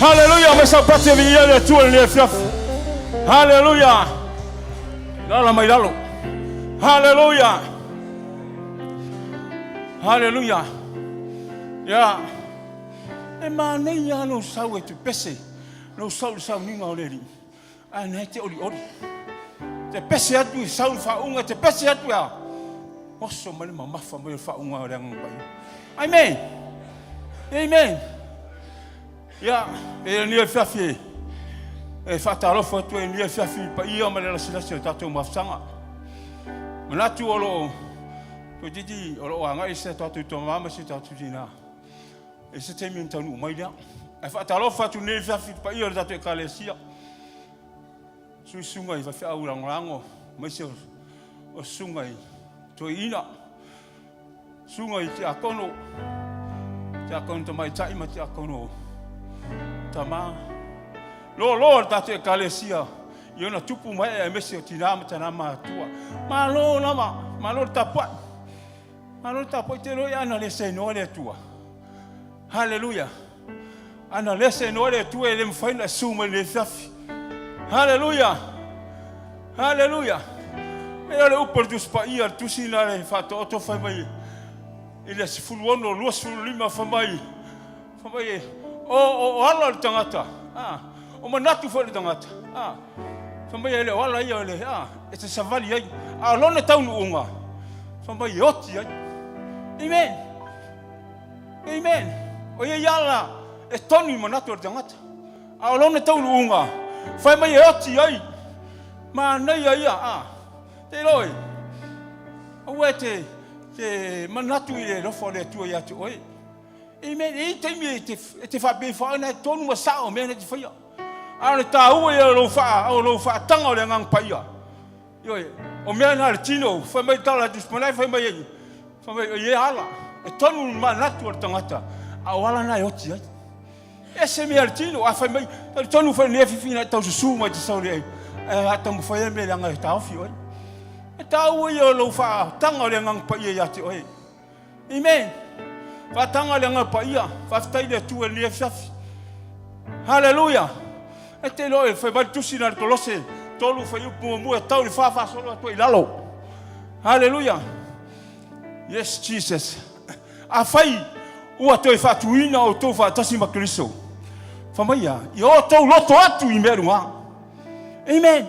Hallelujah, mais ça passe bien le tout les fiaf. Hallelujah. Lala mai lalo. Hallelujah. Hallelujah. Ya. E mane ya no sau tu pese. No sau ninga oleri. Ana te oli. Te pese atu sau fa unga te pese atu ya. Oso mane mama fa mo fa unga ora ngai. Amen. Amen. Ya, e ni fiafi. E fatalo foto e ni fiafi pa ia ma la sila se tato mafsanga. Manatu olo to didi olo anga e se tato to mama se tato dina. E se temi tanu mai dia. E fatalo foto ni fiafi pa ia tato kalesia. Sunga i va fa urango mai se o sunga i to ina. Sunga i te akono. Te akono to mai tai ma te akono. Tama lo tate kalesia yona tupu mai e mesi o tinama tanama tua malo lama malo tapa te lo ana lese no le tua hallelujah ana lese no le tua e le mfaina suma le fiafi hallelujah e le upor dus pa ia tu sina le fato to fa mai ele se fulwono lo lima fa mai o ala tangata o manatu fo tangata fambai ele wala ia ele e se savali ai a lona taunu unga fambai oti ai amen o ia yala e toni manatu tangata a lona taunu unga fambai oti ai ma nei ia te loi o ete te manatu ile lo fo le tu ia tu oi Amen. E te fa be fa na tonu ma sao me na te fa. Ana ta u e lo fa tanga o le ngang pa ia. Yo o me na tino fa mai tala disponible fa mai. Fa mai ye ala. E tonu ma na tu tangata. A wala na yoti. Ese me tino a fa mai tonu fa ne fi na ta su ma te sa le. A ta mo fa me le ngai ta fi oi. E ta u e lo fa tanga o le ngang pa ia ti oi. Amen. Fatanga le nga pa ia, fatai le tu le fiafi. Hallelujah. E te lo e fa ba tusi na tolose, tolu fa yu mo tau le fa solo to ilalo. Hallelujah. Yes Jesus. A fai o to fa tuina o to fa tasi ma Kristo. Fa mai ia, yo to loto atu I merua. Amen.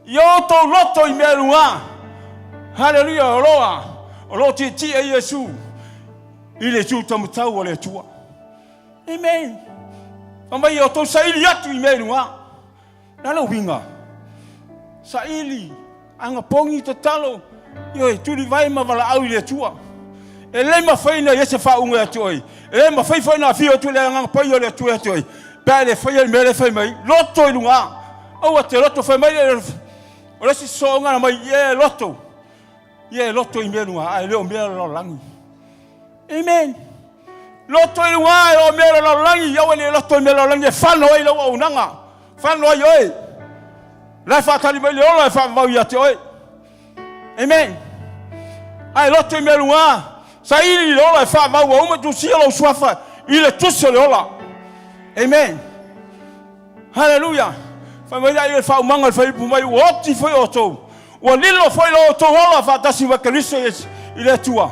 Yo to loto I merua. Hallelujah. Roa. O ti e Yesu. Ile tu tamu tau ole tua. Amen. Mama yo to saili atu I merua. Nalo winga. Saili anga pongi to talo. Yo tu li vai ma vala au ile tua. E le ma faina yese fa unga toi. E ma fai faina fio tu le anga po yo le tua toi. Pa le fai le mele fai mai. Loto I lunga. O te loto fai mai. Ora si songa na mai ye loto. Ye loto I merua. Ai le o mele lo langi. Amen. Loto I lunga o mele lo langi. Yo le loto mele lo langi. Fano I lo o nanga. Fano yo. La fa tali mai le o la fa mau ya te oi. Amen. Ai loto I mele lunga. Sa ili le ola fa mau o ma tu si lo swafa. Ile tu se le ola. Amen. Hallelujah. Fa mai ile fa manga fa ipu mai o ti foi o to. O lilo foi lo to ola fa tasi wa Kristo ile tua.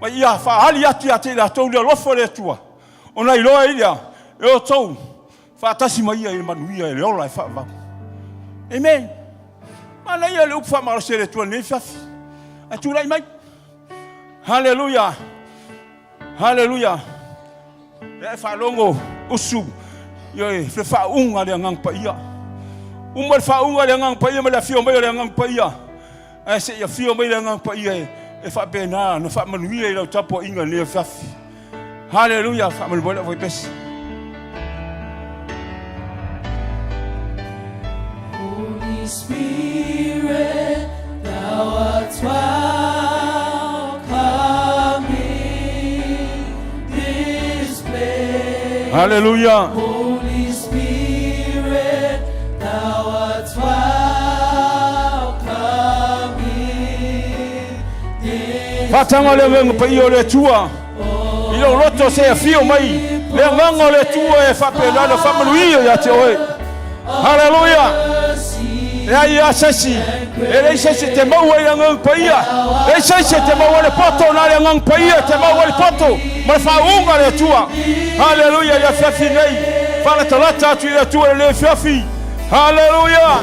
Ma ia fa hali ati ate la to le lo fo le tua. Ona ilo ia e o to fa tasi mai ia manuia le ola fa va. Amen. Mana ia le ufa ma se le tua ne fa. A tu lai mai. Hallelujah. Hallelujah. Le fa longo usu. Yo fe fa unga le ngang pa ia. Umar fa unga le ngang pa ia me la fio mai le ngang pa ia. E se ia fio mai le ngang pa ia. E fa bena no fa manuia le tapo inga le fa. Hallelujah. Fa mal bola voi pes. Holy Spirit, thou art welcome in this place. Hallelujah. Holy Spirit, thou art welcome in this Matanga le ngang pa io le tua. Ilo roto se fio mai. Le ngang le tua e fa pela le family ya te oi. Hallelujah. Ya sesi. Ele sesi te mau e ngang pa ia. E sesi te mau le poto na le ngang pa ia te mau le poto. Ma fa unga le tua. Hallelujah ya fafi nei. Fala talata tu le tua le fafi. Hallelujah.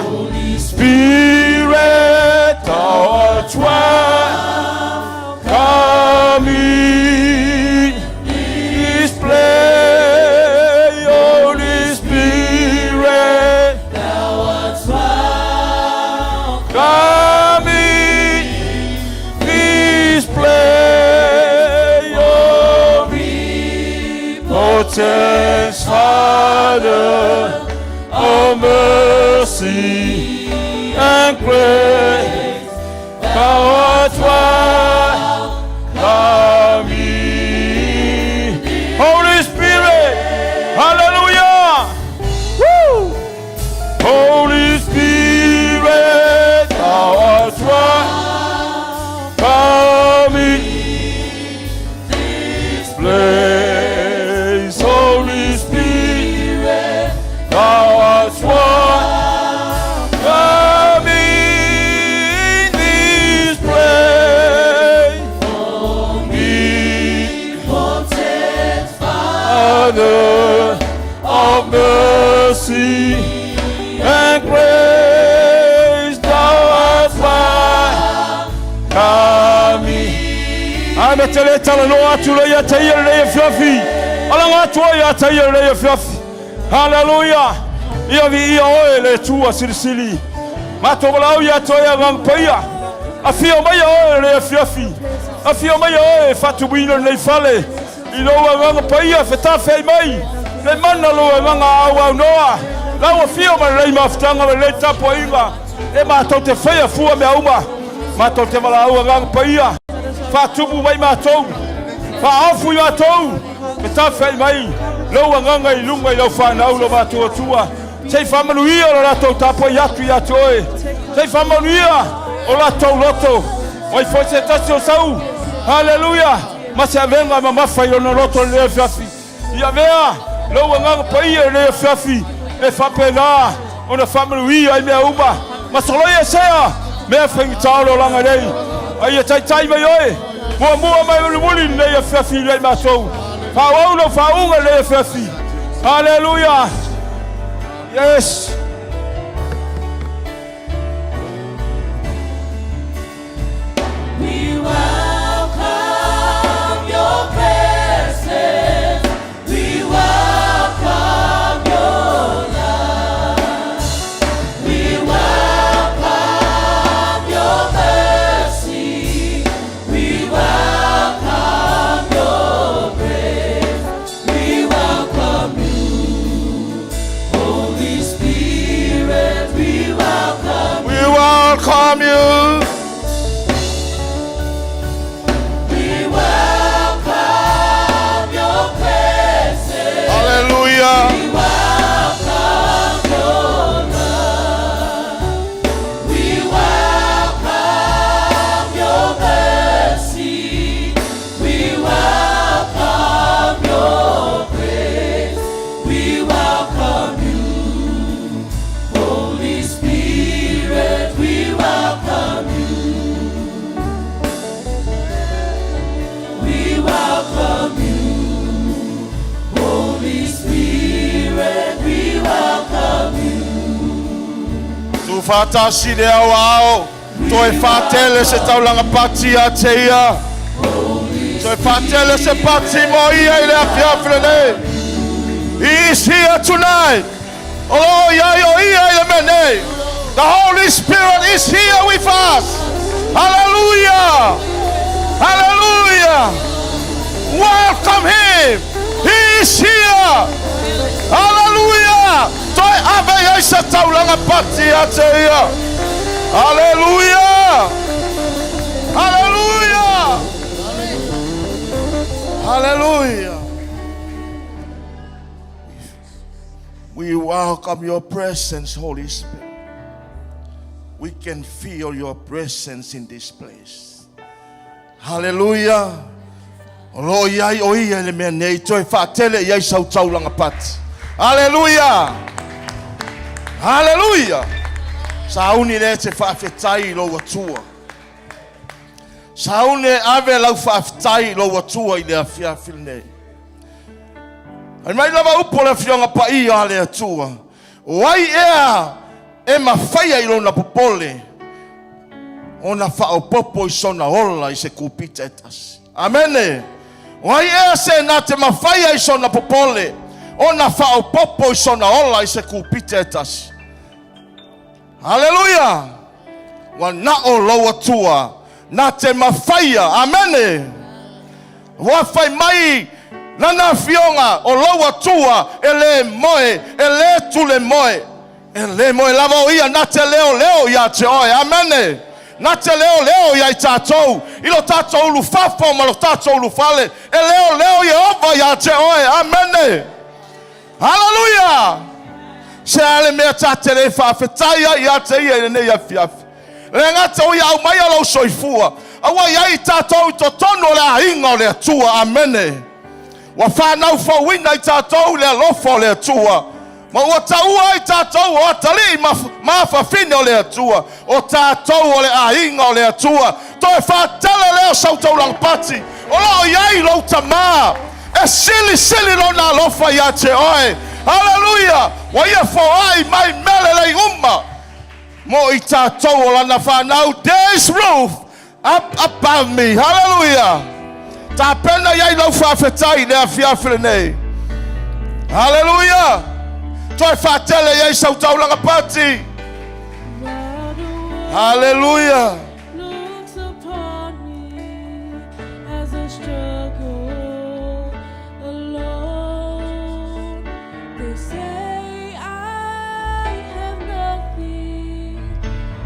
Spirit of truth, come in this place, Holy Spirit. Thou art welcome. Come in this place, omnipotent Father of mercy and grace. Thou art welcome in. Holy Spirit, hallelujah. Woo! Holy Spirit, thou art welcome in this place. Holy Spirit, thou art welcome in this place. Omnipotent Father of mercy and grace, thou art welcome in. I'm a tele no atulo ya tayele fluffy. Alanga to ya tayele fluffy. Hallelujah. Ia vi ia oele tua sirsili. Matobolau ya toya ngampaya. Afio mai oele fluffy. Afio mai oele fatu bino nei fale. Ilo ngampaya feta fei mai. Le manalo nganga awa noa. Lawa fio mai lei maftanga le tapo inga. E matote fea fua me auma. Matote malau ngampaya. Fatubu mai matou. Fa afu matou. Feta fei mai. Lo nganga ilunga ilo fa na ulo matua tua. Sei famanuia o lato tapo yatu yatoe. Sei famanuia o lato loto. Oi foi se tasio sau. Hallelujah. Mas a venga mama fa yo no loto le fafi. Ia vea lo nganga paia le fafi. E fa pega ona famanuia me uba. Mas lo ia sea me fengi taulo langa dei. Ai tai mai oi. Mo mai muli le fafi le matou. Fa uno fa unga le fafi. Hallelujah. Yes. We welcome your presence. We welcome your love. We welcome your mercy. We welcome your grace. We welcome you. Holy Spirit, we welcome We welcome you. We welcome your presence. Hallelujah. We welcome your love. We welcome your mercy. We welcome your grace. We welcome you. Holy Spirit, we welcome you. We welcome you. Holy Spirit, we welcome you. Tu fata side awao. Toi fatele se taulanga pati ateia. Toi fatele se pati moia ile afiafrene. He is here tonight. Oh ya yo ile mene. The Holy Spirit is here with us. Hallelujah. Hallelujah. Welcome him. He is here. Hallelujah. Toi ave se taulanga pati ateia. Hallelujah. Hallelujah. Hallelujah. We welcome your presence, Holy Spirit. We can feel your presence in this place. Hallelujah. Olo iai o ia le mea nei toi whaatele iai sau taulanga pati. Hallelujah. Hallelujah. Sauni le te whaafetai lo atua. Sauni ave lau whaafetai lo atua i le afiafil nei. Ai mai lava upo le fionga pa i a le atua. Wai ea e mawhaia i lo na popole. Ona whaopopo I sona ola I se kupita etas. Amene. Wai ea se na te mawhaia I sona popole. Ona whaopopo I sona ola I se kupita etas. Hallelujah. Wa na o loa tua. Na te mawhaia. Amene. Wa whai mai nana fionga o loa tua. Ele moe. Ele tule moe. Ele moe lava o ia na te leo ia te oe. Amene. Na te leo ia I tātou. Ilo tātou ulu whafo ma lo tātou ulu whale. E leo Yehova ia te oe. Amene. Hallelujah. Se ale mea tā te re whawhetaia ia te ia nei a fiafi. Le ngata o ia au mai alau soifua. Awa iai tātou I to tono le ahinga o le atua. Amene. Wa whanau whauina I tātou le alofo le atua. Ma ua taua I tātou o atali mawhawhine o le atua. O tātou o le ahinga o le atua. Toi whātele leo sautau langpati. O lao iai lau tamā. E sili lo na alofa ia te oe. Hallelujah. Wa ia whauai mai melelei umma. Mo I tātou o lana whanau. There's roof up above me. Hallelujah. Tā pena iai lau whawhetai lea fiafile nei. Hallelujah. Toi whaatele iai sautau langa pati. Hallelujah. Looks upon me as a struggle alone. They say I have nothing,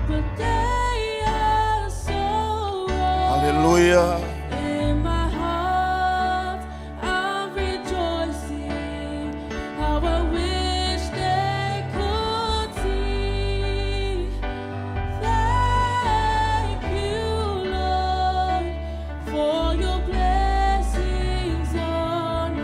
but they are so wrong. Hallelujah. In my heart, I'm rejoicing. How I wish they could see. Thank you, Lord, for your blessings on me.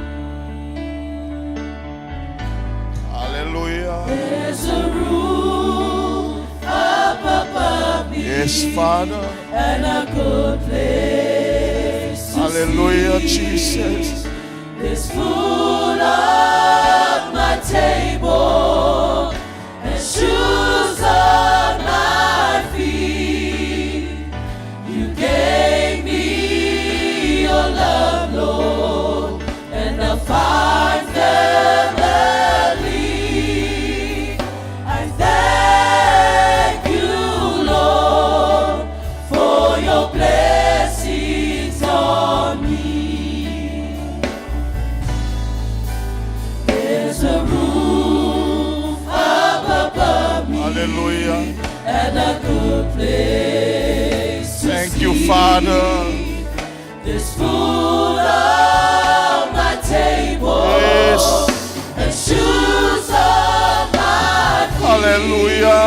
Hallelujah. There's a roof up above me. Yes, Father. And a good place to Hallelujah, sleep. Jesus. There's food on my table and shoes on my feet. You gave me your love, Lord, and a fine family. I thank you, Lord, for your blessings on me. There's a roof up above me Hallelujah. and a good place to Thank you, sleep. Father. There's food on my table Yes. and shoes on my feet. Hallelujah.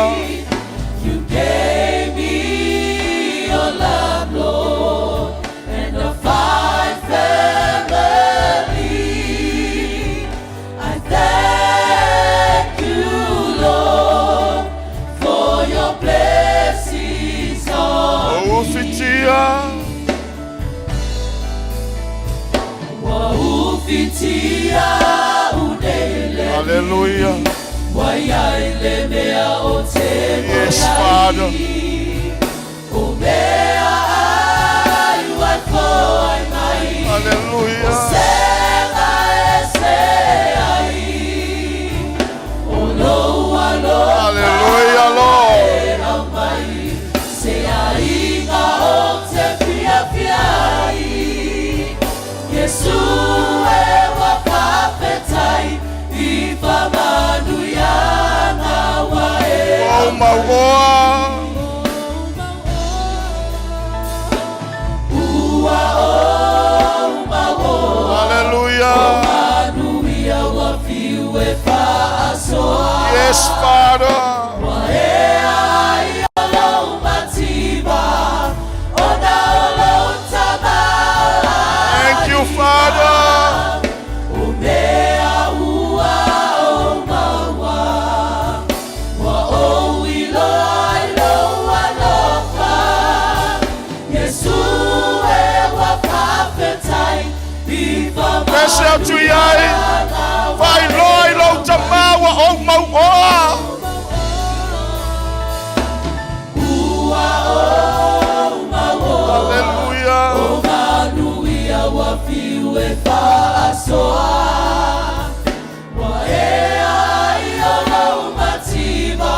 You gave me your love, Lord, and a fine family. I thank you, Lord, for your blessings on Oh, me. Fitia. Waufitia udele Hallelujah. wayaile mea o te Yes, molai. Father. O mea ai wai koai mai. Hallelujah. Sega e se ai. O loa loa Hallelujah, Lord. e au mai. Se ai ka o te fia fia ai. Yesu e wa whawhetai I whamanuia ngā wae. Oh, my Lord. Ua o maua. Hallelujah. Manuia wa fiu e whaasoa. Yes, Father. Wa e ai o lau matiba. O na o lau tama sea tu iai. Vai loi lo tamawa o mauoa. Hallelujah. O manuia wa fiwe fa asoa. Wa ea iona umatima.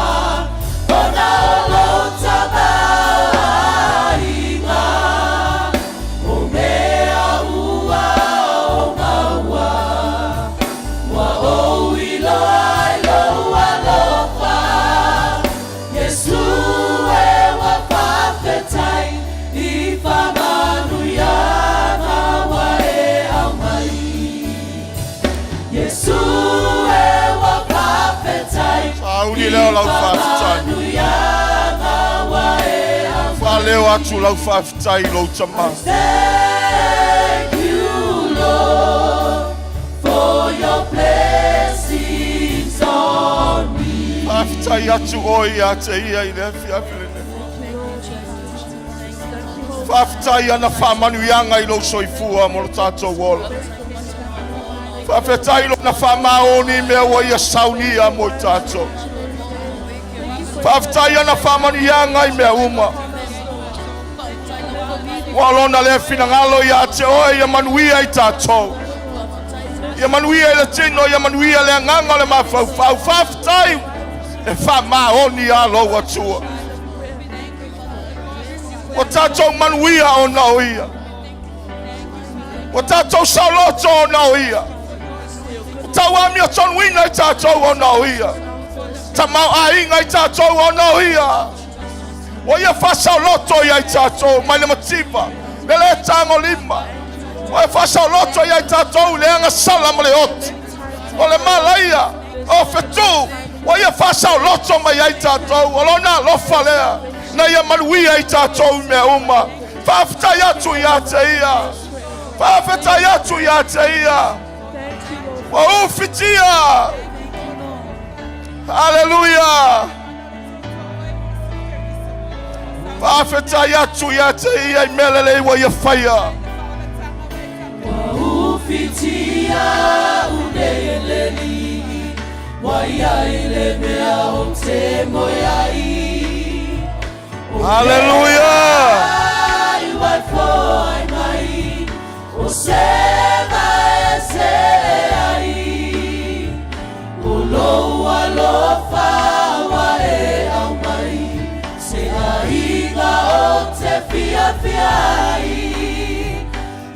Ona olo tabainga. O mea ua o maua. Wa o iloa iloa lofa. Yesu e wa pafetai. Ifa manuia na wa e au mai. Yesu e wa pafetai. Sauni leo lau whawhitai. Wha leo atu lau whawhitai lo tama. Thank you, Lord, for your blessings on me. Whawhitai atu oi a te ia I le whiawhirene. Whawhitai ana whamanuianga I lo soifua mo lo tātou wola. Whawhitai lo na whamaoni mea wa ia Sauniga mo I tātou. Whawhitai ana whamanuianga I mea uma. Walona le finangalo ia te oe ia manuia I tātou. Ia manuia I le tino, ia manuia le anganga le mawhauwhau. Whawhitai e whamaoni a lo atua. Wa tātou manuia o nao ia. Wa tātou sauloto o nao ia. Wa tau amia tonuina I tātou o nao ia. Ta mau ainga I tātou o nao ia. Wa ia whasauloto ia I tātou mai le matipa. Le le tango lima. Wa ia whasauloto ia I tātou le anga sala mo le oti. O le malaia. O fetu. Wa ia whasauloto mai I tātou. O lona lofa lea. Na ia manuia I tātou mea uma. Whawhitai atu ia te ia. Whawhitai atu ia te ia. Wa uwhitia. Hallelujah. Whawhitai atu ia te ia I melele wa ia whaia. Wa uwhitia uneeleli. Wa ia ile mea o te moiai. Hallelujah.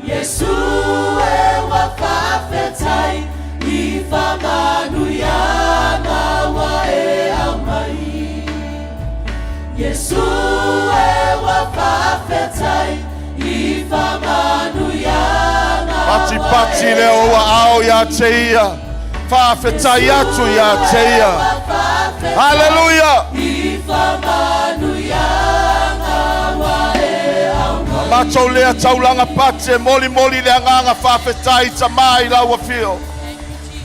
Yesu e wa pafetai. Ifa manuia na wa e au mai. Yesu e wa pafetai. Ifa manuia na Pati pati leo wa ao ya te ia. Whawhitai atu ya te ia. Hallelujah. Ifa manuia na wa e au mai. Matou lea taulanga pate moli moli le anganga whawhitai tamai la wa fio.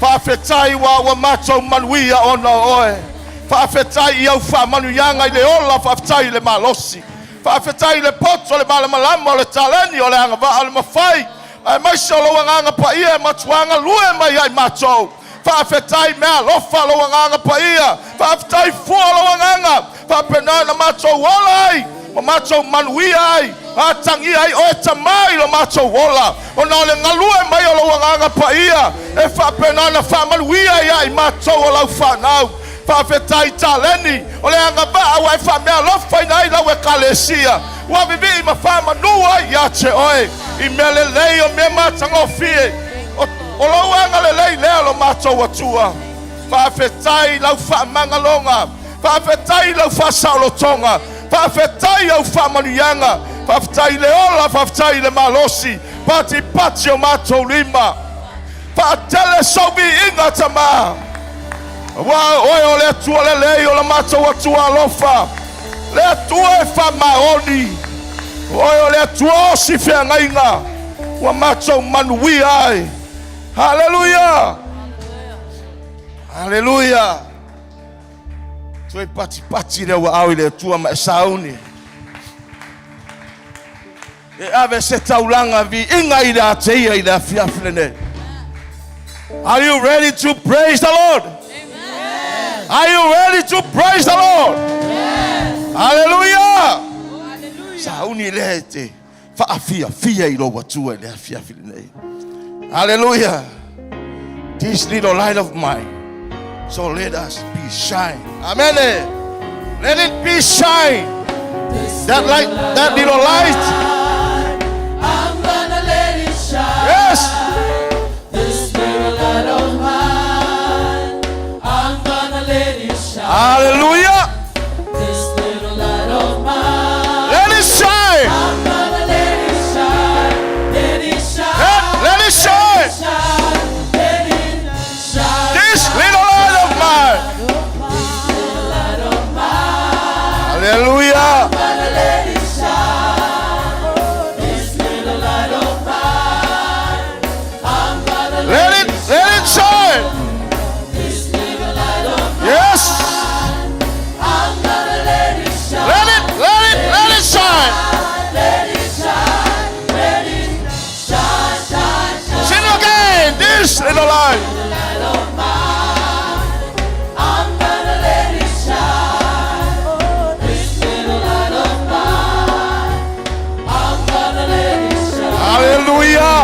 Whawhitai wa matou manuia ona oe. Whawhitai I au whamanuianga I le ola whawhitai le malosi. Whawhitai le poto le malamalama o le taleni o le angawaa le mawhai. Ai maisa o loa nganga pa ia e matuanga lue mai ai matou. Whawhitai mea lofa loa nganga pa ia. Whawhitai fua loa nganga. Whapena na matou wola ai. O matou manuia ai. A tangi ai o e tamai lo matou wola. O na ole ngalue mai o loa nganga pa ia. E whapena na whamanuia ai matou o lau whanau. Whawhitai taleni. O le angawaa wa e whamea lofa inai lau e kalesia. Wa vivi ma whamanua ia te oe. I melelei o me matangofie. O lau anga lelei lea lo matou atua. Whawhitai lau whamangalonga. Whawhitai lau whasaulotonga. Whawhitai au whamanuianga. Whawhitai le ola, whawhitai le malosi. Pati pati o matou lima. Whaatele sobi inga tama. Wa oe o le atua lelei o la matou atua alofa. Le atua e whamaoni. Oe o le atua o si whiangainga. Wa matou manuia ai. Hallelujah. Hallelujah. Toi pati pati le wa au le atua ma sauni. E ave se taulanga vi inga I le ateia I le fiafrene. Are you ready to praise the Lord? Amen. Are you ready to praise the Lord? Yes. Hallelujah. Hallelujah. Sauni lete. Fia ilo watua le fia filinei. Hallelujah. This little light of mine. So let us be shine. Amen. Let it be shine. That light, that little light. I'm gonna let it shine. Yes. This little light of mine, I'm gonna let it shine. Hallelujah. This little light of mine, Let it shine. I'm gonna let it shine. Let it shine. Let it shine. Let it shine. This little light of mine. Hallelujah. I'm gonna let it shine. This little light of mine, I'm gonna Let it shine. this little light of mine, Yes. I'm gonna let it shine. Let it shine. Let it shine. Let it shine, shine, shine. Sing again. This little light. Light of mine, I'm gonna let it shine. This little light of mine, I'm gonna let it shine. Hallelujah.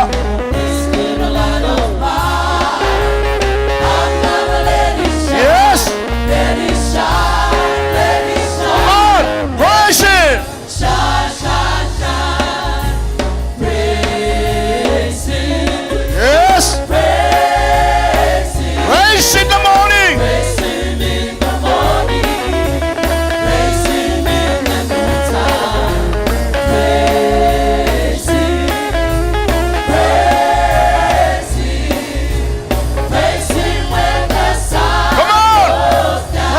This little light of mine, I'm gonna let it shine. Yes. Let it shine, let it Come shine. on. Praise Him. Shine, shine, shine. Praise Him, Yes. praise Him. Praise in the morning. Praise Him in the morning. Praise Him in the noontime. Praise Him. Praise Him. Praise Him when the sun Come on. goes down.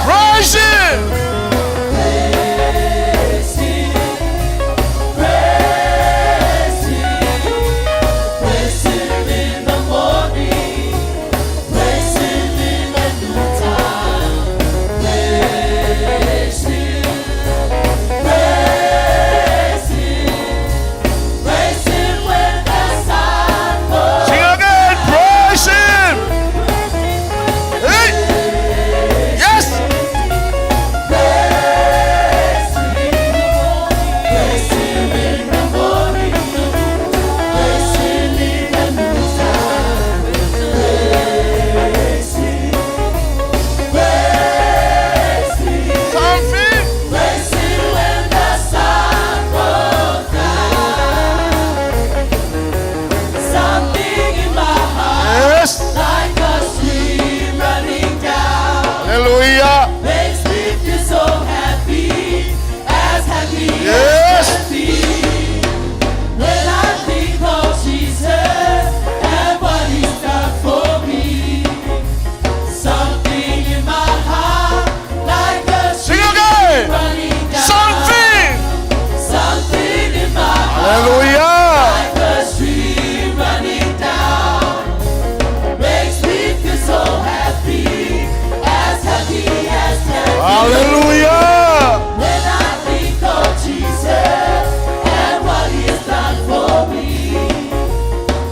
Praise Him. Praise Him. Praise Him. Praise Him in the morning. Praise Him in the noontime. Praise Him. Praise Him. Praise Him when the sun goes Sing again. Praise Him. Hey. Yes. Praise Him in the morning. Praise Him in the noontime. Praise Him. Praise Him. Something. Praise Him when the sun goes down. Something in my heart, Yes. like a stream running down, Hallelujah. makes me feel so happy, as happy Yes. as can be. When I think of Jesus and what He's done for me, something in my heart, like a Sing stream again. running down. Something. Something in my heart, Hallelujah. like a stream running down, makes me feel so happy, as happy as can be. Hallelujah. When I think of Jesus and what He has done for me,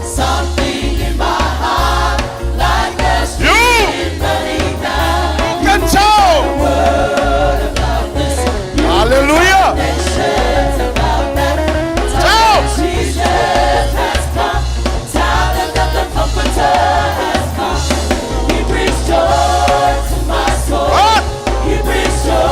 something in my heart, like a stream running down. Can tell. Word about this Hallelujah. nations, about that Tell. Jesus has come. Tell them that the Comforter has come. He brings joy to my soul. What? He brings joy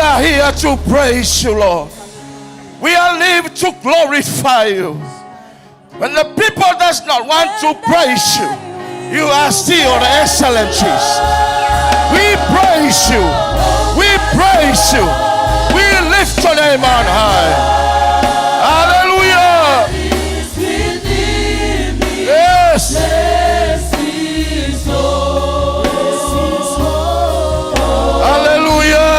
are here to praise you, Lord. We are live to glorify you. When the people does not want to praise you, you are still the excellencies. We praise you. We praise you. We lift your name on high. Hallelujah. Yes. Hallelujah.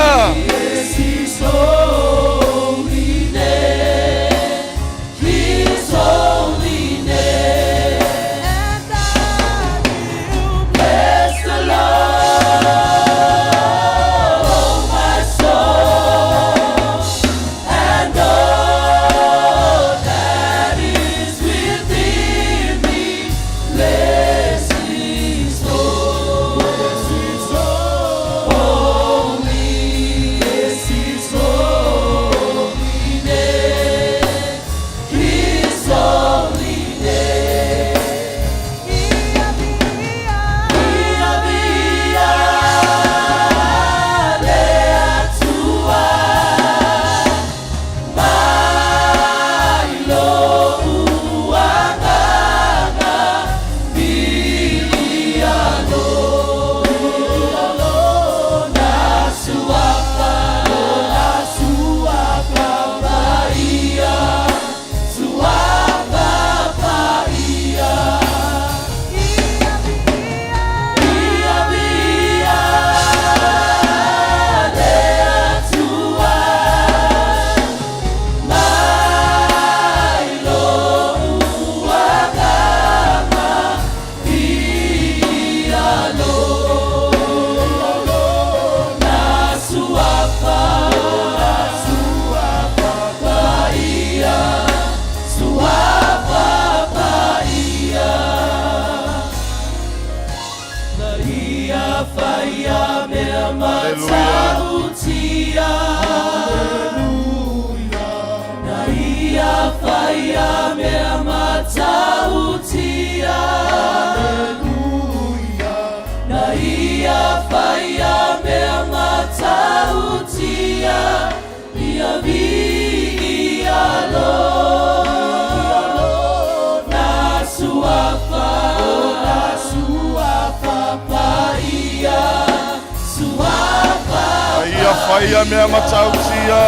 Fire me matautia.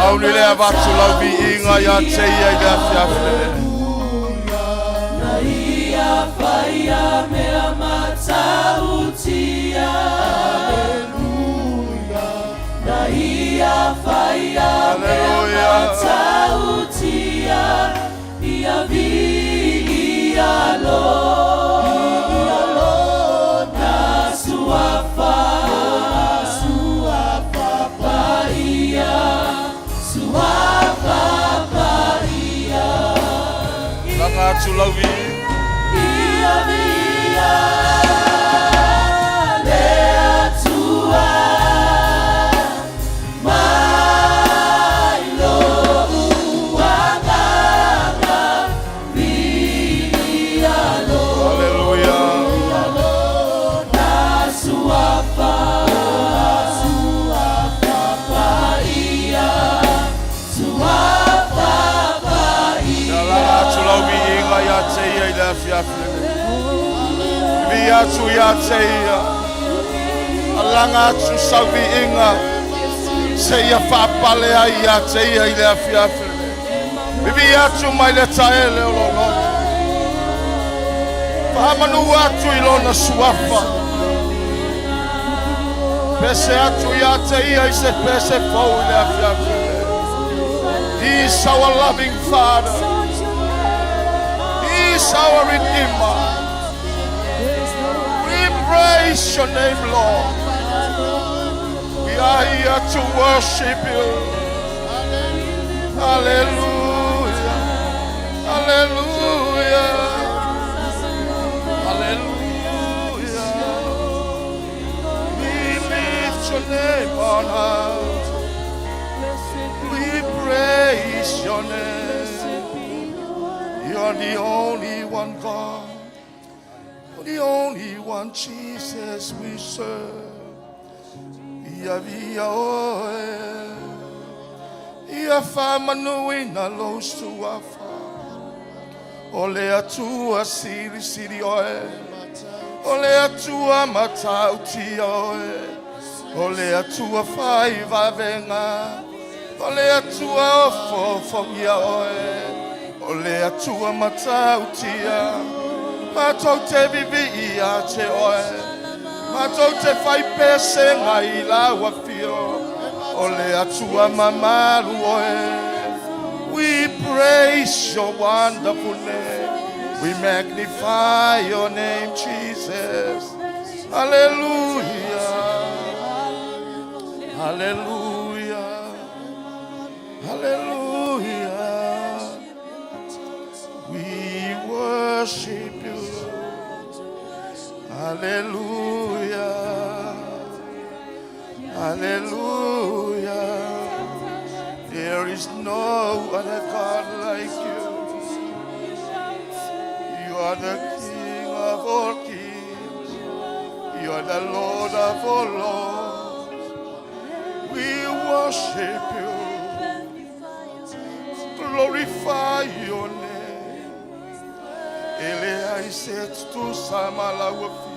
Au ni le vatu lau vi inga ya te ia i da fiafle. Fire me matautia. Fire me matautia. Ia vi ia lo. Sulawi ia via lea tua mai lo uanganga via lo hallelujah na suapa ia suapa ia sulawi ya teia ila fiafle via tu ya teia alanga tu savi inga seia fa pale ya teia ila fiafle via tu mai le taele lo fa manu atu ilona suafa pese atu ya teia ise pese fo ila fiafle. He is our loving Father. Our Redeemer. We praise your name, Lord. We are here to worship you. Hallelujah. Hallelujah. Hallelujah. We lift your name on high. We praise your name. You're the only one God. The only one Jesus we serve. Ia via oe. Ia whamanuina los tuafa. Ole atua siri siri oe. Ole atua matauti oe. Ole atua whaiva venga. Ole atua ofofongia oe. Ole atua matautia. Matou te vivi ia te oe. Matou te whai pese ngai lawa fio. Ole atua mamaru oe. We praise your wonderful name. We magnify your name, Jesus. Hallelujah. Hallelujah. Hallelujah. We worship you. Hallelujah. Hallelujah. There is no other God like you. You are the King of all kings. You are the Lord of all lords. We worship you. Glorify your name. Ele said to Samala wafi.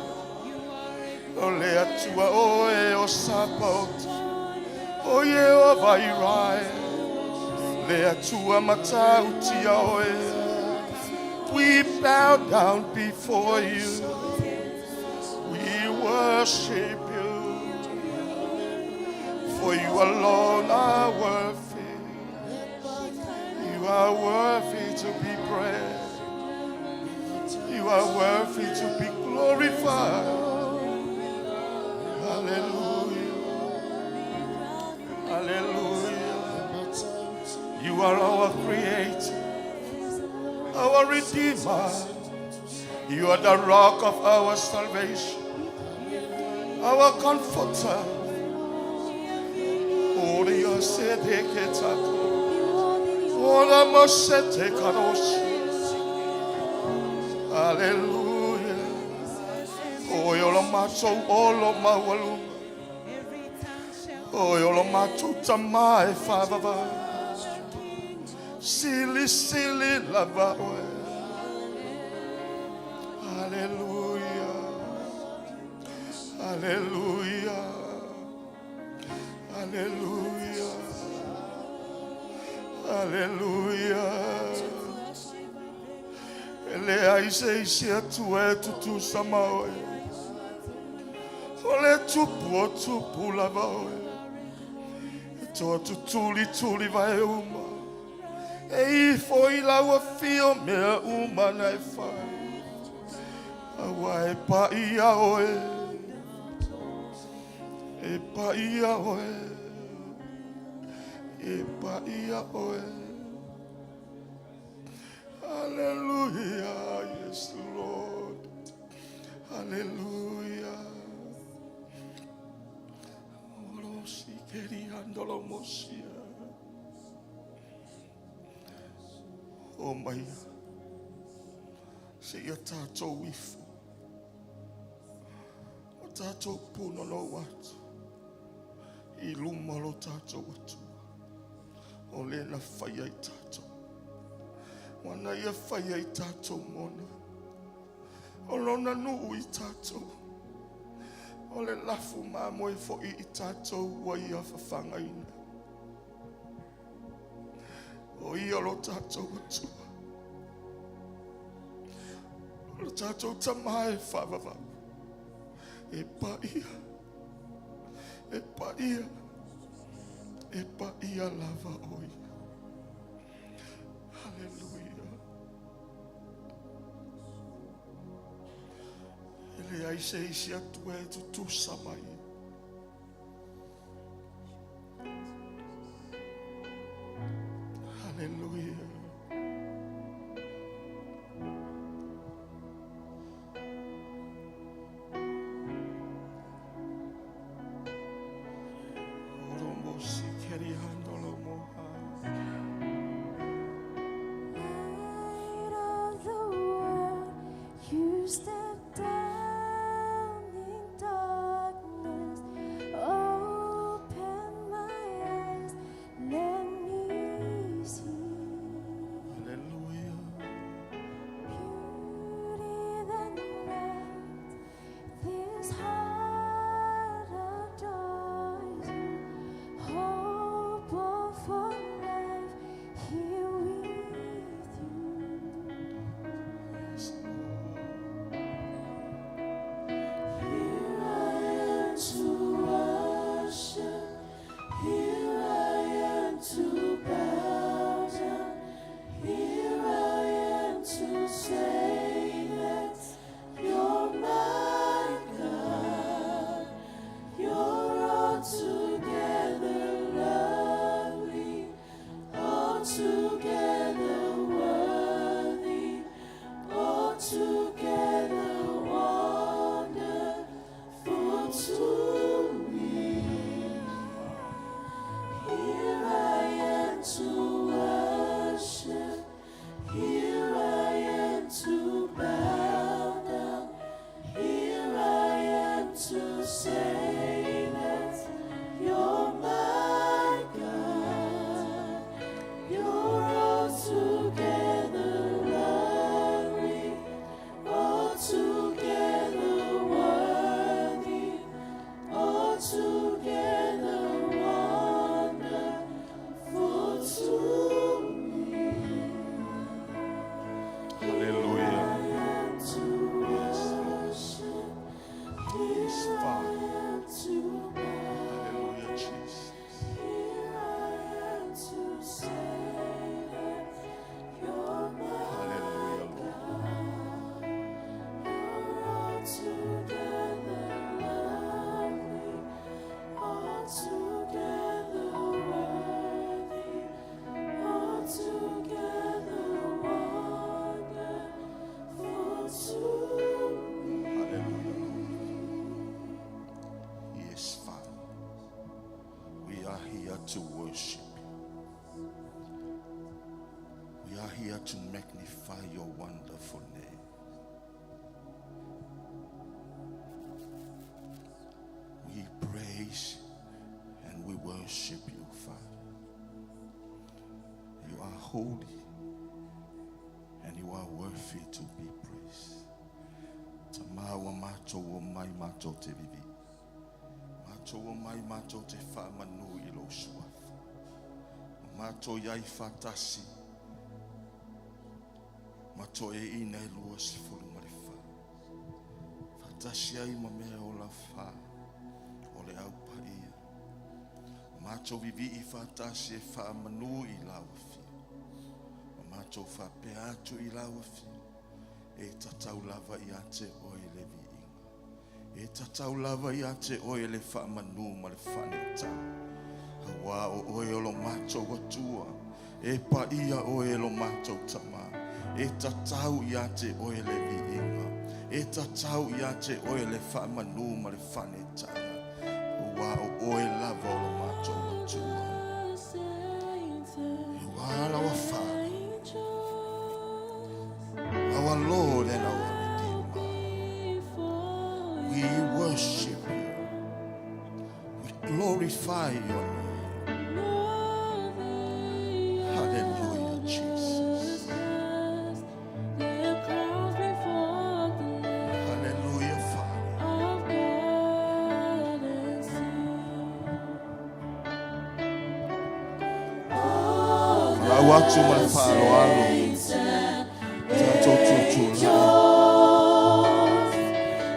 Ole atua oe o Sabaoth. O Jehovah Jireh. Le atua matauti oe. We bow down before you. We worship you. For you alone are worthy. You are worthy to be praised. You are worthy to be glorified. Hallelujah. Hallelujah. You are our creator, our redeemer. You are the rock of our salvation, our comforter. Oria sete ketato. Ora mosete karoshi. Hallelujah. Oyolo macho olo mawalu. Oyolo macho tamai fababa. Silly, silly lava. Hallelujah. Hallelujah. Hallelujah. Hallelujah. Ele aise sia tue tutu samawe. Ole tupu tupu lavawe. To tutuli tuli vai uma. E foi lá o fio me uma na fa. Awai pa ia oe. E pa ia oe. E pa ia oe. Hallelujah, yes, Lord. Hallelujah. Olo si queriendo lo mosia. Oh my, se ia tātou ifu. O tātou puno no watu. I luma lo tātou watu. O le na whaia i tātou. Wana ia whaia i tātou mona. O lona nuu i tātou. O le lafu mā moe fo i tātou wa ia whawhangaina. O ia lo tātou atua. O lo tātou tamae whawawau. E pa ia. E pa ia. E pa ia lava o ia. Hallelujah. Ele ai se isi atu e tutu samai. Hallelujah. Oromo si keri handolo moha. Light of the world, you stepped down. to worship you. We are here to magnify your wonderful name. We praise and we worship you, Father. You are holy and you are worthy to be praised. Tamawa macho o mai macho te vivi. Macho o mai macho te whamanu I lo suafa. Macho iai fatasi. Macho e ina I lua si fulu marifa. Fatasi ai ma mea o la wha. O le au paia. Macho vivi I fatasi e whamanu I lawa fi. Macho fa pe atu I lawa fi. E tatau lava I ate o e le vi. E tatau lava I ate o e le whamanu ma le whaneta. Hawa o oe o lo macho watua. E pa ia o e lo macho tama. E tatau I ate o e le vi inga. E tatau I ate o e le whamanu ma le whaneta. Hawa o oe lava o lo macho watua. Hawa la wafa. Our Lord and our Redeemer. We worship you. We glorify your name. Hallelujah, Jesus. Hallelujah, Father. Rawatu malfalo alo.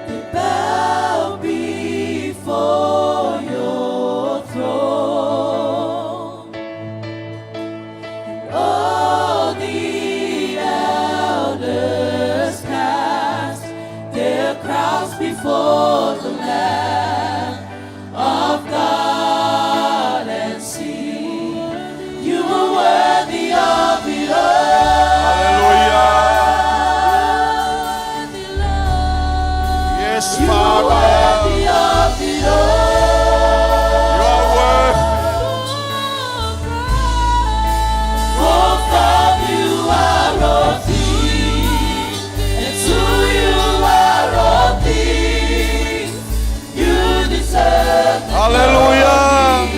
They bow before your throne, and all the elders cast their crowns before the Lamb of God and sing, you are worthy of it all. Yes, Father. You are worthy. For from you are all things, and to you are all things. You deserve the Hallelujah.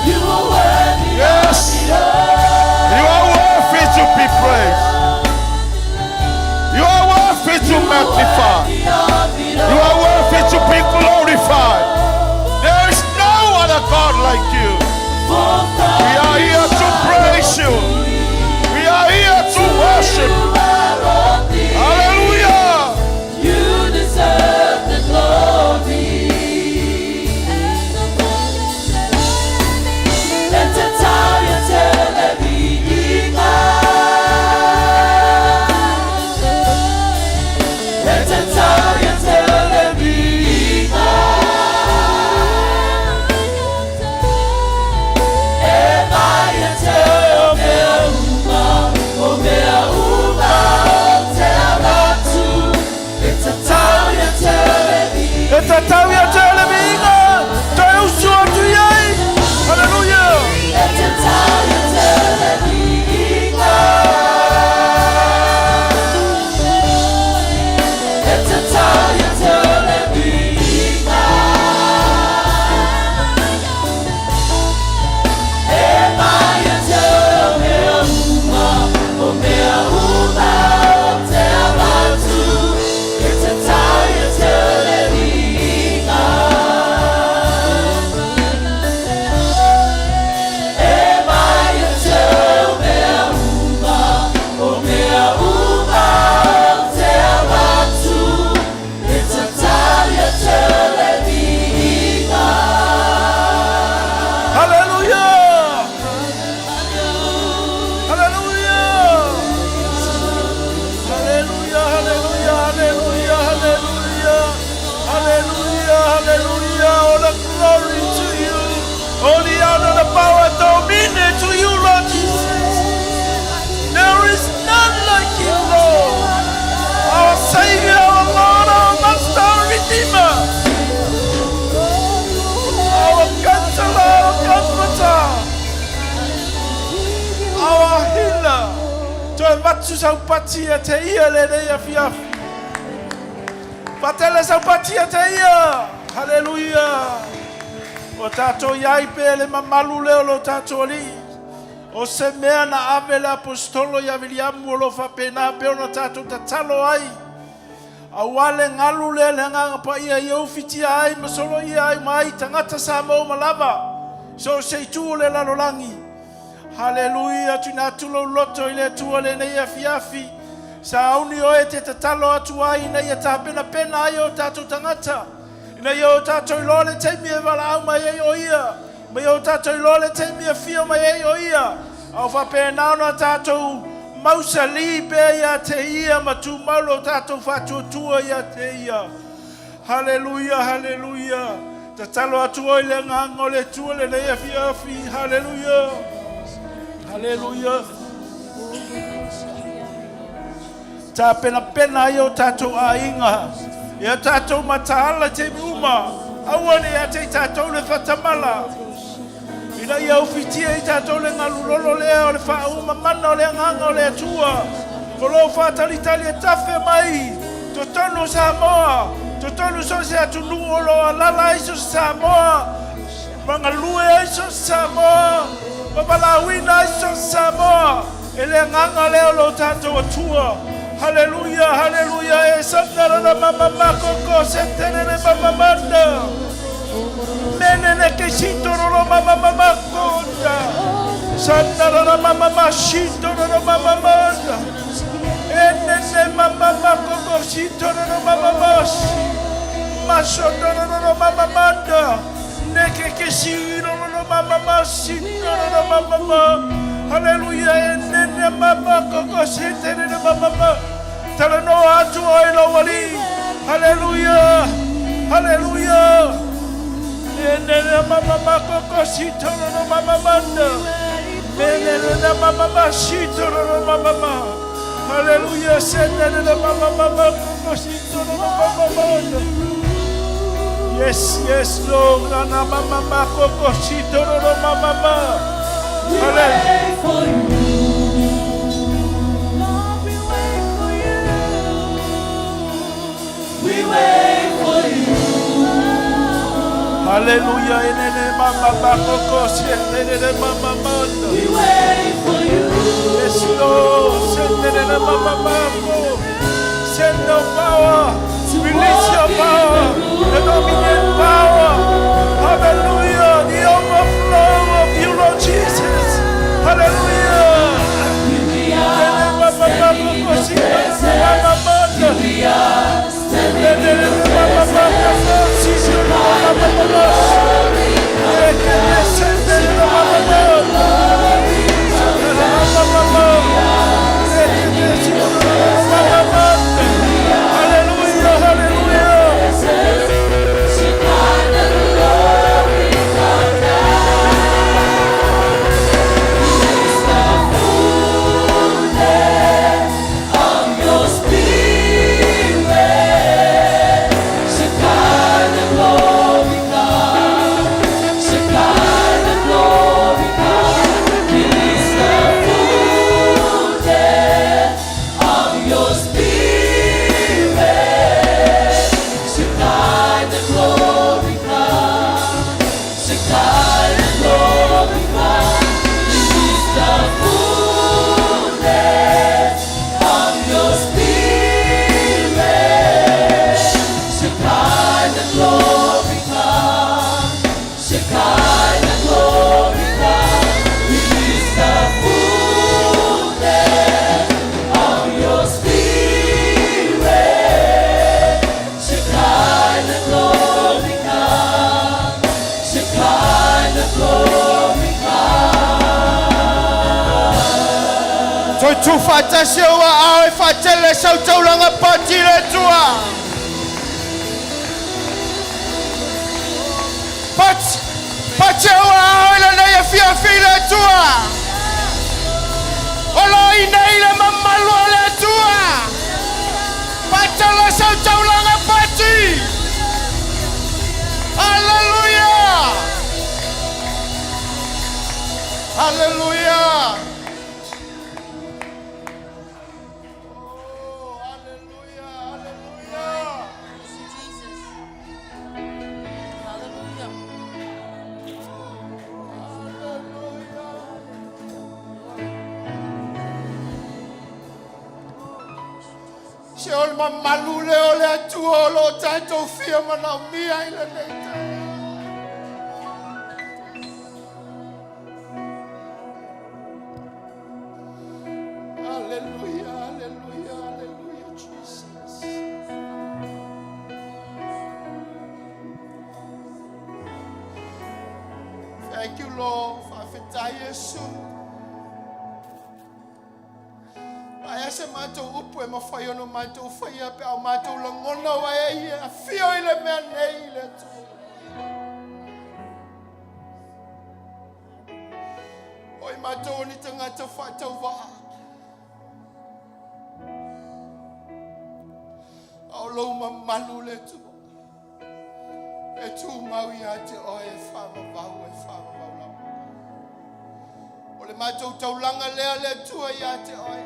You are worthy Yes. of it all. You are worthy to be praised. You are worthy to magnify. You are worthy to be glorified. There is no other God like you. We are here to praise you. We are here to worship. Hallelujah. You deserve the glory. Let the Italian tell every Let the Italian tell every batu sau patia te ia le ia fiafi. Patele sau patia te ia. Haleluia. O tato iai pe le mamalu leo lo tato li. O se mea na ave le apostolo ia viliamu o lo fa pena pe o na tato tatalo ai. Awale ngalu le nganga pa ia iau fitia ai masolo ia ai mai tangata sa mo malava. So se tu le lalolangi. Haleluia, tuna tulo loto ile tua le nei afiafi. Sauni o e te tatalo atua ai nei e tapena pena ai o tato tangata. Nei o tato ilole te mie wala au mai e o ia. Mai o tato ilole te mie fio mai e o ia. Au fa pena ona tato mausa libe ia te ia matu maulo tato fatu tua ia te ia. Haleluia, haleluia. Tatalo atua ile ngango le tua le nei afiafi. Haleluia. Haleluia. Ta pena pena yo tato ainga. Ya tato mataala te uma. Awane ya te tato le fatamala. Ina ya ufitia tato le ngalulolo le o le fa uma mana le nganga le tua. Kolo fatali tali tafe mai. Totono Samoa. Totono so se atunu lo lala iso Samoa. Mangalue iso Samoa. Babalawina iso Samoa. Ele nganga leo lo tato atua. Haleluya, haleluya. Esandara na mama makoko sentere mama manda. Menene que shitoro mama makonda. Sandara na mama mashitoro mama manda. Enene mama makoko shitoro mama mash. Mashotoro mama manda. Neke que shiro mama mashitoro mama. Haleluya, enene mama koko sentere mama. Talano atu oilo wali. Haleluya, haleluya. Enene mama koko sitoro mama manda. Enene mama sitoro mama. Haleluya, senene mama koko sitoro mama manda. Yes, yes, Lord. Nana mama koko sitoro mama. We wait for you. Lord, we wait for you. We wait for you. Hallelujah. Enene mama bakoko senene mama manda. We wait for you. Yes, Lord. Senene mama bako. Send your power. Release your power. The dominant power. Hallelujah. The overflow of you, Lord Jesus. Hallelujah. Here we are, standing in your presence. Here we are, standing in your presence. Shine the glory, come down. Shine the glory, come down. Hallelujah, hallelujah. Shine the glory, come down. Release the fullness of your spirit. Shekinah glory come. Shekinah glory come. Release the fullness of your spirit. Shekinah glory come. Shekinah glory come. Release the fullness of your spirit. Shekinah glory come. Shekinah glory come. Release the fullness of your spirit. Shekinah glory come. Shekinah glory come. Toi tu fata sewa au fatele sau taulanga patile tua. Pachewa au la na fia fila tua. Olo ina ile mamalu le tua. Patele sau taulanga pati. Hallelujah. Hallelujah. Se o le mamalu le o le atua o lo tātou fia mana mia i le neita. Hallelujah, hallelujah, hallelujah, Jesus. Thank you, Lord, for Yesu. Ai se matou upu e mawhai ono matou whaia pe au matou langona wai e a whio i le mea nei le tu. Oi matou ni tangata whatau waa. Au lou malu le tu. E tu maui a te oe e whamavau lau. O le matou taulanga lea le tua i a te oe.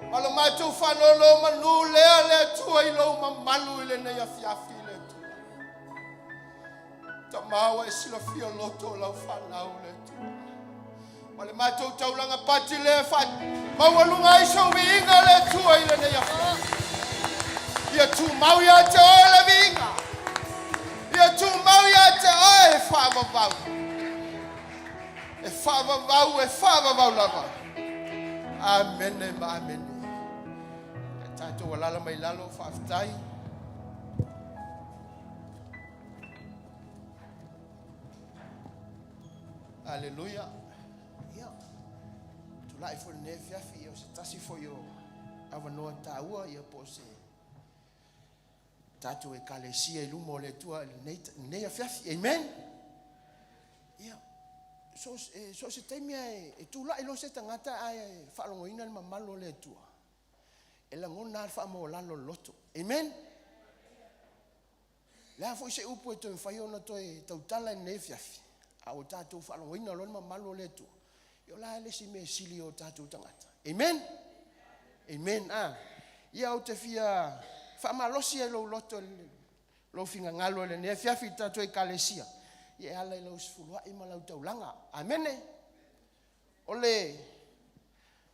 Malo matou whanolo manu lea le tua i lau mamalu i le nei a fiafi le tua. Ta maua e sila fia loto lau whanau le tua. Malo matou taulanga pati le whan. Mawalunga i sau inga le tua i le nei a fiafi. Ia tu mau i a te oe le vinga. Ia tu mau i a te oe e whamavau. E whamavau lava. Amen, amen. Tātou walala mai lalo whaafitai. Hallelujah. Ia. Tulai fo ne fiafi o se tasi fo yo awanoa tāua ia po se tātou e kalesia i lumo le tua nei a fiafi. Amen. Ia. So se taimia e tūlai lo se tangata ai whaalongoina le mamalo le tua. E la ngona alfa mo lalo loto. Amen. La fo se upu e to fai ona to e tautala nei fiafi. A o tātou whaalongoina lo mamalo le tua. Yo la le si me sili o tātou tangata. Amen. Amen. Ia o te fia whaamalosi e lo loto lo finga ngalo le nei fiafi tātou e kalesia. Ia ala lo sfulua i malau taulanga. Amen. Ole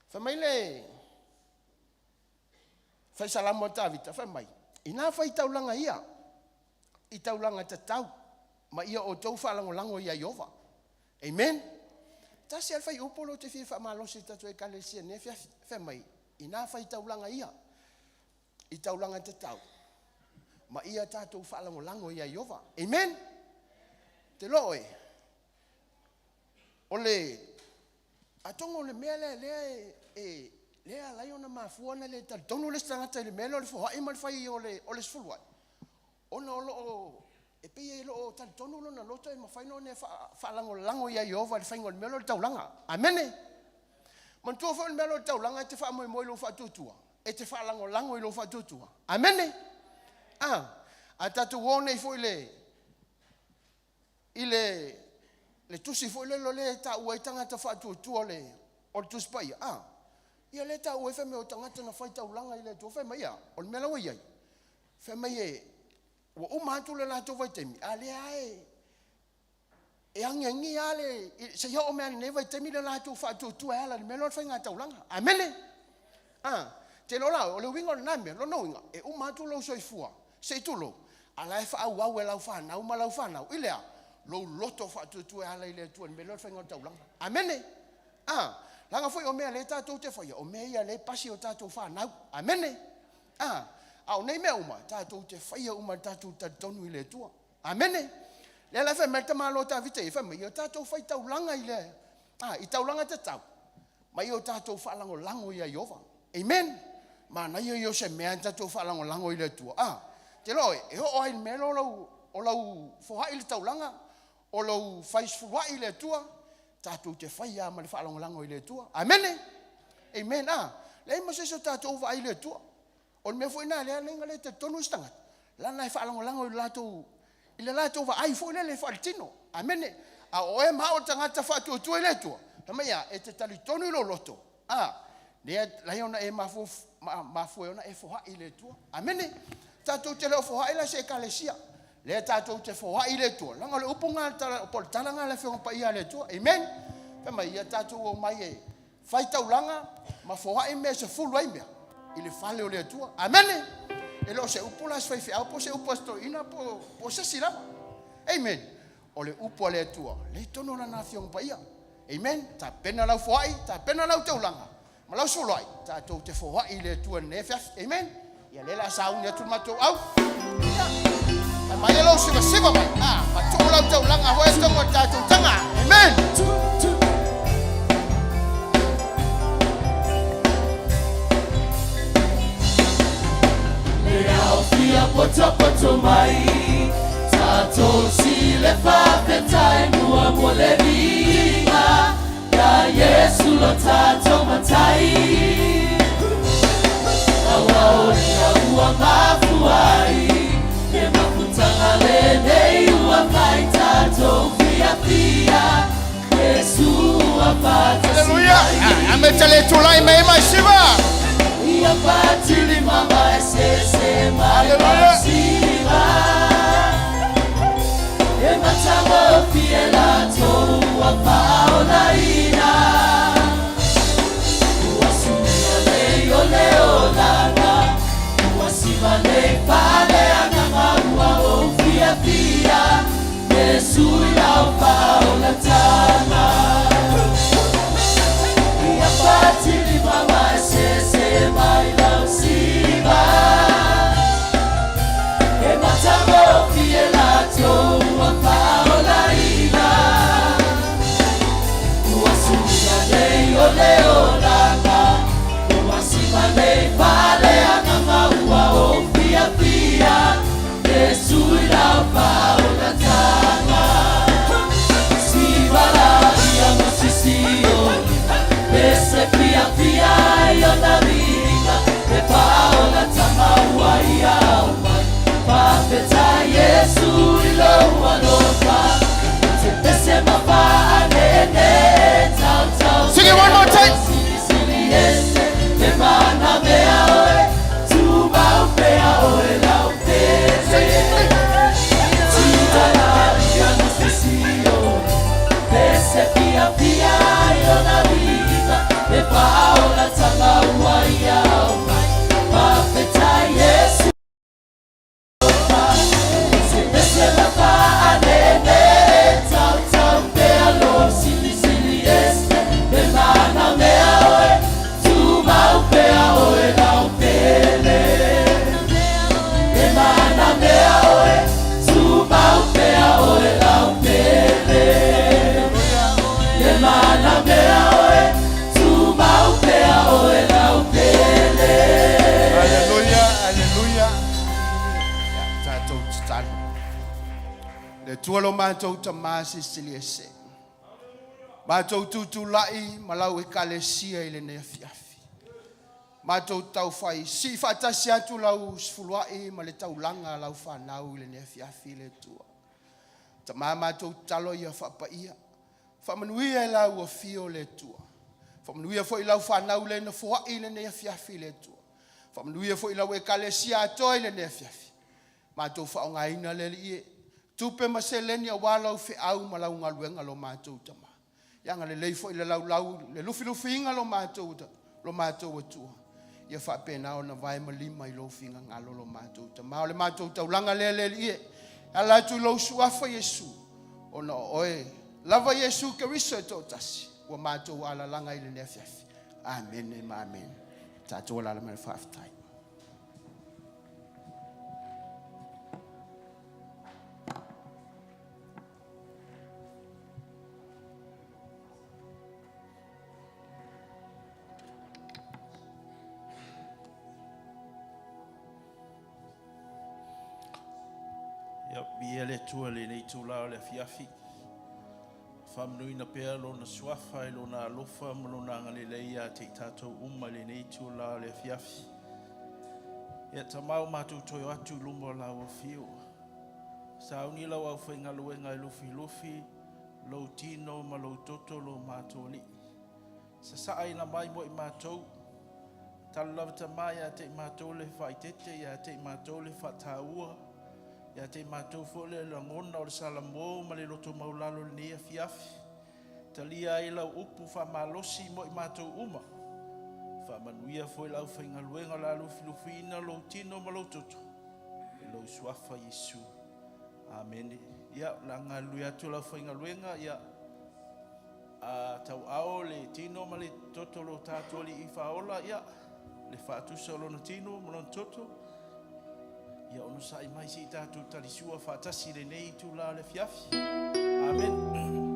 famaile fai salamo tavita famai. Ina fai taulanga ia. I taulanga te tau. Ma ia o tau whalangolango ia Iova. Amen. Tasi al fai upolo te fia whamalosi tatu e kalesia ne fia famai. Ina fai taulanga ia. I taulanga te tau. Ma ia tatu whalangolango ia Iova. Amen. Te loe. Ole atongo le mea lea lai ona mafuana le tonu le stangata le mea le foha ima le fai ole sfulua. Ona o e pia lo tonu lo na lota e mawhai no ne whalango lango ia Iova le whaingo le mea le taulanga. Amene. Mantua wha le mea le taulanga e te wha moi lo whatutua. E te whalango lango i lo whatutua. Amene. A tatu wone i fo le tusi fo le ta ua tangata fatu tu ole o tu spaya ia le ta ua fe me o tangata na faita ulanga ile tu fe mai o me la ua ia fe mai o umatu le la tu vai temi ale ai e angi ale se yo o me ne vai temi le la tu fatu tu ala me lo fe ngata ulanga amene te lo la o le wingo na me lo no winga e umatu lo soifua se tu lo ala fa au e la fa na uma la fa na ile lo loto fa tu ala ile tu me lo fenga taulang amene langa foi o me le tatu te foi o me ia le pasi o tatu fa na amene au nei me uma tatu te foi uma tatu tonu ile tu amene le la fe me te malo ta vite fe me yo tatu foi taulanga ile i taulanga te tau ma yo tatu fa lango ia Iova amen ma na yo se me tatu fa lango ile tu te loe e ho ai me lo o lau foha ile taulanga o lau fais fuwa ile tua tatu te fai ma le whaalongolango ile tua amene amen le ma se so tatu va ile tua o me foi na le nga le te tonu stanga la na whaalongolango ile lato va ai foi le faltino amene o e ma o tangata fatu tu ile tua tama ya e te tali tonu lo loto le la yona e ma fu ona e foha ile tua amene tatu te lo foha ile se kalesia le tatou te foha i le tua langa le upunga por talanga le fenga pa ia le tua amen pe mai ia tatou o mai e fai taulanga ma foha i me se fulu ai me I le fale o le atua. Amen. E lo se upo la sfai fi po se upo sto ina po se sirama. Amen. O le upo le atua. Le tono na nafiong pa ia. Amen. Ta pena lau foai, ta pena lau taulanga. Ma lau solai, ta tou te foai le atua nefaf. Amen. Ia le la sauni atu matou au. Ia. Mai lo siva mai. Ma tu lau taulanga ho e tongo ta tou tanga. Amen. Fia poto mai tato si le fa petai mua mole vinga ya Yesu lo tato matai awa ya ua mafuai e mafutanga le nei ua mai tato fia Yesu apata Hallelujah. Ametale tulai mai siva. Ia patili mama ese Hallelujah. siva e matamo fiela tua paola ina wasunia leo leolana wasiva le pale anama o fia Yesu ya paola tana ia patili mama ese mai la siva e matamo fiela tua paola ina wasunia leo lana wasiva le pale anama o fia Yesu ya paola tana siva la ia masisio ese fia yo na vida e paola tamaua ia pa peta Yesu ilo alofa se mapa nene tau Sing it one more time. sili ese e mana mea oe tu mau pea oe lau pese tu la ia no sisio ese fia yo na vida e paola tamaua ia pa peta Yesu se mapa nene tau pea lo sili ese e mana mea oe tu mau pea oe lau pele e mana mea oe tu mau pea oe lau pele e mana mea oe tu mau pea oe lau pele. Hallelujah, hallelujah. Tatou titani. Le tualo mātou tamasi sili ese. Mātou tutulai malau e kalesia i le nea fiafi. Mātou tau fai si fatasi atu lau sfuluai ma le tau langa lau whanau i le nea fiafi le tua. Tamā mātou talo ia whapaia. Whamanuia e lau a fio le tua. Whamanuia fo i lau whanau le na fuai le nea fiafi le tua. Whamanuia fo i lau e kalesia atoi le nea fiafi. Mātou whaongaina le ie. Tupe maseleni a walau fe au malau ngaluenga lo mātou tama. Yanga le leifo i le lau le lufi inga lo mātou atua. Ia whapena o na vai malima i lo finga ngalo lo mātou tama. O le mātou taulanga le ie. Ala tu lo suafa Yesu. O na oe. Lava Yesu Keriso e tō tasi. Ua mātou ala langa i le nea fiafi. Amen e ma amen. Tātou ala la mele whaafitai. Ia le tua le nei tūlao le fiafi. Whamnui na pēr lo na suafa lo na alofa mo lo na ngaleleia te tātou uma le nei tūlao le fiafi. Ia tamau mātou toi atu lumba lau a fio. Sauni lau au whainga luenga i lufi, lo tino ma lo toto lo mātou li. Sa saai na mai mo i mātou. Talawa tamai a te mātou le whaitete, a te mātou le whataua. Ia te mātou fōle la ngona o le salamo ma le loto maulalo le nia fiafi. Talia i lau upu wha malosi mo i mātou uma. Whaamanuia foi lau whaingaluenga la lufi-lufina lo tino ma lo toto. Lo suafa Yesu. Amen. Ia langa lui atu lau whaingaluenga ia tau ao le tino ma le toto lo tātua li i whaola ia le whaatusa lo na tino ma lo toto. Ia ono sa i mai si tātu talisua whaatasi le nei tu la le fiafi. Amen.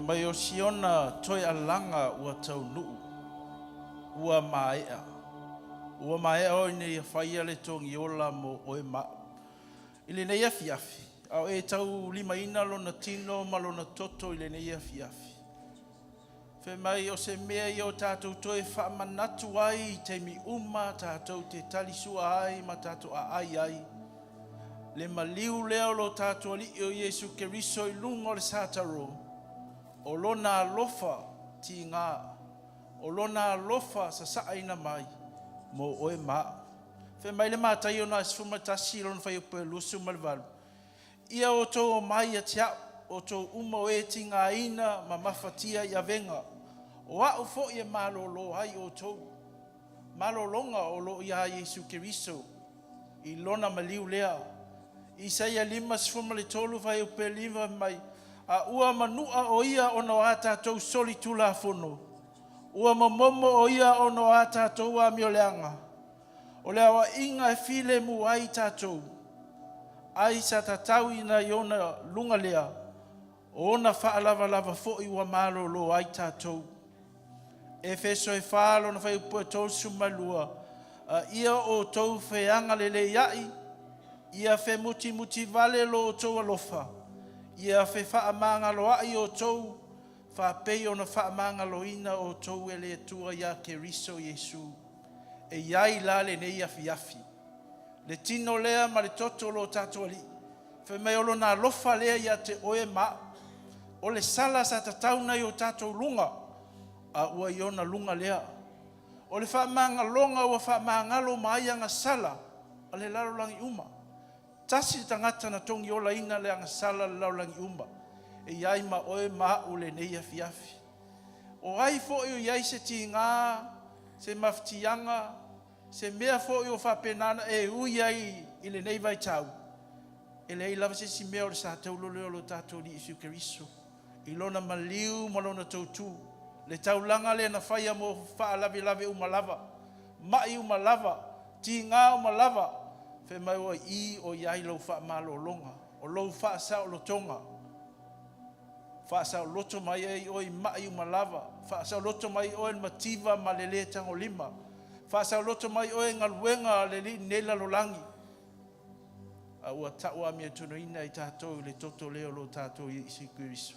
Mai o siona toi alanga ua tau nuu, ua maea. Ua maea o nei a whaia le tongi ola mo oe ma. Ili nei afi afi, Au e tau lima ina lona tino ma lona toto I le nei afi. Fe mai o se mea I o tātou toe whaamanatu ai te mi uma tātou te talisua ai ma tātou a ai. Le maliu leo lo tātou ali o Yesu Keriso I lunga o le sātaro. O lona alofa ti ngā. O lona alofa sa saaina mai mo oe maa. Fe mai le mātai o nā sfumatasi lona whai upe lusu malvalu. Ia o tō o mai a tia o tō uma o e ti ngā ina ma mawhatia I a venga. O au fo I e malolo ai o tō. Malolonga o lo ia Yesu Keriso. I lona maliu lea. Isaia 5:3 vai upe liva mai. A ua manua o ia ono a tātou soli tula fono. Ua mamomo o ia ono a tātou a mioleanga. O lea wa inga e file mu ai tātou. Ai sa tatau ina iona lunga lea. O ona whaalava lava fo I ua malolo ai tātou. Efeso e whaalo na whai upo tō sumalua. Ia o tō wheanga lele iai. Ia whe muti vale lo o tō alofa. Ia whe whaamanga lo ai o tō. Whapei o na whaamanga lo ina o tō ele tua ia Keriso Yesu. E iai la le nei afi. Le tino lea ma le toto lo tātou ali. Whe mei olo na lofa lea ia te oe ma. O le sala sa tatauna I o tātou lunga. A ua iona lunga lea. O le whaamanga longa ua whaamanga lo maaianga sala. A le lalo langi uma. Tasi tangata na tongi ola ina le anga sala le lalo langi uma. E iai ma oe ma ule nei afi. O ai fo I o iai se ti ngā, se maftianga, se mea fo I o whapenana e ui ai I le nei vai tau. E le lava se si mea o le sa taulo leo lo tātou li Yesu Keriso. I lona maliu ma lona tautu. Le taulanga le na whaia mo whaalawe umalava. Mai umalava. Ti ngā umalava. Fe mai o I o iai lau wha malo longa. O lau wha sao lo tonga. Wha sao loto mai ai o I mai umalava. Wha sao loto mai o en mativa ma le le tango lima. Wha sao loto mai o en ngaluenga le li nela lo langi. A ua taua mea tono ina I tātou le toto leo lo tātou I Yesu Keriso.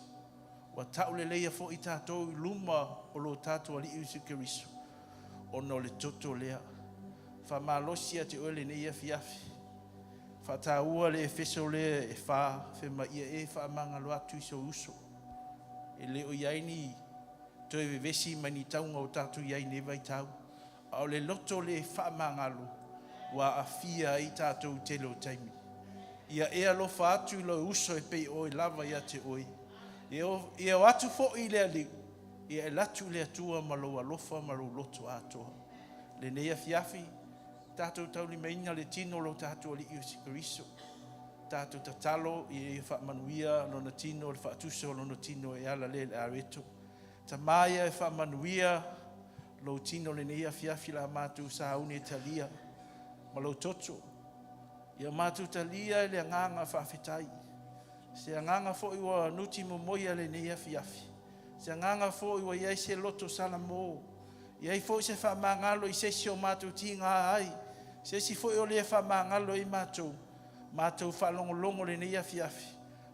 Wa tau le leia fo I tātou I luma o lo tātou ali Yesu Keriso. Ono le toto lea. Fa malosia te ole nei afi. Fa taua le efeso lea e fa. Fe ma ia e fa manga lo atu iso uso. E leo iaini toe vevesi mani taunga o tātou iaini vai tau. Au le loto le fa manga lo. Wa afia I tātou te lo taimi. Ia ea lo fa atu lo uso e pei oi lava ia te oi. Ia o atu fo I lea liu. Ia e latu lea tua malo alofa malo loto atoa. Le nei afi. Tātou tau ni meinga le tino lo tātou ali Yesu Keriso. Tātou tatalo I whaamanuia lona tino le whaatuso lona tino e ala le areto. Ta maia e whaamanuia lo tino le nei afi la mātou sa haune talia. Ma lo toto. Ia mātou talia le nganga whaafetai. Se nganga fo I wa nuti mo moia le nei afi. Se nganga fo I wa iai se loto sala mo. Iai fo se whaamangalo I se si o mātou ti ngā ai. Se si fo I o le whaamangalo I mātou. Mātou whalongolongo le nei afi.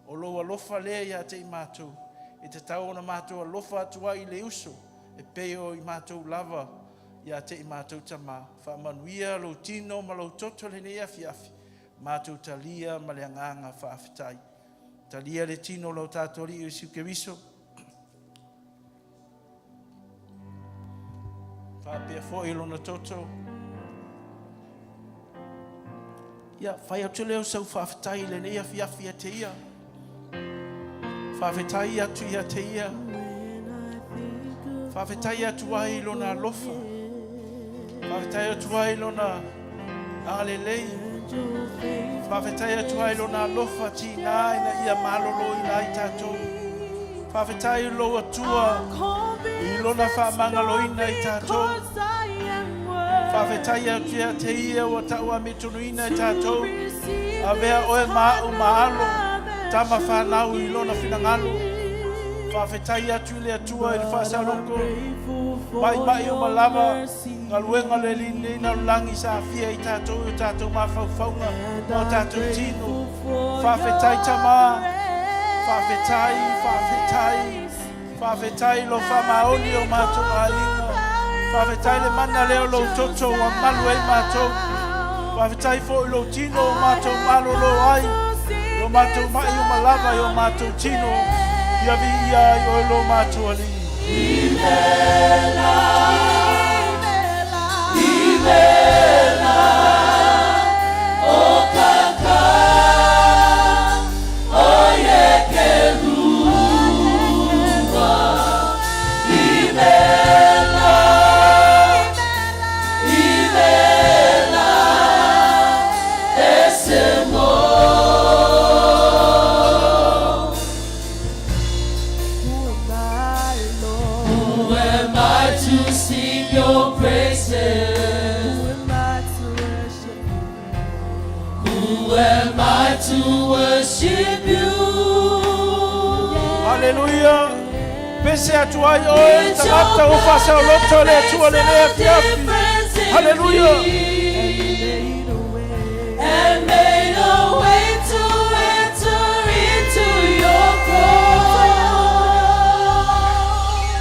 O lo alofa lea ia te I mātou. E te tau ona mātou alofa atua I le uso. E peo I mātou lava ia te I mātou tama. Whaamanuia lo tino ma lo toto le nei afi. Mātou talia ma le nganga whaafetai. Talia le tino lo tātou li Yesu Keriso. Whapea fo I lona toto. Ia, whai atu leo sau whawhetai le nei afi a te ia. Whawhetai atu ia te ia. Whawhetai atu ai lona lofa. Whawhetai atu ai lona alelei. Whawhetai atu ai lona lofa ti ngā ina ia malolo I nai tātou. Whawhetai lo atua I lona whamangalo ina I tātou. Whawhetai atu ia te ia o taua metonu ina I tātou. A vea oe maa maalo. Tama whanau I lona whinangalo. Whawhetai atu le atua I le whaasaloko. Mai o malava. Ngaluenga le lina langi sa fia I tātou. O tātou mawhauwhaunga. O tātou tino. Whawhetai tama. Whawhetai lo whamaoni o mātou ainga. Whawhetai le mana leo lo toto wa malu e mātou. Whawhetai fo lo tino o mātou malo lo ai. Lo mātou mai o malava o mātou tino. Ia vi ia o lo mātou ali. Imela, Imela, o kaka, o yekelua. Imela, Imela, esemo. Who am I to sing your praises? Who am I to worship you? Hallelujah. Pese atuai o tamata o fasa o loto le atua le lea fiafi. Hallelujah. And made a way to enter into your throne.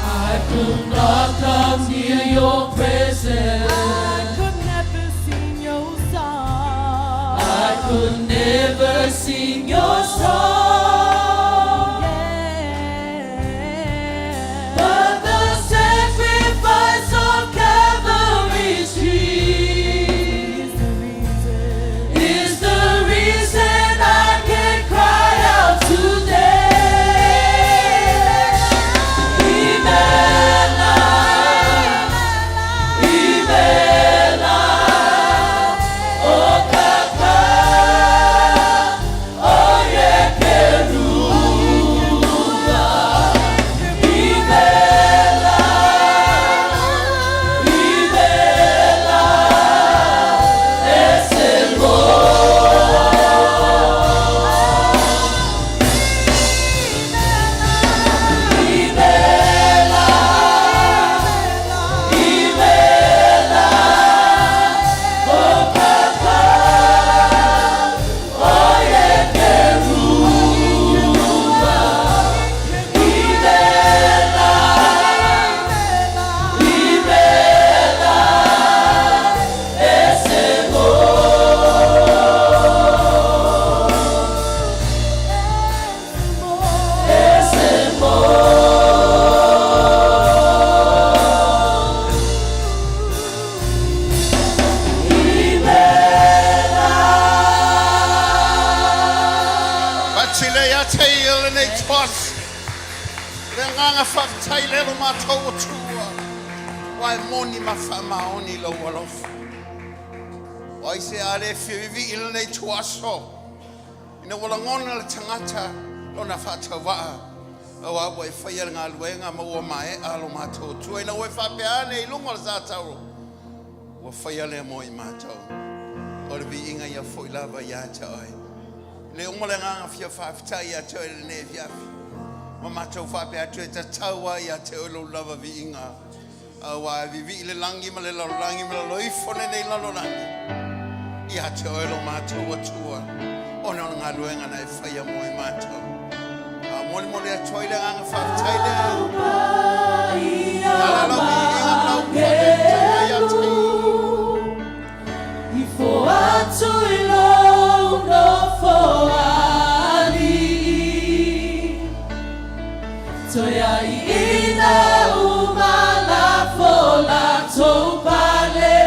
I could not come near your presence. I could never sing your song. But the sacrifice of Calvary's tree is the reason I can cry out today. Imela, Imela, o kaka, o yekelua. Imela, Imela, esemo. Imela, Imela, o kaka, o yekelua. Imela, Imela, esemo. Esemo. Batile ya tail and a toss. The Nanga Fab Taylor Mato Tua. Why Moni Mafama only low wolof? Why say I left you in a toaso? In a Walangona Tangata, on a Fatava. Oh, I wait for young Alwanga Moa Alomato. Two in a way Fabiane, Lumazataro. Or for your Lemoy Mato. Or being a Yafoilava Yatoi. Leomolang of your 5 tire to el Navia. Mamato Fabia to a tower, Yatolo lava vinga. Oh, I vivi langi malelo langi maloi for a lalolani. Yatolo mato watua. On Aluang and I fire my mato. One more toilet and 5 tire. For to alone, no for Ali. Toya ina umala fola topale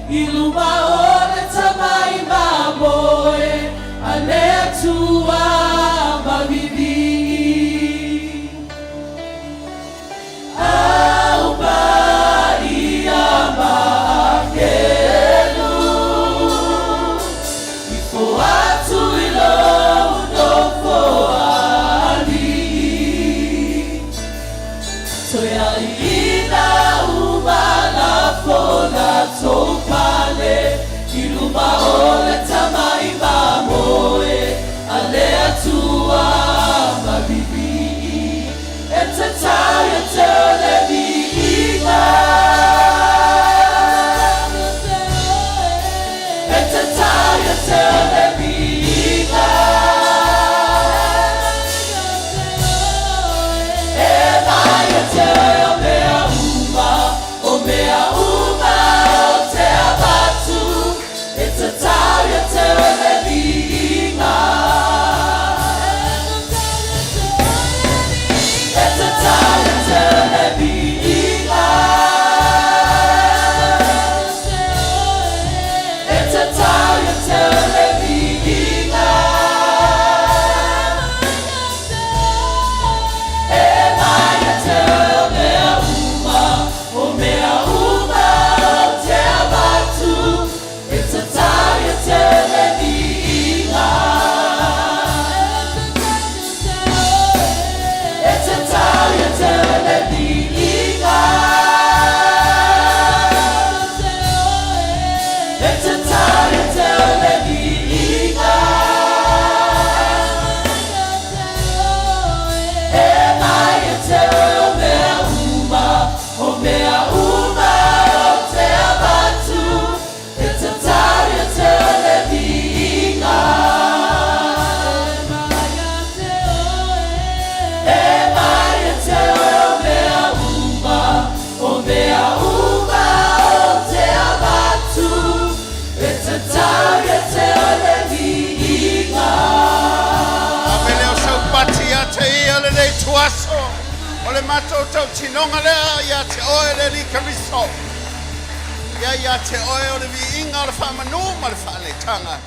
iluma ore tamai mamoe ale tua mabibi. Auba iama akelu. Watu ilo udofo ali. Toya ina umala fola topale iluma ole tamai mamoe ale atua mabibi. Etetaya tele biina. Etetaya tele biina. Ole mato tau tinonga lea ia te oe le li kariso. Ia te oe o le vi inga o le whamanu ma le whanetanga.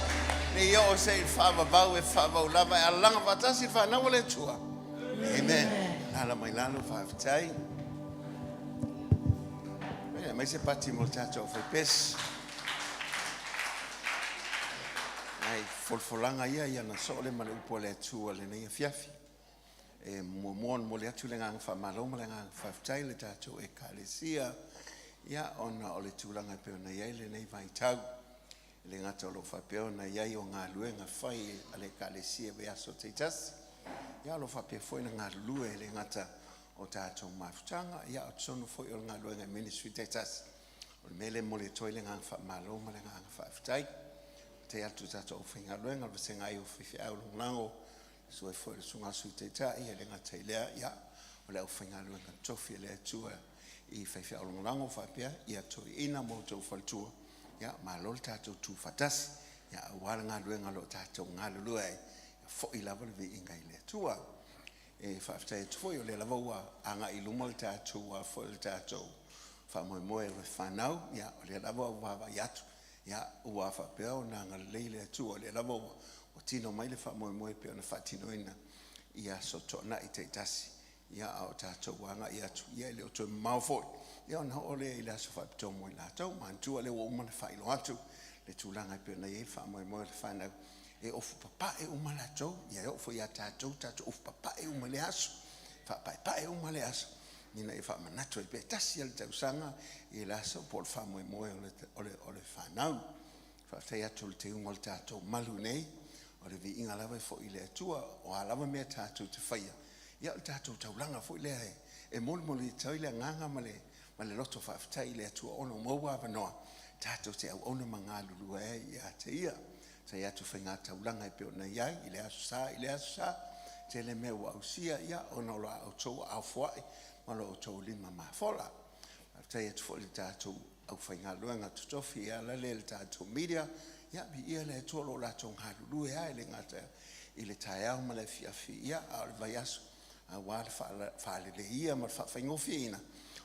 Ne ia o se i whamavau e whamau lava e alanga watasi whanau le tua. Amen. Nala mai lalo whaafitai. Mai se pati mo tato fai pes. Ai folfolanga ia na so le male upo le tua le nei fiafi. E mon mo le atu le ngang fa malo mo le ngang fa tai le tato e kalesia ia ona o le tulanga pe ona ia le nei vai tau le ngata lo fa pe ona ia o nga luenga fai ale kalesia be aso titas ia lo fa pe foi na nga lue le ngata o tato mafutanga ia o tsono foi o nga luenga ministry titas o mele mo le toi le ngang fa malo mo le ngang fa tai te atu tato o finga luenga o se ngai o fifi au lo nango so e foi sunga su te ta ia le ngata ilea ia o le ufinga luenga tofi le tua i fai au lango fa pia ia to ina mo to faltua ia ma lo tato tu fatas ia wala nga luenga lo tato nga lue fo i lava le inga ile tua e fa fai foi o le lava wa anga i lumo le tato wa fo le tato fa mo mo e fa now ia o le lava wa va yatu ia wa fa pia o nga le tua le lava o tino mai le fa mo pe ona fa tino ina ia soto na ite tasi ia o tato wanga ia tu ia le o to maufo ia ona ole ila so fa to mo la to man tu le o mo fa ilo atu le tulanga pe na ia fa mo le fa na e of papa e o mala to ia o fo ia tato of papa e o mo le aso fa pa e o mo le aso ni na fa manato e pe tasi al tau sanga ila so por fa mo ole fa na fa te atu le te mo tato malu nei o le vi inga lava fo ile tua o lava me tatu te faia ia o tatu taulanga fo ile e mol mol tau ile nganga male loto fa fta ile tua ono mo wa no tatu te au ono manga lulu e ia te ia se ia tu fenga taulanga e pe ona ia ile asa te le me wa usia ia ono la o to a fo malo o to lima ma fola te ia tu fo ile tatu au fenga luanga tu tofi ia la le tatu media ia bi ia le tolo la tong halu e ai le ngata ile taia ma le fiafi ia al vaiaso a wa fa le ia ma fa fingo fina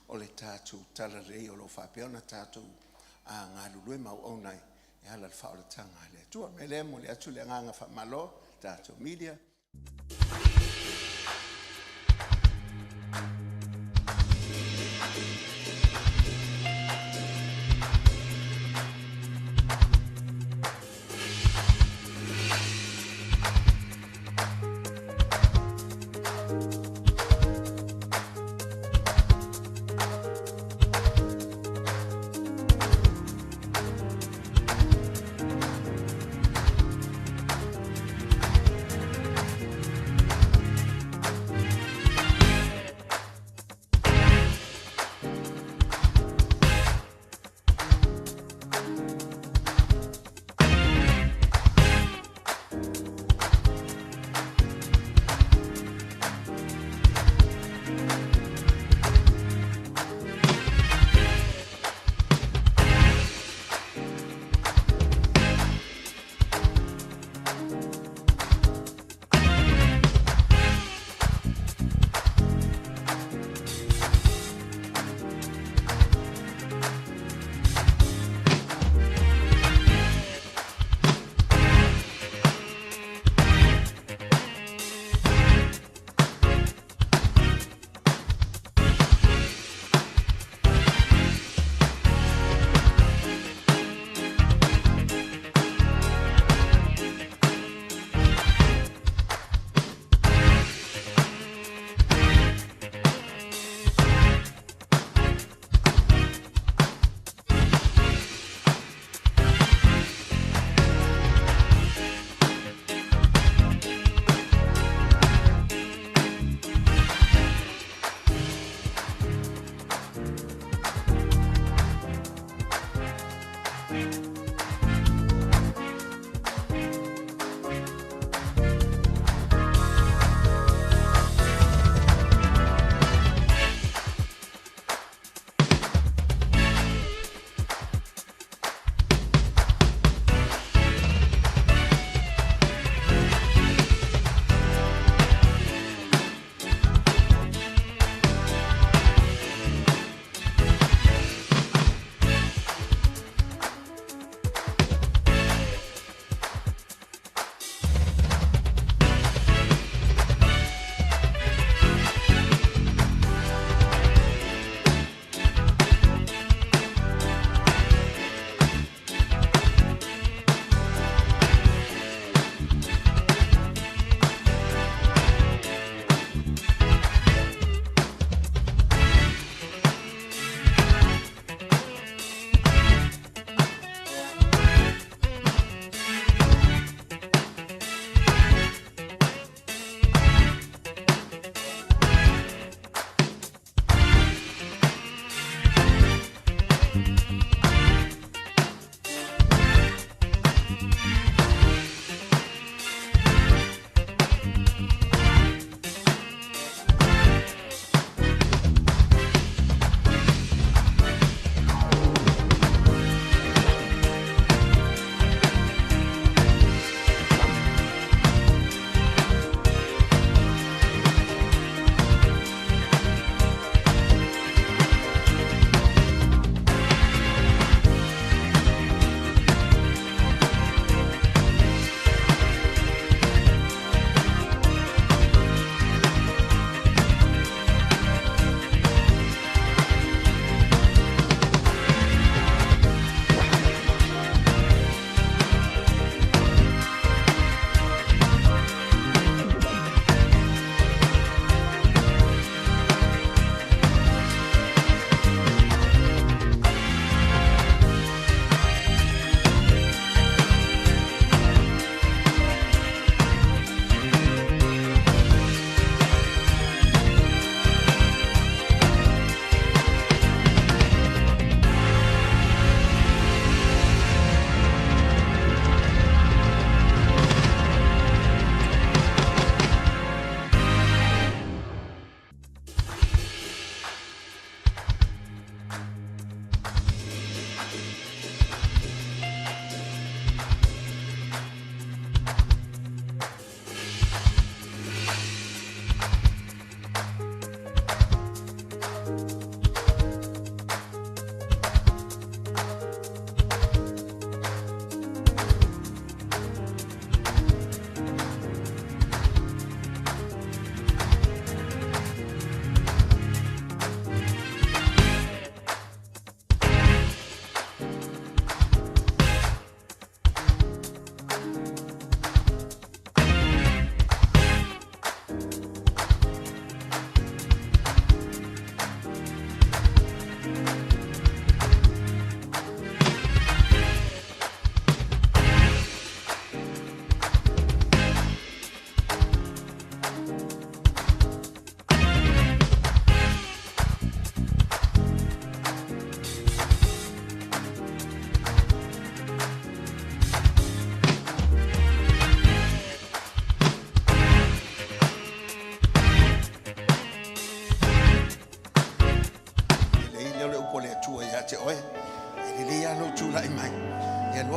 o le tatu tala rei o lo fa peona tatu a ngalu ma ona e ala fa o tanga le tu me le mo le atu le nganga fa malo tatu media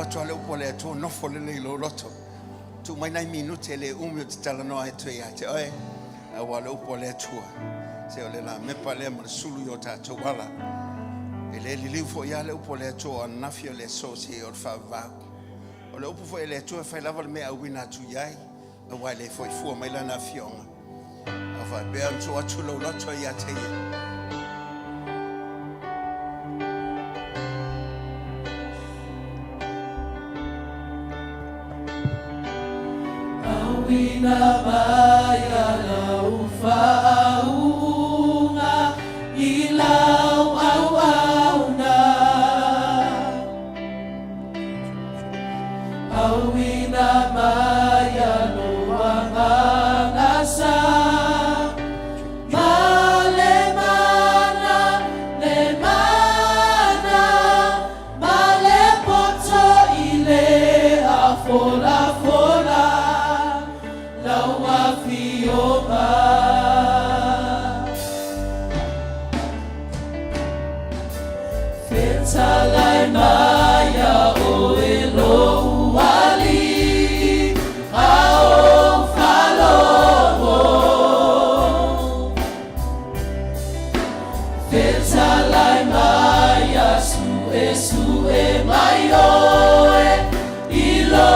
Atua le upo le atua nofo le lo loto. Tu mai nai minute le umio te tala noa e tue ia te oe. Awa le upo le atua. Se o le la mepa le ma le sulu yo tātou wala. E le liliu fo ia le upo le atua nafio le so si o le whaavau. O le upo fo e le atua whai lava le mea wina atu iai. Awa le fo i fua mai la nafionga. Awa bea ntu atu lau loto ia te ia. Wina maya la ufaunga ilau auauna Awina maya no wangangasa Male mana Male poto ile afola Salai maya o elo wali ao falomo Salai maya sue mayo ilo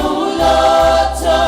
uloto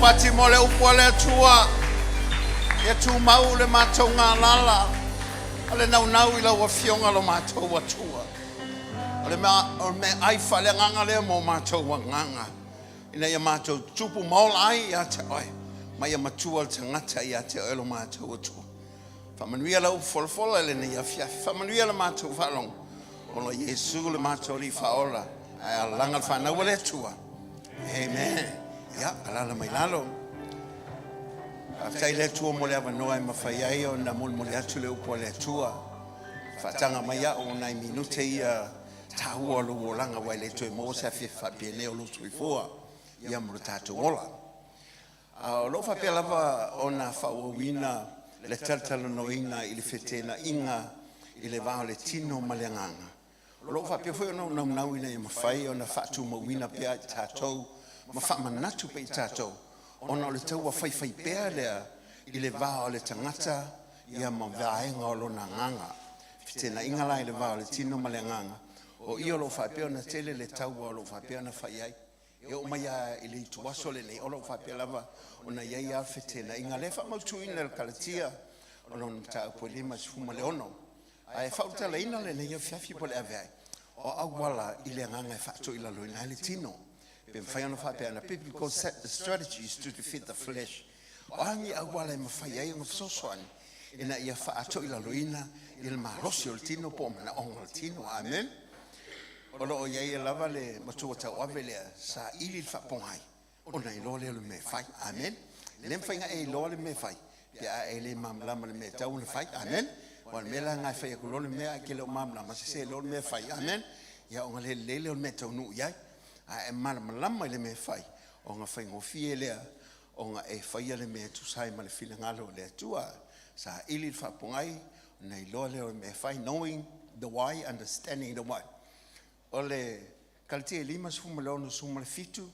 Pati mole upole tua e tu mau le matou ngā lala ale nau nau ila wa fionga lo matou wa tua ale me ai fale nganga le mo matou wa nganga ina ia matou tupu maola ai ia te oi mai ia matua te ngata ia te oi lo matou wa tua whamanuia lau folfola le ne ia fia whamanuia le matou whalong o lo Yesu le matou li whaola ai langa whanau le tua amen. Ya, alala mai lalo. Aftai le tua mo le avanoa e mawhai ai o na mul le atu le upo le tua. Whatanga mai a o nai minute ia tahua lu o langa wai le tue mo se afi whapie o lutu i fua. Ia muru tātu ola. Lo whapie lava o na whauawina le taltalo no ina i le whetena inga i le vao le tino ma le nganga. Lo whapie fui o na unau ina i mawhai o na whatu mawina pia i tātou ma whamanatu pe i tātou ona o le taua whaiwhai pēr lea i le vā o le tangata ia ma vaenga o lona nganga. Tēnā inga lai le vā o le tino ma le nganga. O i o lo whapea na tele le taua o lo whapea na whaiai. E o mai a i le ituaso le nei o lo whapea lava o na iai a whetena. Inga le wha mautuina le kalatia o lo nta po le ma sifuma le ono. A e whauta le ina le nei a whiawhi po le aveai. O awala i le nganga e whaato i la loina le tino. Pe mwhai ana whapea na biblical strategies to defeat the flesh. O angi awala e mawhaiai o ngafsosoani. Ina ia whaato i la loina i le marosi o le tino po mana onga le tino. Amen. O lo iai e lava le matua tau ave lea sa ili le whapongai. O nei lo le me whai. Amen. Le mwhainga e lo le me whai. Pia e le mamlama le me tau le whai. Amen. Wan mela ngai whai ako lo le mea ke le mamlama se lo le me whai. Amen. Ia onga le le me tau nu iai. A e malama le me whai. Onga whai ngofie lea. Onga e whai le me tu sai ma le while ngalo le tua. Sa ili le whapongai. Nei lo le me whai. Knowing the why, understanding the why. O le kalite e lima sufuma leo no suma le fitu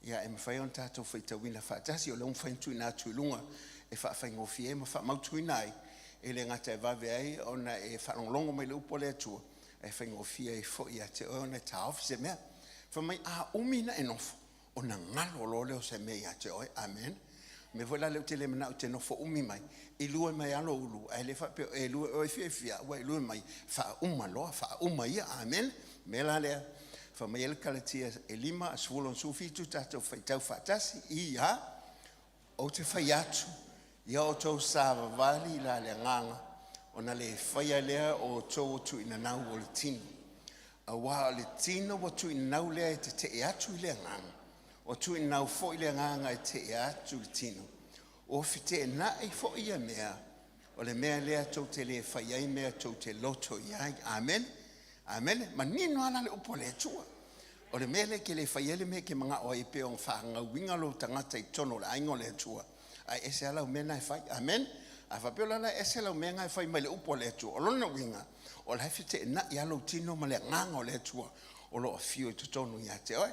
ia e mawhai on tātou whaitawina whaatasi o leo mwhaintu ina atu ilunga e whaafai ngofi e ma whaamautu ina ai e le ngata e vawe ai o na e whaanglongo mai le upo le atua e whai ngofi e fo ia te o na ta ofise mea whamai a umina e nofo o na ngalo lo leo se mea ia te oi, amen. Me voila leo te le mana o te nofo umi mai i lua mai alo ulu a le whapeo e lua o e whiawhia ua i lua mai wha uma loa, wha uma ia, amen. Mela lea, whamai ele kalatia e lima a suolon sufitu tātou whaitau whaatasi i ia o te whai atu ia o tau sāwa vali la le nganga o na le whaia lea o tau tu ina nau o le tino. A wā o le tino o tu ina nau lea e te e atu i le nganga. O tu ina nau fo i le nganga e te e atu le tino. O white e na e fo i a mea o le mea lea tau te le whaiai mea tau te loto iai. Amen. Amen. Ma nino ala le upo le tua. O le mele ke le whaiele me ke mga o e pe o whaanga winga lo tangata i tono le aingo le tua. Ai ese ala o mena e whai. Amen. A whapeo lana ese ala o mena e whai mai le upo le tua. O lona winga. O le hawhite e na i alo tino ma le nganga o le tua. O lo a fio i tutono i ate oi.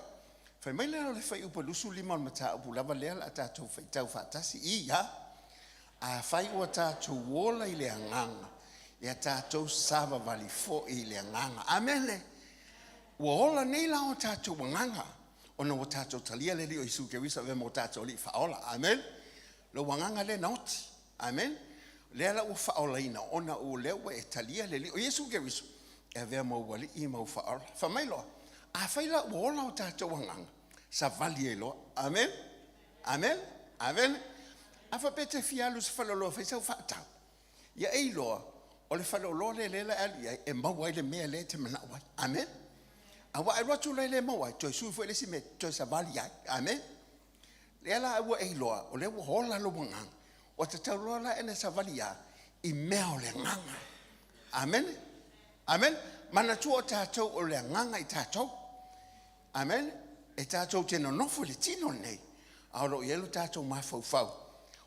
Whai mai leo le whai upo lusu lima o mata upu lava lea la tātou whai tau whaatasi i ia. A whai ua tātou wola i le nganga. Ia tātou sāwa wali fo i le nganga. Amele. Ua ola nei la o tātou wanganga. Ona o tātou talia le li o isu ke wisa ve mo tātou li whaola. Amen. Lo wanganga le nauti. Amen. Le ala ua whaola ina. Ona o lewa e talia le li o isu ke wisu. E vea mo wali i mau whaola. Whamailoa. A whaila ua ola o tātou wanganga. Sa vali e loa. Amen. Amen. Amen. A whapete fialu sa whaloloa whaisau whaatau. Ia ei loa. O le whalolo le lela alia e mawai le mea le te mana wai. Amen. A wa e rotu le mawai. Toi sui fwe le si me toi sa vali ai. Amen. Le ala ua e loa. O le ua hola lo wangang. O te tau loa ene sa vali ai. I mea o le nganga. Amen. Amen. Mana tu o tātou o le nganga i tātou. Amen. E tātou tēnā nofo le tino nei. A lo ielu tātou mawhau.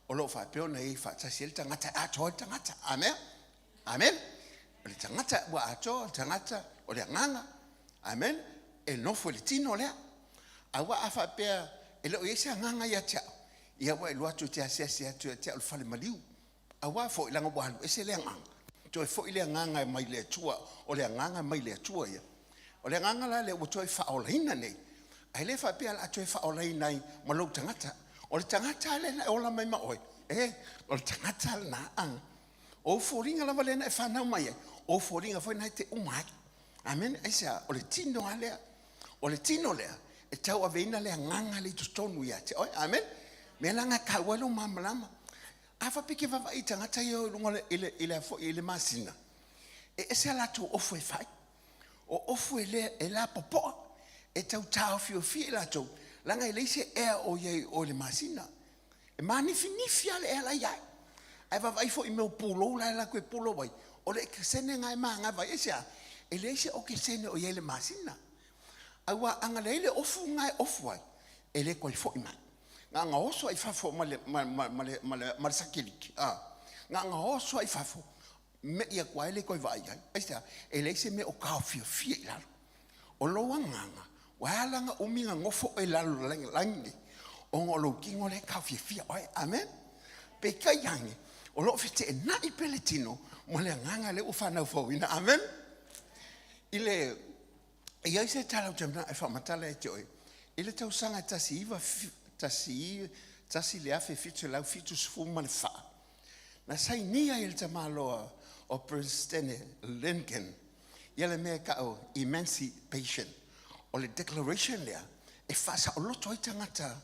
O lo whapeo nei whaatasi el tangata ato el tangata. Amen. Amen. O le tangata ua ato, o tangata o le nganga. Amen. E nofo le tino lea. A wa a whapea e leo ese nganga ia tia. Ia wa e luatu te asia tu tia o fale maliu. A wa fo ilanga walu ese le nganga. Toi fo ile nganga mai le tua o le nganga mai le tua ia. O le nganga la le o toi whaolaina nei. Ai le whapea la toi whaolaina i malau tangata. O le tangata le na ola mai maoi. O le tangata na ang. O foringa lava lena e whanau mai. O foringa foi nai te umai. Amen. Aisa, o le tino alea. O le tino lea. E tau aveina lea nganga le tustonu ia te. Amen. Me langa kawelo mamalama. Afa peke vava i tangata yo lunga ile masina. E ese alato ofu e fai. O ofu e la popoa. E tau tau fio fie lato. Langa ile ise ea o ye o le masina. E manifi ale ela iai. Ai va vai fo i meu pulo la koe pulo vai. O le kesene ngai manga vai ese. E le ise o kesene o ye le masina. Ai wa anga le ofu ngai ofu ai. E le koe fo i mai. Nga oso ai fafo male sakiliki. Nga oso ai fafo. Me ia kwa ele koe vai ai. Aisa, ele ise me o kao fie lalo. O loa nganga. Wahalanga uminga ngofo e lalo langi. O ngolo kingo le ka fia oi. Amen. Pe ka yangi. O lo fite na I peletino mo le nganga le ufana fowina. Amen. Ile ia se tala jamna e fa matala e joy. Ile tau sanga tasi iwa tasi le afe fitu lau fitu sfuma le fa. Na sai nia il tamalo o President Lincoln. Ile me ka o emancipation. O le declaration lea. E fa sa o loto I tangata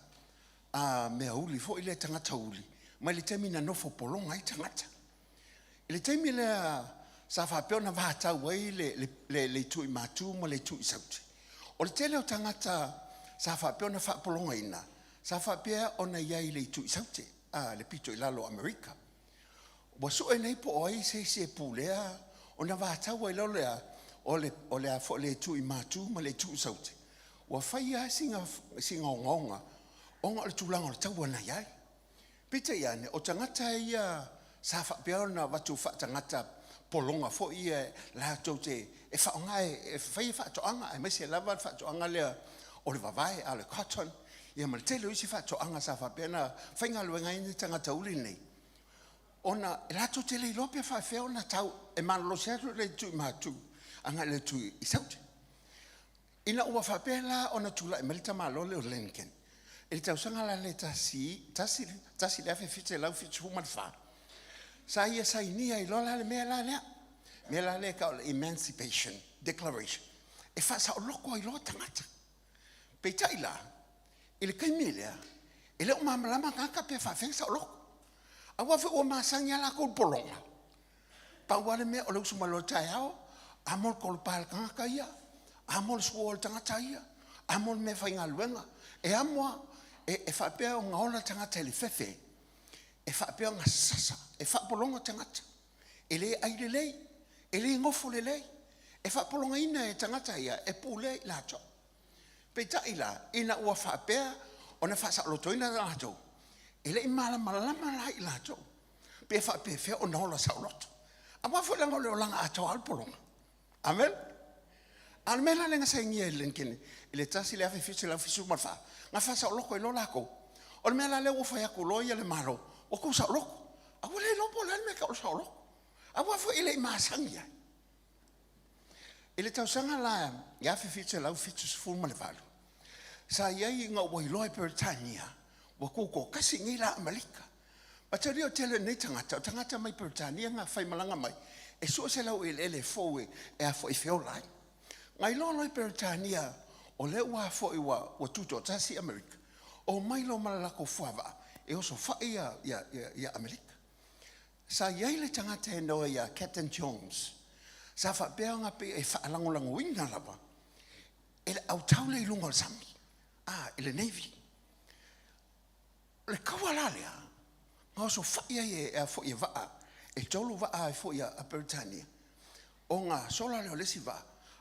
mea uli fo ile tangata uli. Ma le temi na nofo polonga I tangata. Ile temi lea sa fa peona va ta wai le tu matu mo le tu sauti. O le tele o tangata sa fa peona fa polonga ina. Sa fa pea ona yai le tu sauti. Le pito ilalo Amerika. Wa so e nei po ai se pulea ona va ta wai lo lea o le fo le tu matu mo le tu sauti. Wa faia singa ngonga. Onga le tulanga le tau na yai. Pita iane o tangata ia sa fa pea ona watu fa tangata polonga fo ia la tote e fa ngai e fa to anga e mese lava fa to anga le o le vavai ale cotton ia ma tele usi fa to anga sa fa pena fa nga lu ngai ni tanga tauli nei ona la tote le lope fa fe ona tau e man lo seto le tu matu anga le tu I sauti ina ua fa pela ona tula e melita malo le Lincoln e tau sanga la le tasi le fa fite la fitu mal fa sa ia sa inia I lola le mea le ka o le emancipation declaration e fa sa o loko I lo tangata pe taila ile kai milea ile o mamalama ngaka pe fa fe sa o loko a wa fe o masanya la ko polonga pa wale me o lo suma lo tai ao amol ko pal ngaka ia amol suol tangata ia amol me fa inga luenga e amwa e fa pe o ngaola tangata le fefe e fa pe nga sasa e fa polonga tangata ele ai lei ele ngofo lei e fa polonga ina e tangata ia e pule la to pe taila ina ua fa pe ona fa sa lotoina la to ele mala la to pe fa pe fe ona ola sa lot aba fo langa le langa ato al polonga amen almela lenga sa ngie Lincoln ele tasi le afi fitu la fisu malfa nga fa sa loko lo la ko almela le wo fa ya ko lo ia le malo o ko sa loko a wale lo pola me ka o sa loko a wa fo ile masangia ile tau sanga la ya fi fitu la fitu fu malfa sa ia nga wo lo Britania wa ko kasi ngila Amerika Patario tele nei tangata mai Britania nga fai malanga mai e so se lau ele fo e a fo I feel like ngai lo Britania o le wa fo I wa tuto tasi Amerika o mai lo malako fuava e o so fa ia Amerika sa ile tangata no ia Captain Jones sa fa beanga pe e fa langolango winga lava ele au taule I lungo sami ele Navy le kawalalea nga so fa ia e fo ia va e tolu va e fo ia a Britania o nga sola le lesi va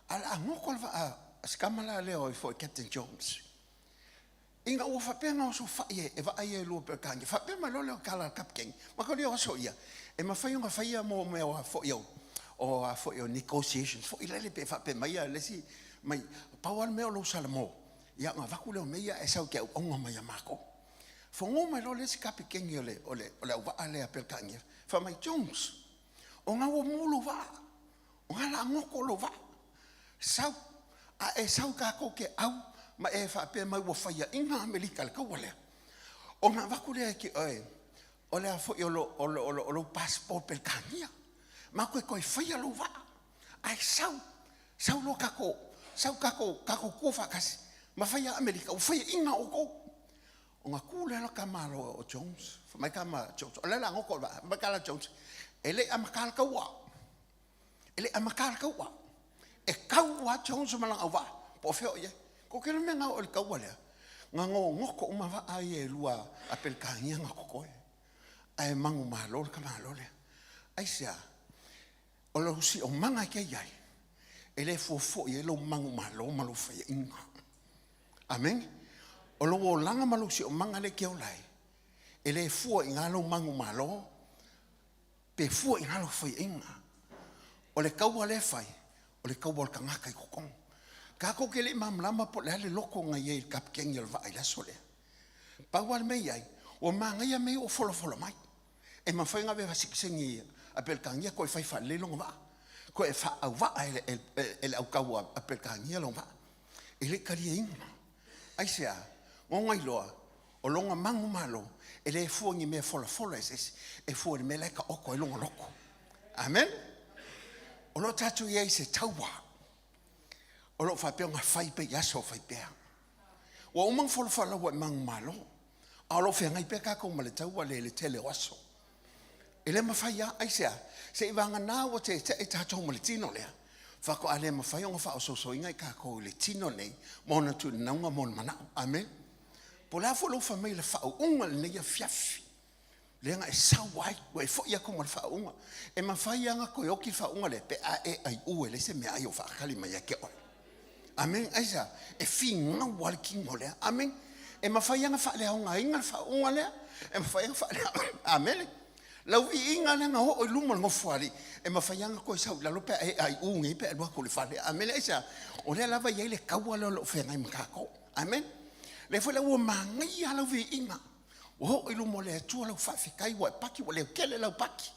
ala ngoko va skamala le o fo Captain Jones inga o fa pena so fa ia e va ia lo per kanga fa pena lo le kala captain ma ko le o so ia e ma fa ia mo me o fo ia o fo ia negotiations fo ile le pe fa pe mai lesi mai pawal me o lo salamo ia nga va ku le me ia e sa ke o nga mai mako fo ngoma lo le skapi kengi ole va ale apel kanga fa mai Jones o nga wo mulu va o nga la ngoko lo va sau e sau ka ko ke au ma e fa pe mai wo fa ia inga Amerika le ka wale o nga va ku le ki ole a fo lo passport pel kanga ma ko fa ia lo va ai sau lo ka ko fa kasi ma fa ia Amerika o fa ia inga o ko o nga kule la kamalo o Jones fa mai kama Jones o le la ngoko ba ma kala Jones ele amakal ka wa e ka wa Jones ma la wa po fe o ye ko ke me nga o ka wa le nga ngoko o ma va ai e lua a pel ka nga ko ai mangu ma lo ka ma lo le ai sia o lo si o manga ke yai ele fo ye lo mangu ma lo fa inga amen o lo langa malusi o manga le ke olai ele fu inga lo mangu malo pe fu inga lo foi inga o le kau le fai o le kau ka ngaka I kokong ka ko ke le mam lama po le loko nga ye kap keng yel vai la sole Pawal me ai. O manga ia me o folo mai. E ma fai nga be vasiksengi a pelkangia ko fai fa le longa va. Ko e fa au va el au kawa a pelkangia longa. Ele karia inga. Ai sea, o ngai loa, o longa mangu malo, ele fuangi me folo e fuangi me leka oko e longa loko. Amen? O lo tatu ia se taua. O lo fa peonga fai pe yaso fai pea. Wa umang folo wa mangu malo. A lo fe ngai pe ka ko male taua le tele waso. Ele mafaya ai sea, se ivanga na o te tatu male tino lea. Fako ale mafaya nga fa so inga ka ko le tino nei, mona tu naunga mon mana. Amen. Pola fo lo fa mai le fa unga le ia fiafi. Le nga e sawai, we fo ia ko mo fa unga. E mafaya nga ko yoki fa unga le pe a e ai u le se me ai o fa kali mai ke o. Amen. Aisa e fi nga walking ole. Amen. E mafaya nga fa le unga inga fa unga le. E mafaya fa le. Amen. Lau I inga nga ho lumo ngo fuari e mafayanga ko sa la lope ai ungi pe lo ko le fale amen esa o le lava ye le kawa lo fe ngai mkako amen le fo le wo mangi ala vi inga o lumo le tu lo fa fi kai wa paki wo le kele la paki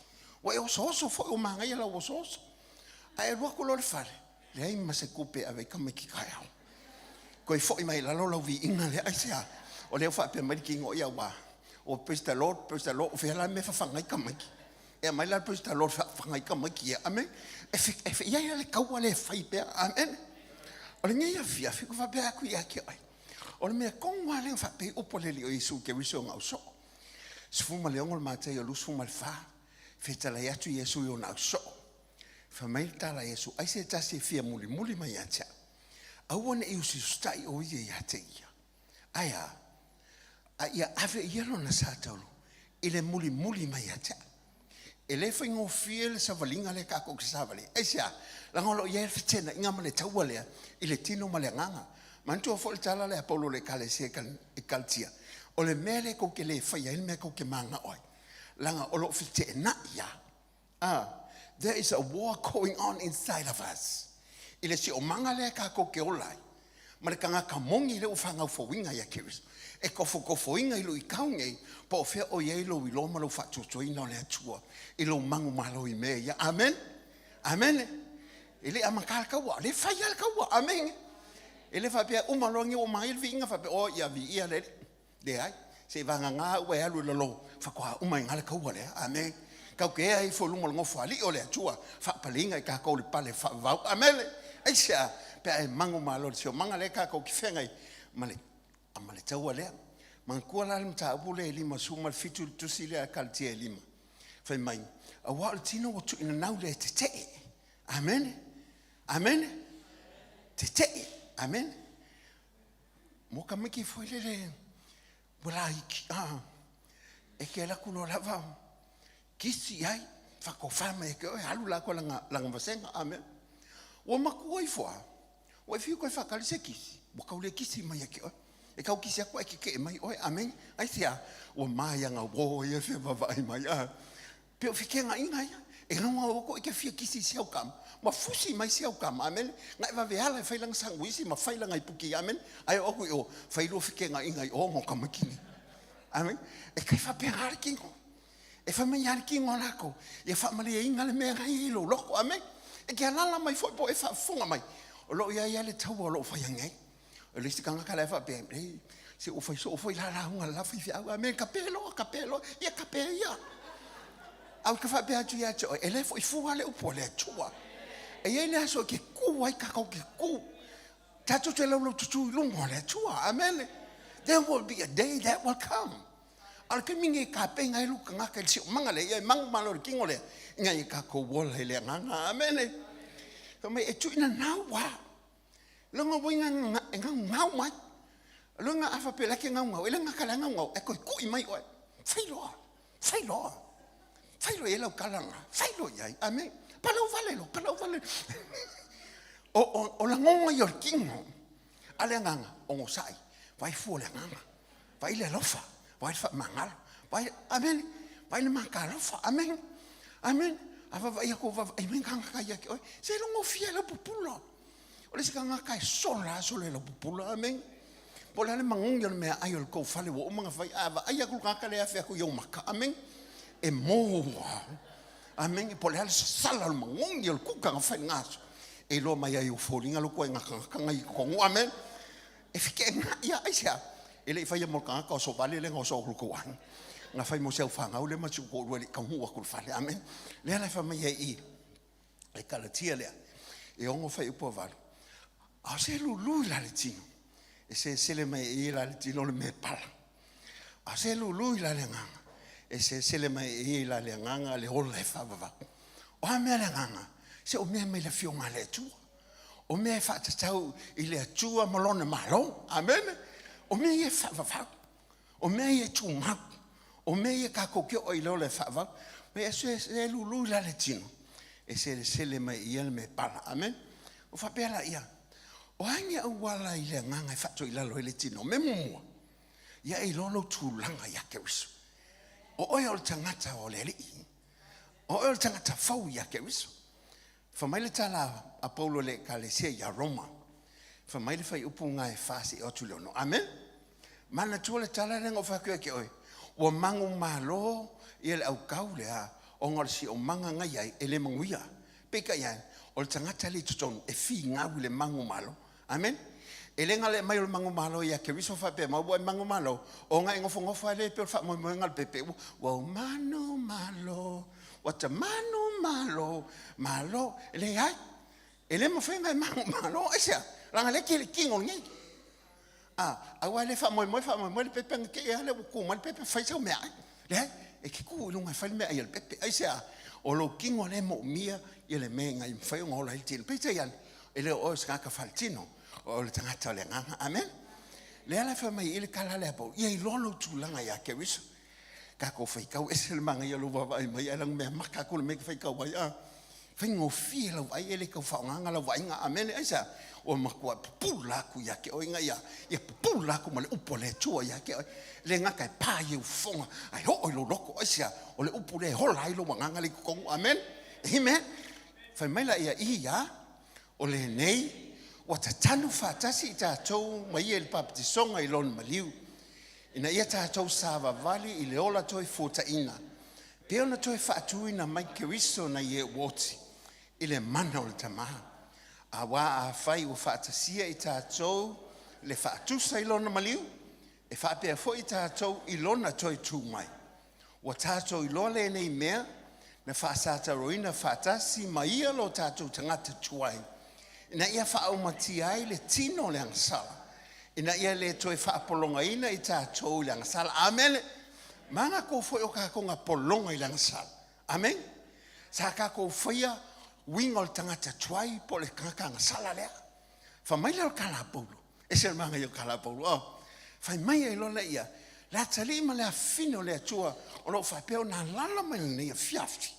wa o so fo o mangi la o so ai lo ko lo fale le ai ma se coupe avec comme qui kai ko fo I mai la lo vi inga le esa o le fa pe mai ki ngo ya wa o praise the Lord, o fela me fa fangai kamaki. E mai la praise the Lord fa fangai kamaki. Amen. E ia le kaua le fai pe. Amen. O le ngia fia fi ko fa pe aku ia ki ai. O le me kongwa le fa pe opo le o Yesu ke wiso ngau so. Sfuma le ngol mate yo lu sfuma fa. Feta la yatu Yesu yo na so. Fa mai tala Yesu ai se tasi fia muli mai acha. Awone I usi stai o ye ya te ia. Aya. Ia ave ielo na satolo ile muli mai ata ele fingo fiel sa valinga le ka ko sa vali esia la ngolo ye fitena inga male tawale ile tino male nganga manto fol tala le apolo le kale se kan e kaltia o le mele ko ke le fa ya me ko ke manga oi langa olo fitena ya there is a war going on inside of us ile si o manga le ka ko ke olai male kanga kamongi le ufanga fo winga ya kiris e kofo inga ilo I kaunge po fe o ye ilo I lo malo fa tuto ina le atua ilo mangu malo I me ya amen amen ele amakal ka wa le fa ya ka wa amen ele fa pe o malo ngi o mai vinga fa pe o ya vi ia le ai se va nga we alu lo fa kwa o mai ngale ka wa le amen ka ke ai fo lungo ngo fa li o le atua fa palinga ka ko le pale fa va amen ai sia pe mangu malo se manga le ka ko ki fenga male amale taua lea mankua la mta bule lima suma fitu tusile kaltia lima fai mai a wal tino o tu ina nau le te amen amen te amen mo ka miki foi le wala e ke la kulo lava kisi ai fa ko fama e ke alu la ko la vasenga amen o makua ifo o fiu ko fa kalise kisi mo ka le kisi mai ke e kau kisi aku e ke mai oi amen ai sia o mai nga o ye fe va mai pe o fike nga inga e nga o ko ke fi kisi sia o kam ma fusi mai sia o kam amen nga va ve ala fa lang sang wisi ma fa lang ai puki amen ai o ko fa lo fike nga inga o mo kam kini amen e kai fa pe har kingo e fa me yar kingo la ko e fa mali inga le me nga I lo loko amen e ke ala mai fo po e fa funga mai o lo ya le tau lo fa yang le stikanga kala fa pe se o foi la hunga la fi a me capello ia capella au ka fa pe atu ia cho ele foi fuale o pole tua e ele so ke ku ai ka ko ke ku tatu te lo tu lungo le tua amen there will be a day that will come al ke mingi ka pe ngai lu ka ka si mangale ia mang malo kingole ngai ka ko wol hele nganga amen so me e tu ina nawa longa winga ngau mai longa afa pela ke ngau ele nga kala ngau e ko ku mai oi failo ele kalanga failo yai amen palo vale o la ngonga yo kingo ale nganga o sai vai fu le nganga vai le lofa vai fa mangal vai amen vai le makalo fa amen afa vai ko va amen kanga ka ya oi se longo fiela populo o le sika nga kai sola sole lo pupula amen Po le mangongi le mea ai o kou fale wo mga fai ava ai aku ngaka le afe aku iau maka. Amen. E moa. Amen. Po le ale sala le mangongi le kuka ngafai ngaso. E lo mai ai o fōringa lo koe ngaka ngai kongu. Amen. E fike nga ia aisia. E le fai mo ngaka o so vale le ngao so kukuang. Nga fai mo seu whangau le machu ko ua le kaungu aku le fale. Amen. Le ala fai mai ai e kalatia lea. E ongo fai upo vale. A se lulu la le tino. E se le mai la le tino le me pala. A se lulu la le nganga. E se le mai la le nganga le holo e whawava. O ha mea le nganga. Se o mea me le fionga le atua. O mea e whatatau i le atua malone malo. Amen. O mea e whawava. O mea e tūmau. O mea e kako kio o i leo le whawava. Me e se lulu la le tino. E se le mai le me pala. Amen. O whapea ia. O hangi au wala i le nganga e whato i lalo le tino. Me mua. Ia i lolo tūlanga ia ke wiso. O oi o le tangata o le li. O oi o le tangata fau ia ke wiso. Whamaile tala a Paulo le kalesia ia Roma. Whamaile whai upunga e whasi o tu leono. Amen. Mana tua le tala rengo whakua ke oi. Ua mangu malo i le au kau lea. O ngorisi o manga ngai ai e le manguia. Peka iai. O le tangata le tutonu e whi ngau le mangu malo. Amen. E lenga le mai o le mangu malo ia ke wiso whape maua e mangu malo. O ngai ngofo le pe o wha moi moenga le pepe. Wa mano malo. Wata mano malo. Malo. E le ai. E le mawhenga e mangu malo. Aisia. Ranga le ki le kingo ngai. Awa le wha moi le pepe ngake e ale ukuma le pepe whaisau mea ai. Le ai. E ki ku ilunga whai mea ai le pepe. Aisia. O lo kingo le mo mia i le mea ngai mwhai o ngola il tino. Pita ian. E le o skaka faltino. O le tangata le nganga. Amen. Le ala wha mai ile kala le apau. Ia i lolo tūlanga ia ke wiso. Kako whaikau. Ese le manga ia lo wawai mai. Alang mea maka ko le meka whaikau wai. Whai ngofi lau ai ele kau whaonganga lau wai nga. Amen. Aisa. O makua pulaku ia ke oinga ia. Ia pulaku ma le upo le tua ia ke oi. Le ngaka e pā iu whonga. Ai ho oi lo loko. Aisa. O le upo le hola ilo wanganga le kukongu. Amen. Amen. Whai maila ia ia. O le nei. Wa tatanu whatasi i tātou mai e le papatisonga i lon maliu. Ina ia tātou sāwa vali i le ola toi fōtaina. Peo na toi whaatuina mai ke wiso na i e woti. I le mana o le tamaha. A wā a whai o whaatasia i tātou le whaatusa i lona maliu. E whaapea fo i tātou i lona toi tū mai. Wa tātou i lole nei mea na whaasata roina whaatasi mai ia lo tātou tangata tuai. Ina ia whaau mati ai le tino le angasala. Ina ia le toi whaapolonga ina i tātou le angasala. Amen. Manga ko foi o kakonga polonga i le angasala. Amen. Sa kako foia wingo le tangata tuai po le kaka angasala lea. Whamaila o kalapolo. Ese le manga i o kalapolo. Whai mai e lola ia. La talima le afino le atua. O lo whapeo na lala mai le ia fiafti.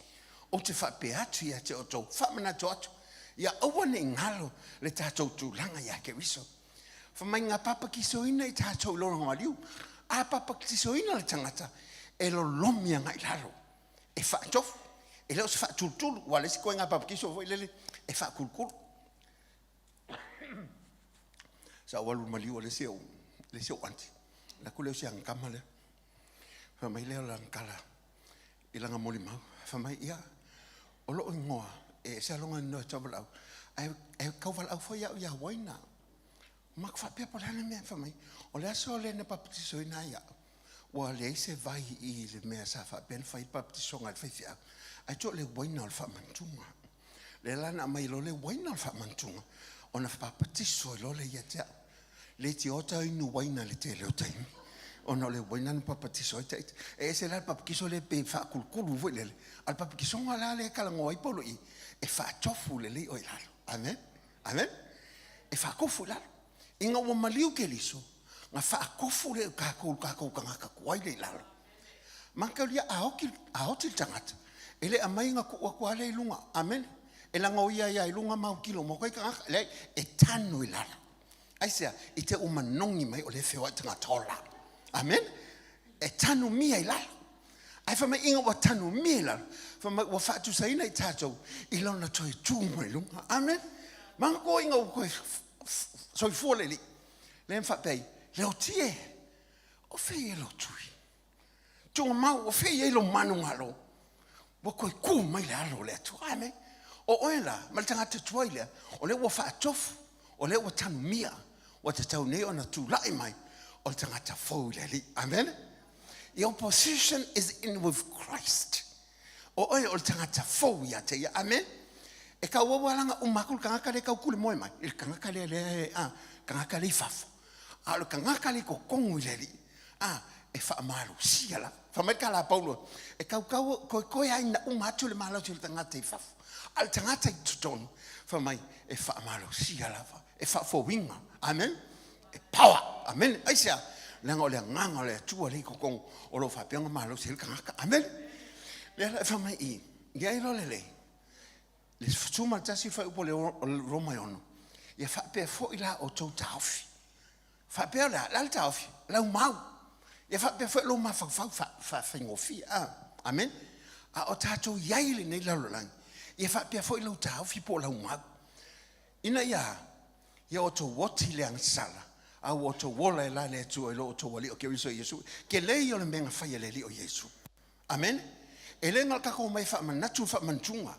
O te whapea atu ia te o tau. Whamana to atu. Ia awane ngalo le tātou tūlanga ia ke wiso. Whamai ngā papa kisoina i tātou loro ngaliu. A papa kisoina le tangata. E lo lomia ngai laro. E whaatofu. E leo se whaatultulu. Wale si koe ngā papa kiso foi lele. E whaakulkulu. Sa walu maliu le seo. Le seo anti. La kuleo se angkama le. Whamai leo la ngkala. Ilanga moli mau. Whamai ia. Olo ingoa. E se alonga no tabalau ai kau walau foi ia waina mak fa pe polana me fa mai o le so le na paptiso ina ia o le se vai i le me sa fa ben fa paptiso ngal fa fia ai to le waina al fa mantunga le lana mai lo le waina al fa mantunga ona fa paptiso lo le ia te le ti ota inu waina le te le ota ona le waina na paptiso e se la paptiso le pe fa kulkulu vo le al paptiso ngala le kala ngoi polo i e fa tofu le le o ilalo. Amen. Amen. E fa kofu lalo. Inga wa maliu ke liso. Nga fa kofu le kako kanga kuai le ilalo. Maka lia aoti tangata. Ele amai nga kua le ilunga. Amen. E langa o ia ilunga mau kilo mo kai kanga le e tanu ilalo. Aisea i te umanongi mai o le whewa tangata ola. Amen. E tanu mia ilalo. Ai fa mai inga wa tanu mia ilalo. Wa fatu saina i tātou i launa toi tūmai lunga. Amen. Manga ko inga u koe soi fuole li. Le mwhapei, leo tie o fe lo tui tu mau o fe lo manu malo wo ko ku mai la lo le tu ame o oela mal tanga te tuile o le wo fa tofu o le wo tanu mia o te tau ne ona tu lai mai o tanga ta fo le li amen your position is in with Christ o o tanga ta fo ya te ya amen e ka wo wala o makul kanga ka le ka ku le moi mai il kanga ka le kanga ka le fafo a lo kanga ka le ko kongu le li e fa malo siala fa mai kala paulo e ko ya ina matu le malo le tanga te fafo al tanga te tuton fa mai e fa malo siala fa e fa fo winga amen e power amen aisia lango le nganga le tu le ko kong o lo fa pianga malo se kanga amen le fa mai i ya lo le suma tasi fa upole Roma yono ia fa pe fo ila o tau taufi fa pe la taufi la mau ia fa pe fo lo ma fa ngofi amen o tato yaile nei la lang ia fa pe fo ilo taufi po la mau ina ia o to woti le ang sala a o to wola la le tu o to wali o ke riso Yesu ke le yo le menga fa le o Yesu amen elenga ka ko mai fa manatu fa mantunga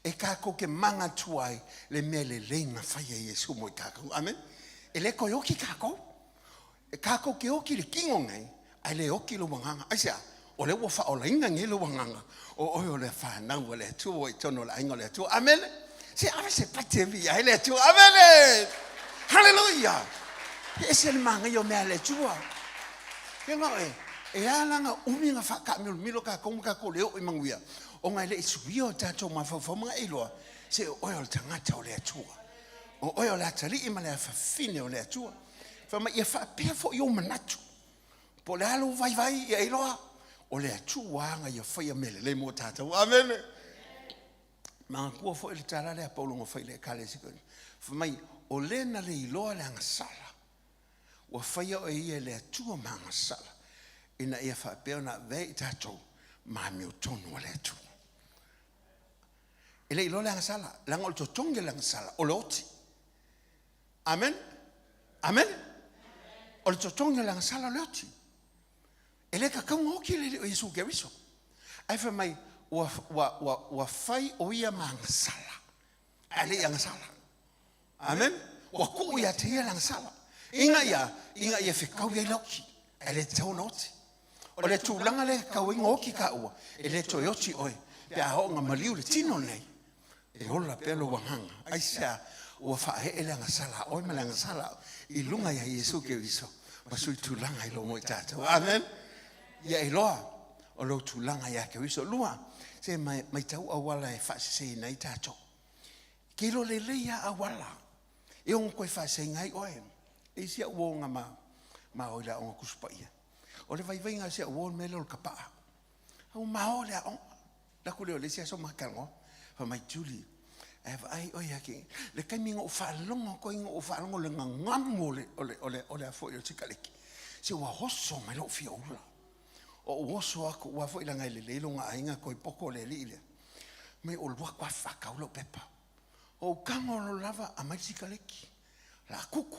e kako ke manga tuai le mele lenga fa Yesu mo kako amen ele ko yoki kako e kako ke oki le kingo ngai ai le oki lo wanganga asia o le wo fa o lenga nge lo wanganga o le fa na o le tu o tono la ingo le tu amen si ave se pate vi ai le tu amen hallelujah ese el manga yo me ale tu ke no e alanga uminga fa ka milo ka ko le o manguia o ngai le isuio tato ma fa ma ilo se o tangata o le atua o la tali ima le fa fine o le atua fa ma ia fa pe fo yo manatu po le alo vai e ilo o le atua nga ia fa ia mele le mo tato amen ma ko fo le tala le paulo mo fa le kale sikon fa mai o le na le ilo le ngasala o fa ia o ia le atua ma ngasala ina ia fa pe na ve tato ma mi tono le atua ele ilo le sala la ngol to tonge le sala o loti amen amen o to tonge le sala loti ele ka ka mo ki le Yesu ke viso ai fa mai wa fai o ia ma sala ale yang sala amen wa ku ia te le sala inga ia fe ka ia loki ele to noti o le tu langa le ka wingo ki ka o ele to yoti oi pe a ho nga maliu le tino nei e hola pelo wahanga aisa o fa ele nga sala o me nga sala I lunga ya Yesu ke viso masui tulanga I lo mo tata amen ya iloa o lo tulanga ya ke viso lua se mai tau awala e fa se nei tato ke lo le ya awala e on ko fa se ngai oe e sia o nga ma o la on kuspaia o le vai nga se o me lo kapa o ma o la la ku le sia so makango fa mai Julie ai o ya ke le kamingo fa longo ko ingo fa longo le ngamo le fo yo tikaleki se wa hoso me lo fiola o woso ako wa fo ilanga le longa ainga ko poko le lile me o lwa kwa fa ka lo pepa o kamo lo lava a mai tikaleki la kuku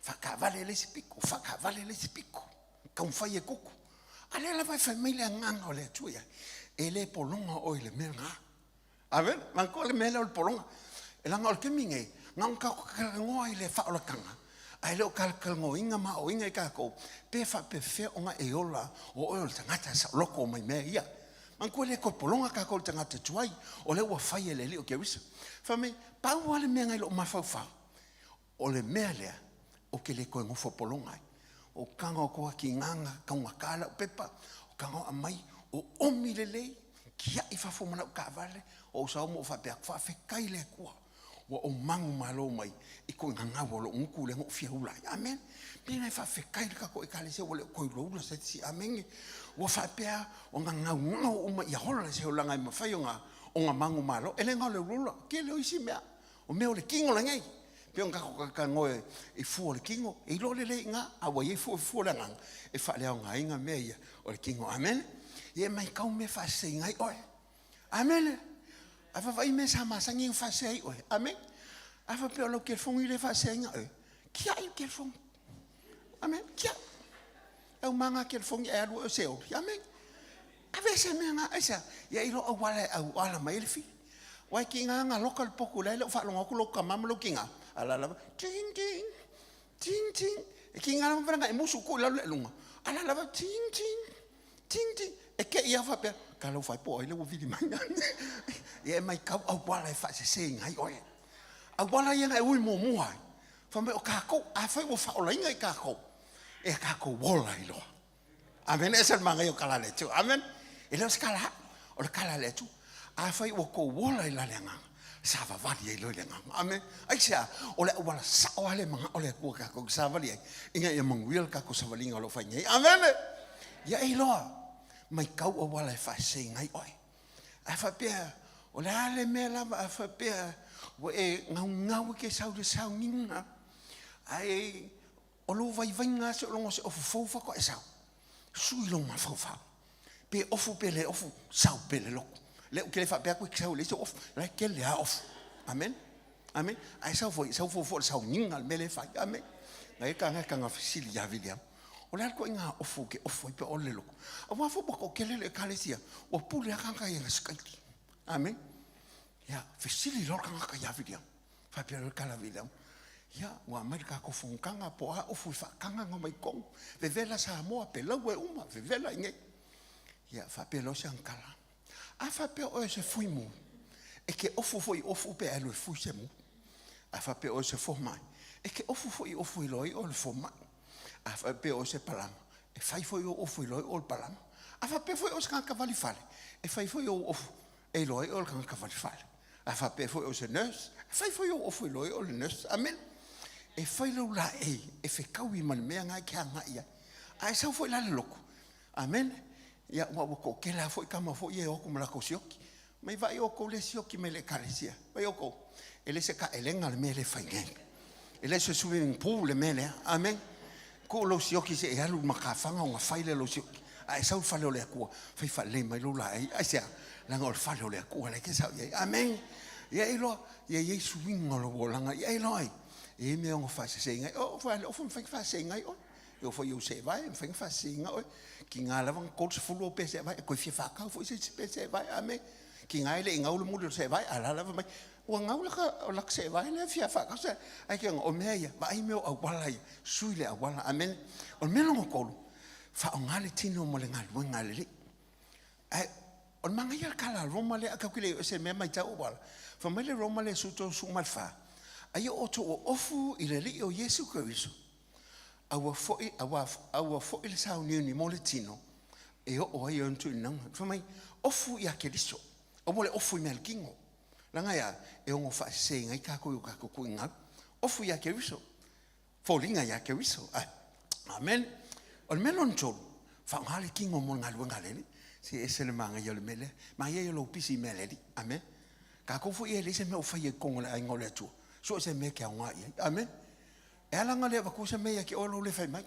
fa ka vale le spiko ka un fa ye kuku ale la va famiglia nganga le tuya ele polonga o le menga a ver, manco le mele o polonga. El angol ke minge, ngam ka ngo ai le fa o kanga. Ai le o kal ngo inga ma o inga ka ko. Pe fa pe fe o nga e ola o o tangata sa loko mai me ia. Manco le ko polonga ka ko tangata tuai o le wa fa ye le o ke wisa. Fa me pa wa le me ngai lo ma fa fa. O le mele o ke le ko ngo fo polonga. O kanga ko ki nganga ka nga kala pepa o kanga mai o omi le kia I fa fo mana ka vale o sa mo fa pe fa fe kai le kwa o mangu malo mai I ko nganga wolo unku le ngo fia ula amen pina fa fe kai ka ko ikale se wole ko lo ula se si amen o fa pe o nganga ngo o ma ya hola se ola ngai ma fa yonga o nga mangu malo ele ngo le ula ke le isi mea o me o le kingo la ngai pe on ka ngo I fu le kingo I lo le nga a wa ye fu la nga e fa le nga inga me ya o le kingo amen ye mai ka me fa se ngai oi amen afa vai me sa masa ngi fa se oi amen afa pe lo ke fong ile fa se ngai ki ai ke fong Amen. Kia. Au manga ke fongi e alu se o. Amen. Ave se me nga esa. Ya ilo au wala mai le fi. Wai ki nga local poku le fa lo ngoko lo ka mam lo kinga. Ala la ting ting. Ting ting. E ki nga la franga e musu ko la lunga. Ala la ting ting. Ting ting. E ke ia fa pe ka lo fa po ile wo vidi mai. Ye mai ka au wala e fa se ngai oe. Au wala ia ngai ui mo mo ai. Fa me o ka ko a fa wo fa o la ngai ka ko. E ka ko wala ilo. Amen. Esa manga yo kala le tu. Amen. Ele skala o kala le tu. A fa wo ko wala ila lenga. Sa va va di lo lenga. Amen. Ai sia o le wala sa o le manga o le ko ka ko sa va li. Inga ye mangwil ka ko sa va linga lo fa ngai. Amen. Ya ilo. Mai kau o wala fa se ngai oi. A fa pe o le ale me la a fa pe o e ngau ke sa de Sauniga. Ai o lo vai nga se longo se o fo fa ko esa. Sui lo ma fo fa. Pe ofu pe le ofu sa pe le lo. Le ke le fa pe ko sa le se ofu. La ke le a ofu. Amen. Amen. Ai sa fo Sauniga me le fa. Amen. Ngai ka nga fisili ya William. O le ko nga ofu ke ofu pe o le lo. O ma fo ko ke le kalesia. O pu le ka nga skaiti. Amen. Ya fisili lo ka nga ya William. Fa pe le kala William. Ya, wa mai ka ko funkanga po a ofu fa kanga ngomai kong. Vevela sa mo pe la we uma, vevela nge. Ya, fa pe lo sankala. A fa pe o se fui mu. E ke ofu foi ofu pe alo fui se mu. A fa pe o se fo mai. E ke ofu foi ofu loi o le fo mai. A fa pe o se palama. E fai foi o ofu loi o le palama. A fa pe foi o se kanka vali fale. E fai foi o ofu e loi o le kanka vali fale. A fa pe foi o se nurse. E fai foi o ofu loi o le nurse. Amen. E fai lo la e fe kaui man mea ngai kia ngai ia. Ai sau foi la loko. Amen. Ia wa ko ke la foi kama foi e oko mala ko sioki. Mai vai oko le sioki me le kalesia. Vai oko. Ele se ka elenga le me le fai ngai. Ele se swimming pool le me le. Amen. Ko lo sioki se e alu makafanga nga fai le lo sioki. Ai sau fa le ko. Fai fa le mai lo la ai sia. La ngol fa le ko le ke sau ia. Amen. Ia ilo ia Yesu winga lo bolanga. Ia ilo ai. E me o fa se ngai o fa o fa se ngai o eu foi eu se vai fa se ngai ki nga la van ko se fulo pe se vai ko fi fa ka foi se pe se vai ame ki nga ile nga mu se vai ala la vai o nga o la se vai le fi fa ka se ai ki o me ia vai me o wala sui le wala amen o me lo ko fa o nga le tino mo le nga le ai o manga ia kala roma le ka kile se me mai ta o wala fa me le roma le su to su mal fa ai o to ofu i le li o Yesu Kristo awa foi le Sauniga ni mo le tino e o ai on tu nang fa mai ofu ia ke liso o mo le ofu i melkingo langa ia e o fa se ngai ka ko nga ofu ia ke liso folinga ia ke liso amen o melon tol fa ngale kingo mo ngalu ngale si ese le manga yo le mele ma ye lo pisi mele amen ka ko fu ye le se me o fa ye kongo la ngole tu so se me ke nga amen e ala nga le ba ko se me ke o lo le fai mai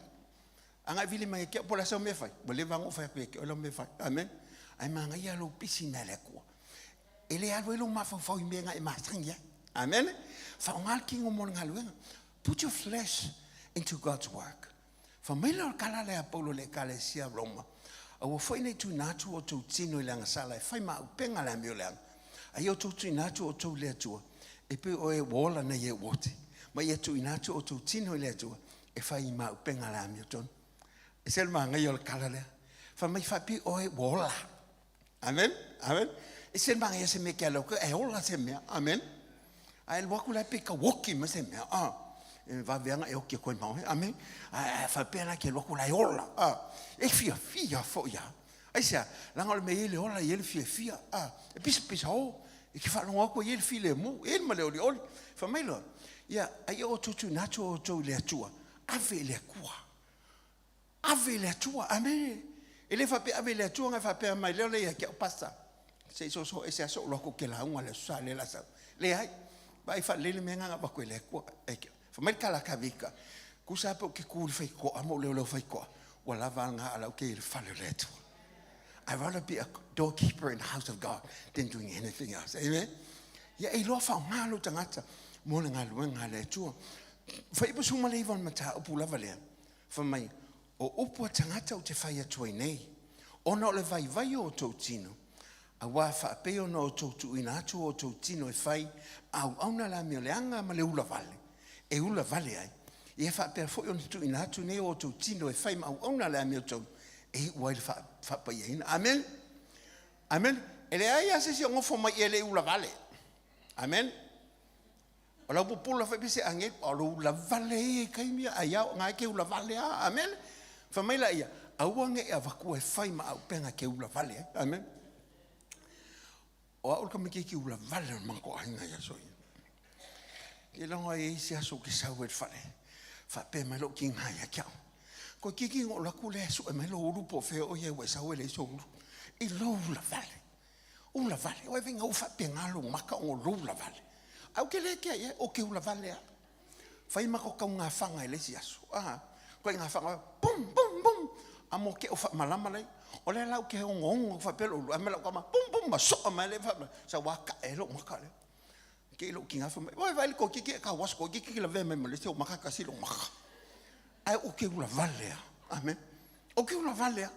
anga vili mai ke pola so me fai bo le vango fai ke o lo me fai amen ai manga ia lo pisi mele ko ele alwe lo ma fa me nga e ma tringa amen fa ngal kingo mo ngalu put your flesh into God's work fa me lo kala le apolo le kala sia roma o foi nei tu natu o tu tino le nga sala fai ma penga la mi le ai o tu natu o tu le tu e pe o e wola na ye wote ma ye tu inatu o tu tino le tu e fai ma penga la miuton e sel ma ngai o kala le fa mai fa pi o e wola amen amen e sel ma ngai se me ke lo e wola se me amen ai lo ku la pe ka woki ma se me e va venga e o ke ko ma amen fa pe na ke lo ku la wola e fia fo ya ai sa la ngol me ile wola ile fia e pis ho e ki fa no ko ye file mu e ma le oli fa mai lo ya ai o tu nacho o tu le tua ave le tua amen ele fa pe ave le tua nga fa pe mai le ya ke passa se so e se so lo ko ke la un le sa le la sa le ai vai fa le me nga ba ko le ko e fa mai kala ka vika ku sa po ke ku fa ko amo le fa ko wala va nga ala ke fa le tua I'd rather be a doorkeeper in the house of God than doing anything else. Amen. Ya e lo fa ngalo tangata mo ngalo ngale tu. Fa ipo suma le von mata opula valen. Whamai, o upua tangata o te whai atua nei. Ona o le vai o tau tino. A wā whaapeo no o tau tu ina atu o tau tino e whai, au auna la mea leanga ma le ula vale. E ula vale ai. Ia whaapea fwoi o tu ina atu nei o tau tino e whai, ma au auna la mea tau. E uai le whaapai aina. Amen. Amen. Ele ai ase si o ngofo mai e le ula vale. Amen. O lau pupula whai pese ange, o lau ula vale e kaimia, a iau ngai ke ula vale a. Amen. Whamaila ia, auange e avakua e whai ma au penga ke ula vale. Amen. O au ka miki ki ula vale manko ainga ia soi. Ke longa e isi aso ki sau e whare. Whape mai lo ki ngai a kiao. Ko kiki ngo laku le aso e mai lo urupo feo o ye we sau e le so uru. I lo ula vale. Ula vale. O e venga ufa pe ngalo maka o lo ula vale. Au ke le kia ia o ke ula vale a. Whai mako kau ngā whanga e le si aso. Ko ngā whanga bum bum bum. Amo ke o wha malama lei. O le lau ke o ngongo wha pelo ulu. Ame lau kama bum bum ma soa mai le wha. Sa waka e lo maka le. Ke lo ki ngā wha mai. Oi vai ko kiki e ka was ko kiki la ve mai ma le te o maka kasi lo maka. Ai o ke ula valea. Amen. O ke ula valea.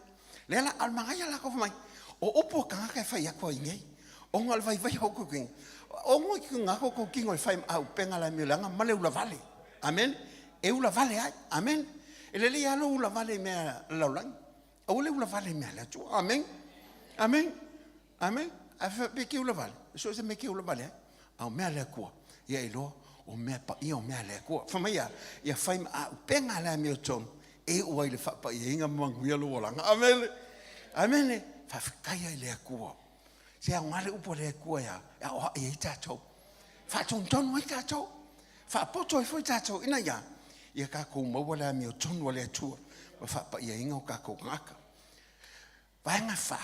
Le la almangaya la ko mai. O opo ka ngaka e whai ako i ngei. O ngal vai ho ko king. O ngoi ki ngako ko king o whai au penga la miolanga ma le ula vale. Amen. E ula vale ai. Amen. Ele le alo ula vale mea laulang. O le ula vale mea la tu. Amen. Amen. Amen. A fe ke ula vale. So se me ke ula vale. Au mea le kua. Ia ilo o mea pa ia o mea le kua. Fama ia fai a penga la mea ton. E o ai le fa pa ia inga manguia lo langa. Amen. Amen. Fa kaya le kua. Se a ngale upo le kua ya. Ya o ia tato. Fa ton ton wa tato. Fa poto foi tato ina ya. Ia ka ko mo wala mi o ton wala tu ma fa pa ia inga ka ko ngaka vai nga fa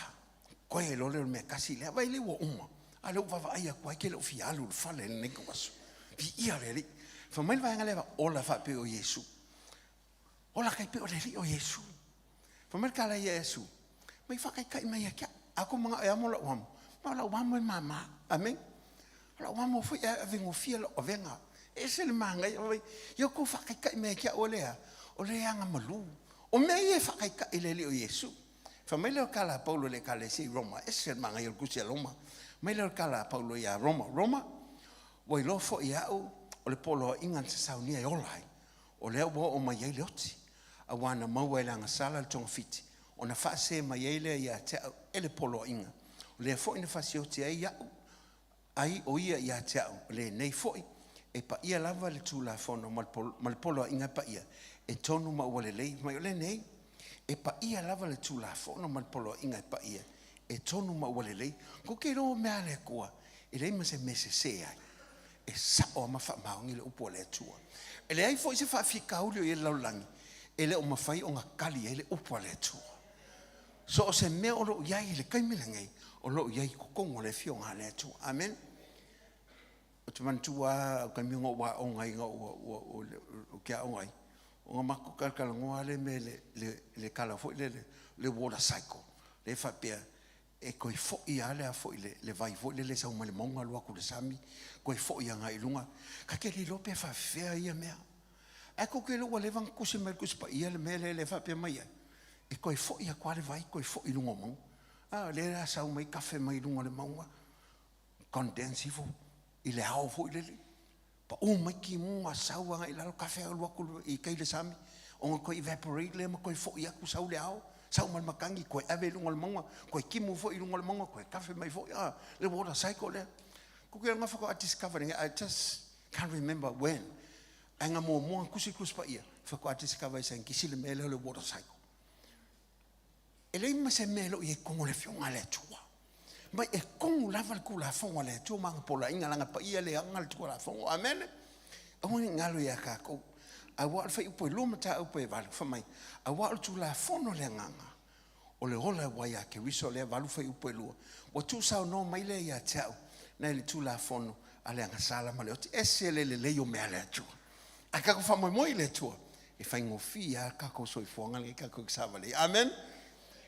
ko e lo le me kasi le vai le wo uma ale va va ia ko ke lo fi alu fa le ne ko was bi ia le fa mai vai nga le va ola fa pe o Yesu ola kai pe o le o Yesu fa mai ka la Yesu mai fa kai mai ka ako mga e mo la wam ma la wam mama amen la wam fo e vengo fi lo venga. Ese le manga yo ko whakaika me kia olea anga malu o me e whakaika i le o Yesu fa me leo kala Paulo le kala si Roma ese le manga yo kusi Roma me leo kala Paulo ya Roma wai lo fo ia o le polo ingan se Sauniga e olai o leo bo o mai le oti a wana mau e langa sala le tonga fiti o na whaase mai le ia te ele polo inga o le fo ina whasi oti ai o ia te le nei fo e pa ia lava le tula fono mal polo inga pa ia e tonu ma wale lei mai le nei e pa ia lava le tula fono mal polo inga pa ia e tonu ma wale lei ko ke ro me ale ko e le ma se se ai e sa o ma fa ma ngi le upo le tua e le ai fo se fa fika ulio e laulangi e le o ma fai o nga kali e le upo le tua so o se me o lo yai le kaimile ngai o lo yai ko kongo le fio nga le tua amen. O te mantua ka mi ngo wa o ngai ngo o kia o ngai o mako kalkala ngoa le me le kala fo le water cycle le fa pe e ko fo ia le fo le vai fo le sa mo le monga lo ku le sami ko fo ia ngai lunga ka ke le lope fa fe ia me e ko ke lo le van ku se me ku spa ia le me le fa pe mai e ko fo ia kwa le vai ko fo i lunga mo le sa mai kafe mai lunga le monga condensivo il e au fo ile pa o mai ki mo sau nga ila lo kafe lo ku i kai le sami o ko evaporate le mo ko fo ia ku sau le au sau mal makangi ko ave lo ngol monga ko ki mo fo i lo ngol monga ko kafe mai fo le water cycle le ko ke nga fo discovering I just can't remember when anga mo ku si ku spa ia fo ko discover sen ki sile mele le water cycle ele ma se melo i ko le fiona le tua mai e kong lava ku la fonga le tu mang pola inga langa pa ia le angal tu la fonga amen o ni ngalo ya ka ko a wa fa ipo lo mata o pe val fa mai a wa tu la fono le nganga o le hola wa ya ke wiso le valu fa ipo lo o tu sa no mai le ya tau na le tu la fono ale anga sala ma le o ese le yo me ale tu a ka ko fa mo le tu e fa ngofia ka ko so fonga le ka ko sa vale amen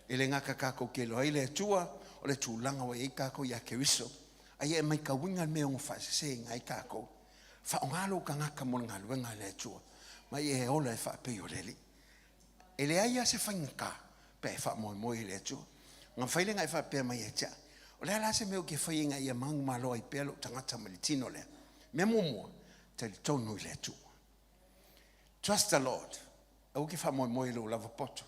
ele ngaka ka ko ke lo ile tua o le tūlanga wa i kako ia ke wiso. Ai e mai ka winga me o fa se ngai kako. Fa ngalo ka ngaka mo ngalo nga le tua. Mai e ola e fa pe yo leli. E le aia se whainga pe wha moi le tu. Ngā whailenga e wha pēr mai e tia. O lea la se meo ke whainga ia mangu malo ai pēr lo tangata mali tino lea. Me mua, te li tonu le tu. Trust the Lord. Au ke wha moi lo lava poto.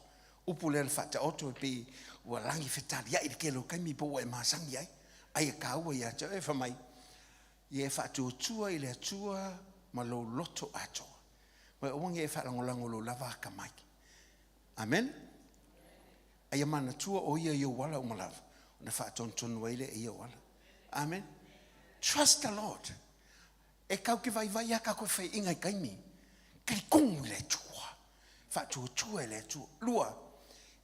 Upu le whata oto e pi ua langi whetari. Ia i ke lo kaimi po e maasangi ai. Ai e ka ua ia tau e wha mai. Ia e whatu tua i le tua ma lo loto atoa. Mai oangi e wharangolango lo lava ka mai. Amen. Ai mana tua o ia ia wala umalawa. Na whaatontonu waile e ia wala. Amen. Trust the Lord. E kau ke vai vai aka koe whai ingai kaimi. Kari kongu le tua. Whaatu tua e le tua. Lua.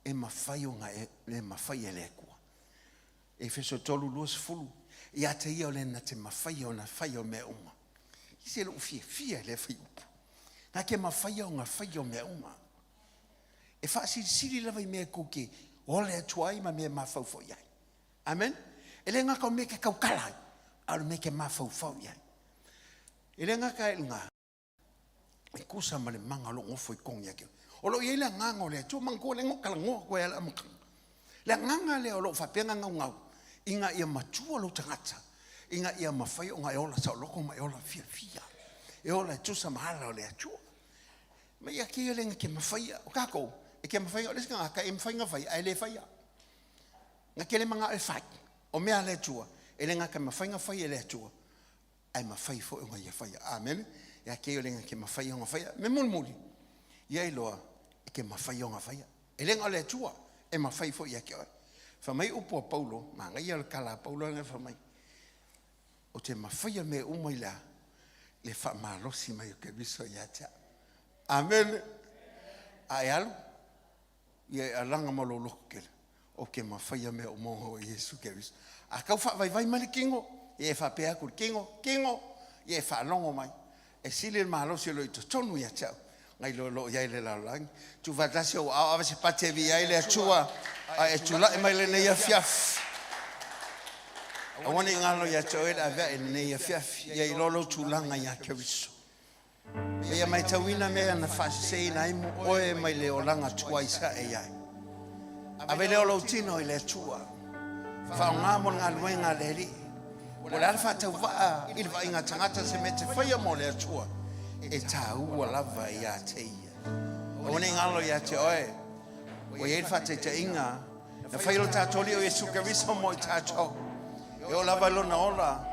E mawhai o ngai e mawhai e le kua. E wheso tolu lua se fulu. Ia te ia o le na te mawhai o na whai o mea uma. I se lo fia le whai upu. Nga ke mawhai o ngā whai o mea uma. E whaasiri siri lawa I mea koke. O le atuai ma mea mawhauwhau iai. Amen. E le ngaka o mea ke kaukalai. Aru mea ke mawhauwhau iai. E le ngaka e ngā. E kusa ma le manga lo ngofo I kongi ake. O lo iei le nganga o le atua. Mangko le ngokala ngoa koe ala amakanga. Le nganga le o lo whapenga ngau ngau. Inga ia matua lo tangata. Inga ia mawhai o ngai ola sa loko mai ola fia fia. E ola tusa mahala o le atua. Ma ia kia le ngake mawhai. O kako. E ke mawhai o leska ngaka e mawhai ngawhai. Ai le whai. Nga ke le manga e whai. O mea le atua. E le ngaka mawhai ngawhai e le atua. Ai mawhai fo e ngai e whai. Amen. Ia kia le ngake mawhai o ngawhai. Me mulmuli. Ia iloa. E ke mawhai o ngawhai. E le ngā le atua. E mawhai fo ia kia. Whamai upo a Paulo. Ma ngai ala kala Paulo nga whamai. O te mawhai me umai la. Le wha malosi mai o ke viso ia tia. Amen. Ai alu. Ia alanga malo loko kele. O ke mawhai me o moho o Yesu ke viso. A kau wha vai vai mali kingo. Ia wha pea kuri kingo. Kingo. Ia wha longo mai. E sili malosi lo I to tonu ia tia. Ngai lo ia le la langi. Tu vatasi o awa se pate vi ia le atua. A e tula e mai le ne ia fiaf. A wane ngalo ia choe la vea e ne ia fiaf. Ia I lolo tulanga ia ke viso. Ia mai tawina mea na whasisei na imu oe mai le olanga tua isa e iai. A vele o tino I le atua. Whao ngā mo ngā luenga le ri. O le alfa tau waa I le wa inga tangata se me te whaia mo le atua. E tā ua lava ia te ia. O wane ngalo ia te oe. O e whate te inga. Na whailo tātoli o Yesu Keriso mo I tātou. E o lava lona ola.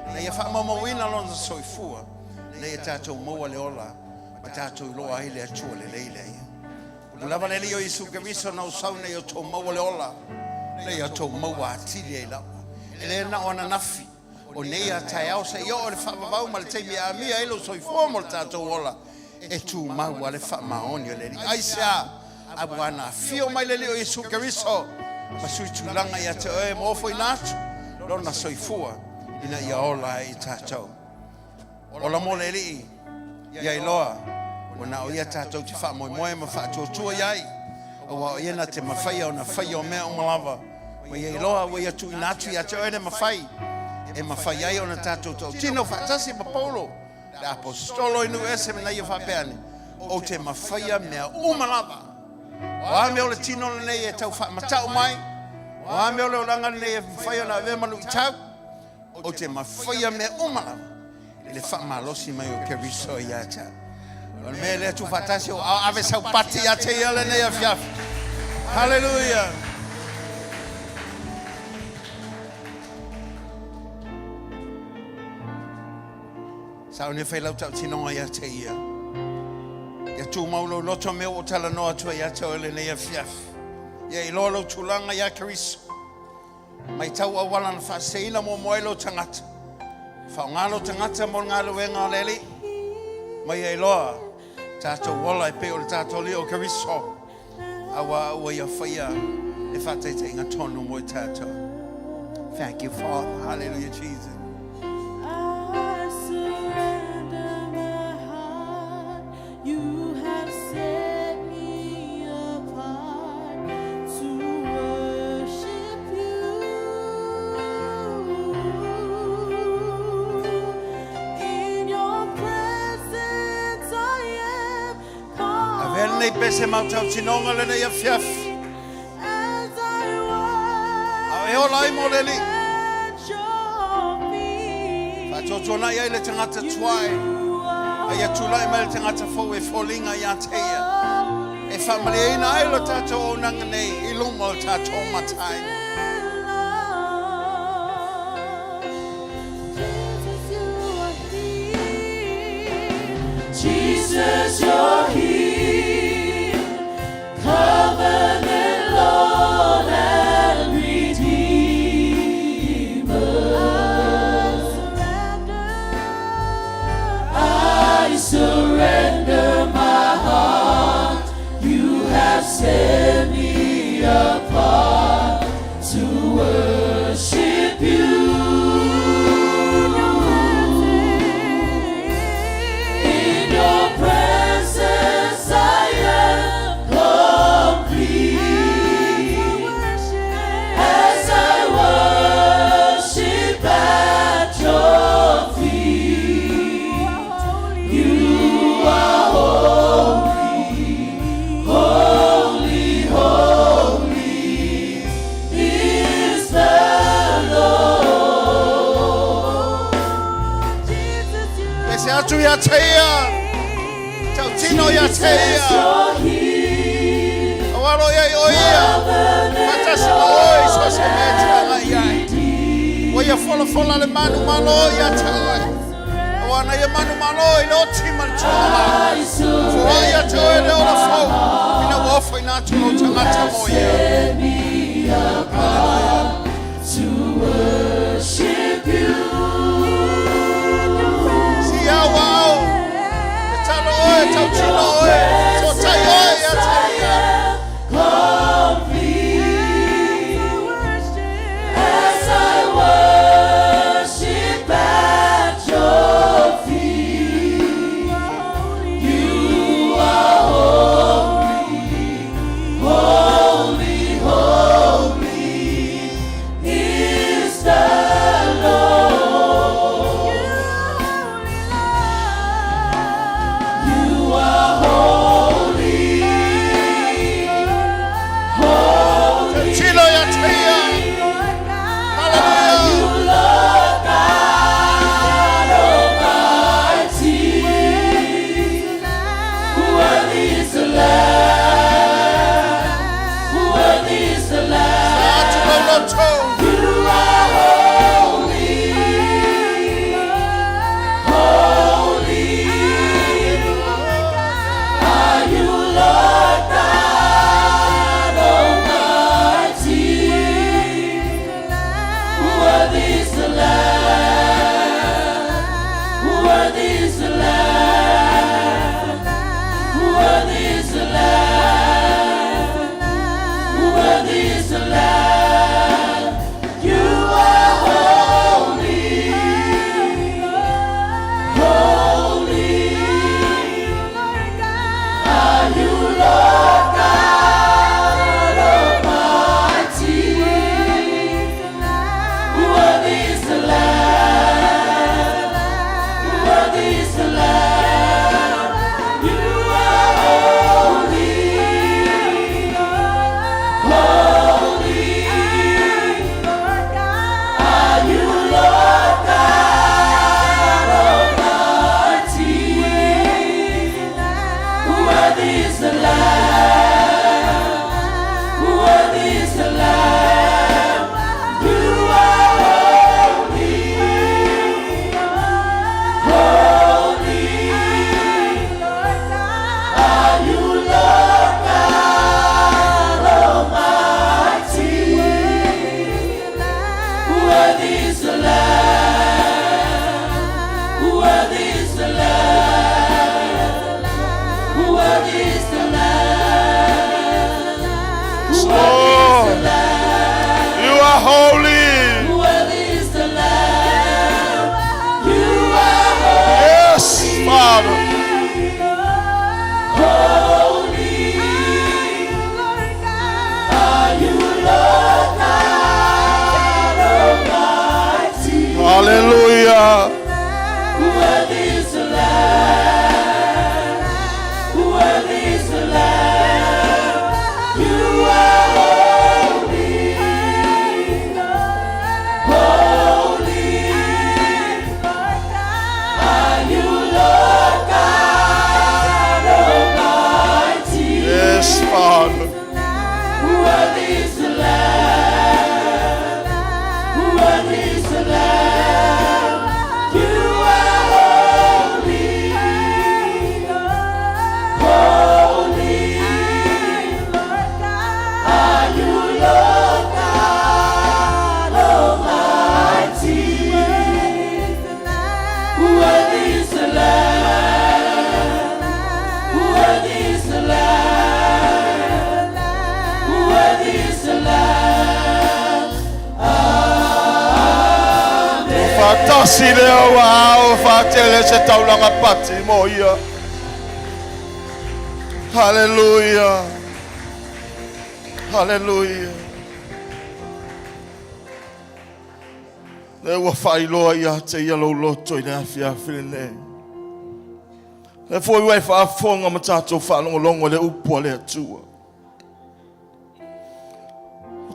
Na ia wha mamawina lona soifua. Na ia tātou maua le ola. Ma tātou loa ai le atua le leile ia. O lava le li o Yesu Keriso na usau na ia tō maua le ola. Na ia tō maua atili e lawa. E le na ona nafi. O nei a tai au sa ia o le whaavavau ma le teimi a mia ilo soifua mo le tātou ola. E tū maua le wha maoni o le li. Aisea. Abu ana fio mai le li o Yesu Keriso. Ma sui tūlanga ia te oe mo ofo I nātu. Lona soifua ina ia ola I tātou. Ola mo le li. Ia iloa. Wana o ia tātou te wha moe moe ma wha tua iai. O wa ia na te mawhai o na whai o mea o malawa. Ma ia iloa wa ia tu I nātu ia te oe ne mawhai. E mawhai ai o na tātou tau. Tino whaatasi ma Paulo. Le apostolo inu ese me na ia whapeane. O te mawhai a mea o malawa. O a mea o le tino le nei e tau wha matau mai. O a mea o le oranga le nei e whai o na ave malu I tau. O te mawhai a mea o malawa. Le wha malosi mai o Keriso I ata. O mea le tu whatasi o ave sau pati a te ia le nei a fiaf. Hallelujah. Sao ne whai lau tau tinonga ia te ia. Ia tū maulo loto mea o tala noa tua ia tau ele nei a fiaf. Ia I lolo tūlanga ia Keriso. Mai tau awala na whaseina mo moelo tangata. Whao ngalo tangata mo ngalo e ngā leli. Mai e loa. Tātou wala e pe o le tātou li o Keriso. Awa ua ia whaia. E whatei te inga tonu mo I tātou. Thank you, Father. Hallelujah, Jesus. You have set me apart to worship you. In your presence I am called. nei pese mau tau tinonga le nei a fiaf. Au e ola i mo le li. Whātotona ia i le tangata tuai. Ai atula i mai le tangata fau e folinga i ateia. E whamale e ina ai lo tātou o nanga nei i lungo o tātou matai. Jesus, you're here, covenant Lord and Redeemer. I surrender my heart. You have set me apart to worship you. Atu ya teia, tau tino ya teia. Awalo ya oia, matasi no oi so se meta la iai. Oia fola le manu malo ya teoi. Awana ya manu malo i lo tima tuma. Fua ya teoi le ola fau. Ina wofa ina tuno tangata moia. To worship you. Wow, talo oi, tau tino oi, so tai oi ya teia. As I worship at your feet, you are holy, holy, holy is the Worthy is the Lamb. Worthy is the Lamb. You are holy. Holy. Are you Lord God Almighty? Yes, Father. Worthy is the Lamb. Worthy is the Lamb. You are holy. Holy. Are you Lord God Almighty? Worthy is the Lamb. Worthy is the Lamb. Worthy is the Lamb. Amen. Fatasi leo wao fatele se taulanga pati moia. Hallelujah. Hallelujah. Le wa failo ia te yellow loto ina fia fine. Le foi we fa fonga matato fa longo le upo le tua.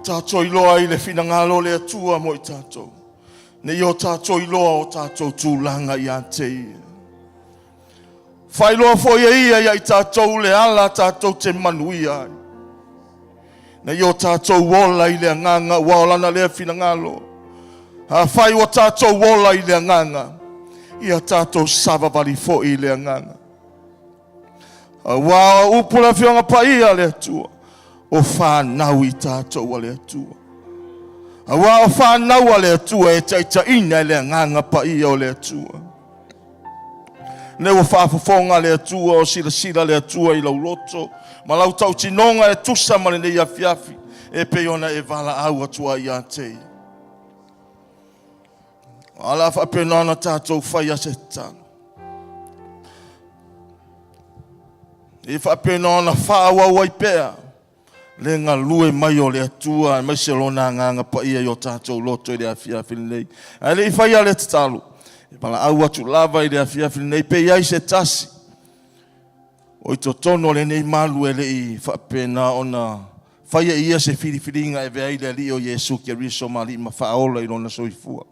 Tato iloa i le finangalo le tua mo i tato. Ne yo tato iloa o tato tūlanga i ante. Whailoa fo ia i tato le ala tato te manuia. Ne yo tato wola i le nganga waolana le finangalo. Whai o tato wola i le nganga. Ia tato savavali fo i le nganga. Wa upula fionga pa ia le tua. O whanau i tātou ale atua. Awa o whanau ale atua e taita ina le nganga pa ia o le atua. Ne o whafafonga le atua o sila le atua i lau loto. Ma lau tau tinonga e tusa male ne ia fiafi. E peona e vala au atua i ante. Ala whapenana tātou whai ase tano. E whapenana whaawau ai pea. Le ngā lue mai o le atua, mai se lona nganga pa ia o tātou loto i le afia whilinei. Ai le i whai ale te talo. E pala au atu lava i le afia whilinei, pe iai se tasi. O i to tono le nei malu e le i whapena o na whai ia se whiriwhiringa e vea i le li o Yesu ki a riso ma li ma whaola i lona soifua.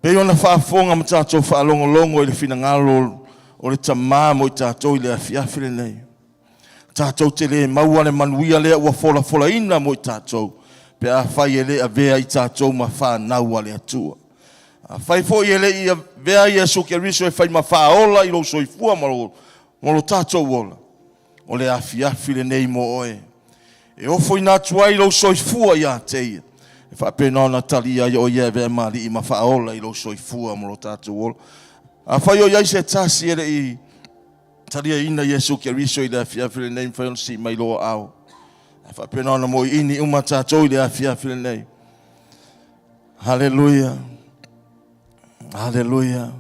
Pe ona whaafonga ma tātou whaalongolongo i le whinangalo o le tamā mo i tātou i le afia whilinei. Tātou te le maua le manuia lea ua fola ina mo i tātou. Pe a whai e le a vea i tātou ma whanau le atua. A whai fo i e le i a vea i a soke riso e whai ma whaola i lo soifua molo tātou ola. O le afi le nei mo oe. E ofo i nātua i lo soifua i a teia. E whapena ona talia i o ia vea mali i ma whaola i lo soifua molo tātou ola. A whai o iai se tasi e le i talia ina Yesu ke riso i le afiafile nei mwhaon si mai loa au. E whapena ona mo ini uma tātou i le afiafile nei. Hallelujah. Hallelujah.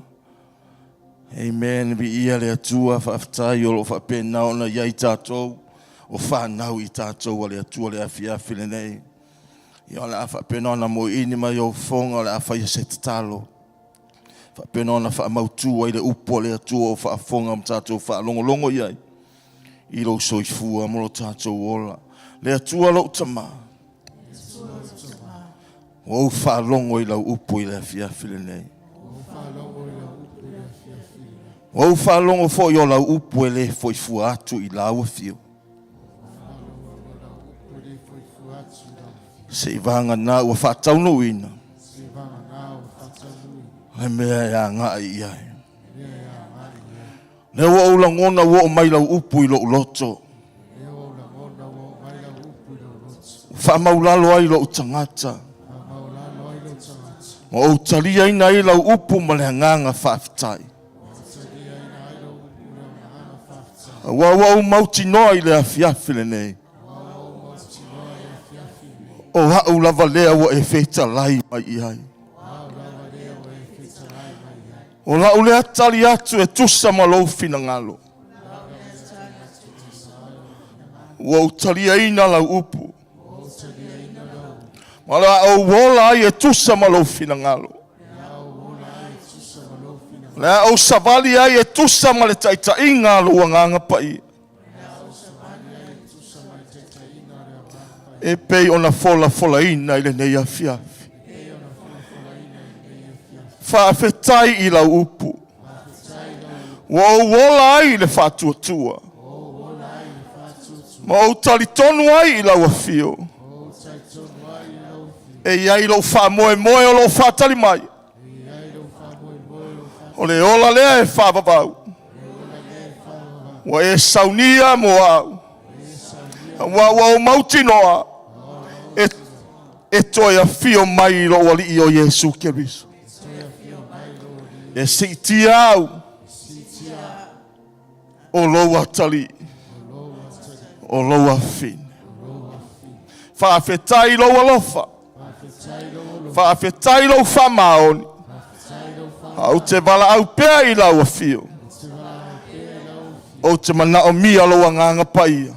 Amen. Bi ia le atua whaftai o lo whapena ona iai tātou. O whanau i tātou a le atua le afiafile nei. I ona whapena ona mo ini mai o whonga le awhai se tatalo. Whapena ona whaamautua i le upo le atua o whaafonga am tātou whaalongolongo iai. I lo soifua molo tātou ola. Le atua lo utama. O whaalongo i lau upo i le afiafile nei. O whaalongo fo i o lau upo e le foifua atu i lau afio. Se i vanga nā ua whaatauno ina. Ai mea ia ngā i ai. Ne ua ulangona ua o mai lau upu i lo uloto. Whamaulalo ai lo utangata. Ma o talia ina i lau upu ma le hanganga whaafitai. Wa o mauti noa i le afiafile nei. O hau lava lea ua e wheta lai mai i ai. O la ule atali atu e tusa malo fina ngalo. Ua utalia ina lau upu. Mala o wola ai e tusa malo fina ngalo. Lea o savali ai e tusa ma le taitainga lua nganga pai. E pei ona fola ina i le nei afiafi. Whaafetai i lau upu. Wola ai le whatuatua. Ma o tali tonu ai i lau afio. E iai lau wha moe o lau whatali mai. O le ola lea e whavavau. Wa e Sauniga mo au. Wa o mautinoa. E toi a fio mai lo wali i o Yesu Keriso. E si ti au. O lo atali. O lo afin. Whaafetai lo alofa. Whaafetai lo whamaoni. Au te wala au pēr i lau a fio. O te mana o mia lo nganga paia.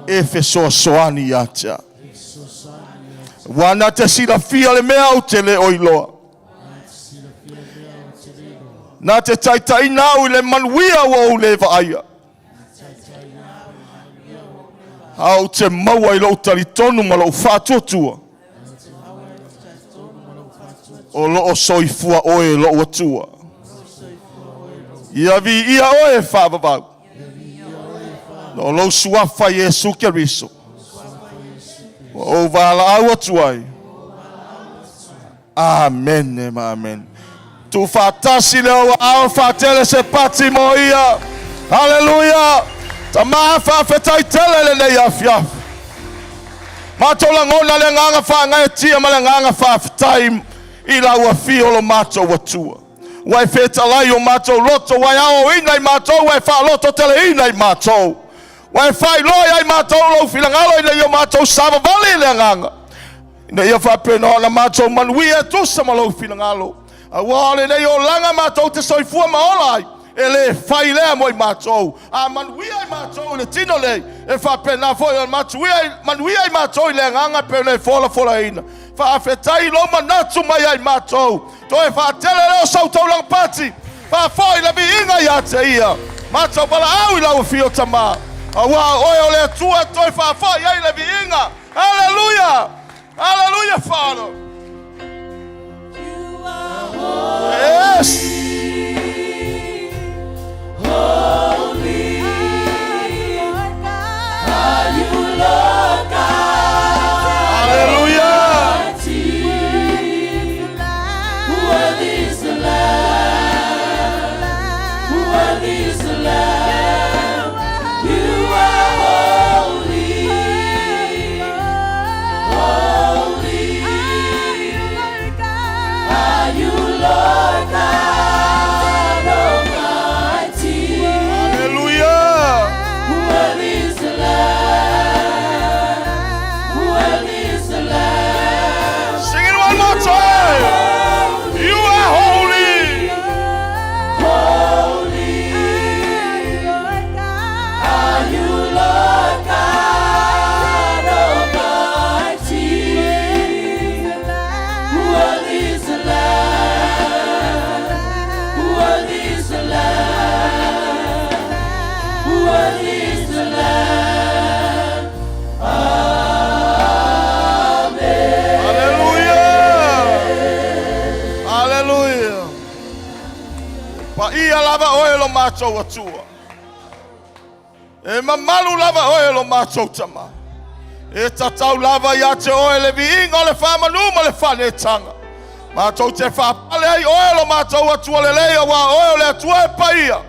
E fe soani ia tia. Wana te sila fia le mea o te le oiloa. Na te taitai nau i le manuia o le vaia. Au te maua i lo tali tonu ma lo whātuatua. O lo soifua oe lo atua. Ia vi ia oe whavavau. No lo suafa Yesu Keriso. O vala au atuai. Amen, amen. Tu fatasi leo au fatele se pati mo ia. Hallelujah. Tama fafetai tele le nei afiaf. Matola ngona le nganga fa ngai tia mala nganga fafetai i la wafi o lo mato watua. Wai feta lai o mato loto wai ao inai mato wai fa loto tele inai mato. Wai fai loi ai mato lo filangalo ina yo mato sava vale le nganga. Ina ia fa pena na mato manuia tu sama lo filangalo. A wale ne yo langa mato te soifua maolai. Ele fai le mo mato. A manuia mato le tino le e fa pena foi mato manuia mato le nganga pena fola ina. Fa afetai lo manatu mai ai mato. Toi fa tele le so to lang pati. Fa foi la bi inga ya te ia. Mato bala au la fio tama. Awa oyo le tua toi fa foi ai la bi inga. Hallelujah. Hallelujah, Father. You are holy. Yes. Holy. Are you Lord God? Hallelujah. Worthy is the Lamb. Worthy is the Lamb. You are holy. Holy. Are you Lord God Almighty? Hallelujah. Worthy is the Lamb. Worthy is the Lamb. Sing it one more time. You are holy. Holy. Are you Lord God Almighty? Worthy is the Lamb. Worthy is the Lamb. Worthy is the Lamb. Amen. Hallelujah. Hallelujah. Pa ia lava oe lo macho watua. E mamalu lava oe lo macho tama. E tatau lava ia te oe le viinga o le whamanuma le whane tanga. Macho te whapale ai oe lo macho watua le leia wa oe le atua e paia.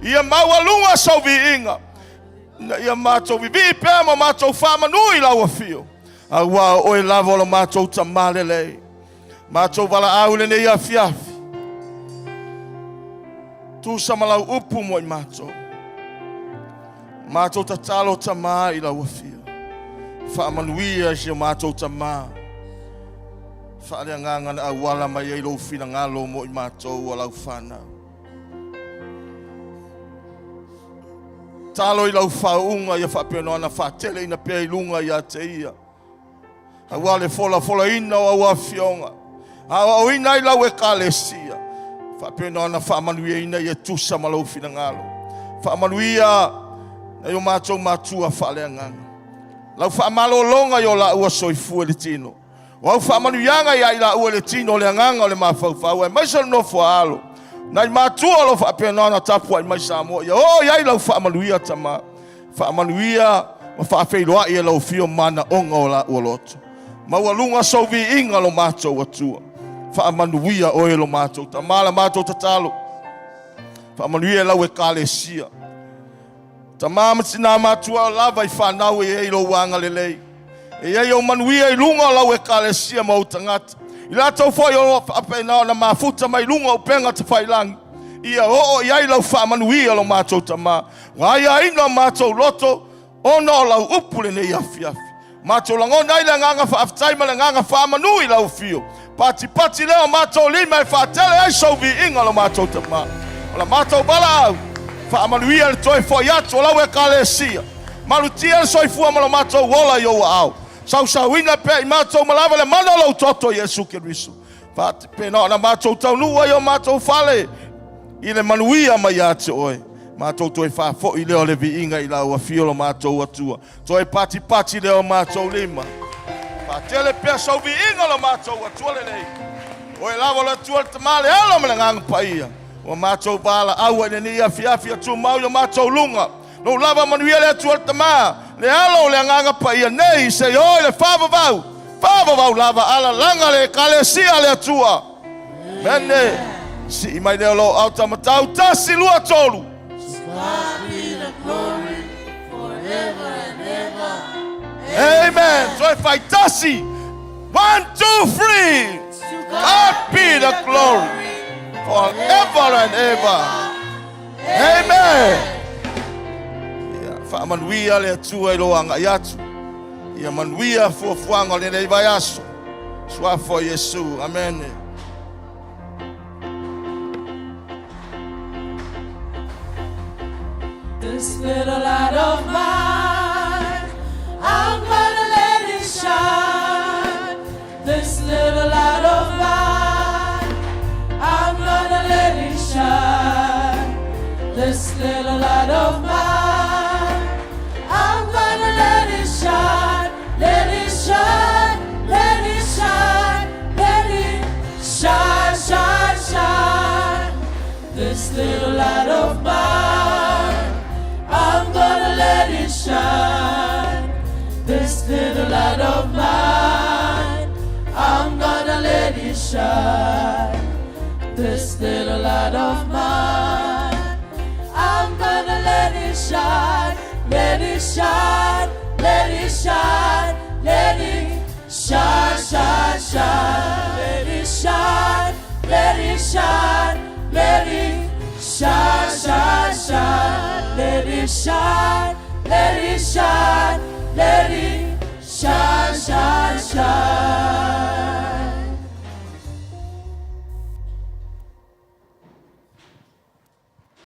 Ia maua lunga sau viinga. Ia macho vivi pēma macho whamanui lau a fio. A wa oe lava o lo macho tama le lei. Macho wala au le nei a fiafi. Tu samalau upu mo i macho. Macho tatalo tama i lau a fio. Whaamanuia si o macho tama. Whaaleanganga na awala mai ei lo fina ngalo mo i macho o lau whanau. Talo i lau whaunga ia whapeno ana whatele ina pia i lunga ia te ia. Awale fola ina o awa fionga. Awa o ina i lau e kalesia. Whapena na whamanuia ina ia tusa malau finangalo. Whamanuia na yo mātou mātua whaleanganga. Lau whamalo longa yo la ua soifua le tino. Wau whamanuianga ia ila ua le tino le anganga o le mawhauwhau. E maisa no whaalo. Nai mātua lo whapena na tapua i maisa mo. Ia o ia ila whamanuia tama. Whamanuia ma whawheiroa ia lau fio mana onga o la ua loto. Maualunga sauvi inga lo mātou atua. Whaamanuia oe lo mātou. Ta mala mātou tatalo. Whaamanuia lau e kālesia. Ta mama tina mātua lava i whanau e eilo wanga lelei. E ei o manuia i lunga lau e kālesia mau tangata. I la tau whai o apena na mafuta mai lunga o penga te whailangi. Ia o i ei lau whaamanuia lo mātou ta mā. Wai a ina mātou loto. Ona o lau upule nei afi afi. Mātou langona i le nganga whaaftaima le nganga whaamanui lau fio. Pati pati leo mātou lima e whaatele ai sauvi inga lo mātou te mā. Ola mātou bala au. Whaamanuia le toi fo iatu o lau e kālesia. Malutia le soifua ma lo mātou wola i oua au. Sau ina pe i mātou malava le mana lau toto Yesu Keriso. Whaate pena na mātou taunua i o mātou whale. I le manuia mai ate oe. Mātou toi whafo i leo le vi inga i lau a fiolo mātou atua. Toi pati pati leo mātou lima. Tele pia sauvi inga lo mātou atua le nei. Oe lava le atua le tamale alo me le ngang paia. O mātou bala aua ne ni afi atua mau yo mātou lunga. No lava manuia le atua le tamā. Le alo le nganga paia nei se oi le whavavau. Whavavau lava ala langa le kalesia le atua. Mene. Si i mai leo lo au tamatau tasi lua tolu. God be the glory forever and ever. Amen. So if I tasi, 1, 2, 3. God be the glory forever and ever. Amen. Whaamanuia le atua I loanga I atu. Ia manuia fuafuanga le nei vai aso. Suafo Yesu. Amen. This little light of mine, I'm gonna let it shine. This little light of mine, I'm gonna let it shine. This little light of mine, I'm gonna let it shine. Let it shine, let it shine, let it shine, shine, shine. This little light of mine, I'm gonna let it shine. This little light of mine, I'm gonna let it shine. This little light of mine, I'm gonna let it shine. Let it shine, let it shine, let it shine, shine, shine. Let it shine, let it shine, let it shine, shine, shine. Let it shine, let it shine.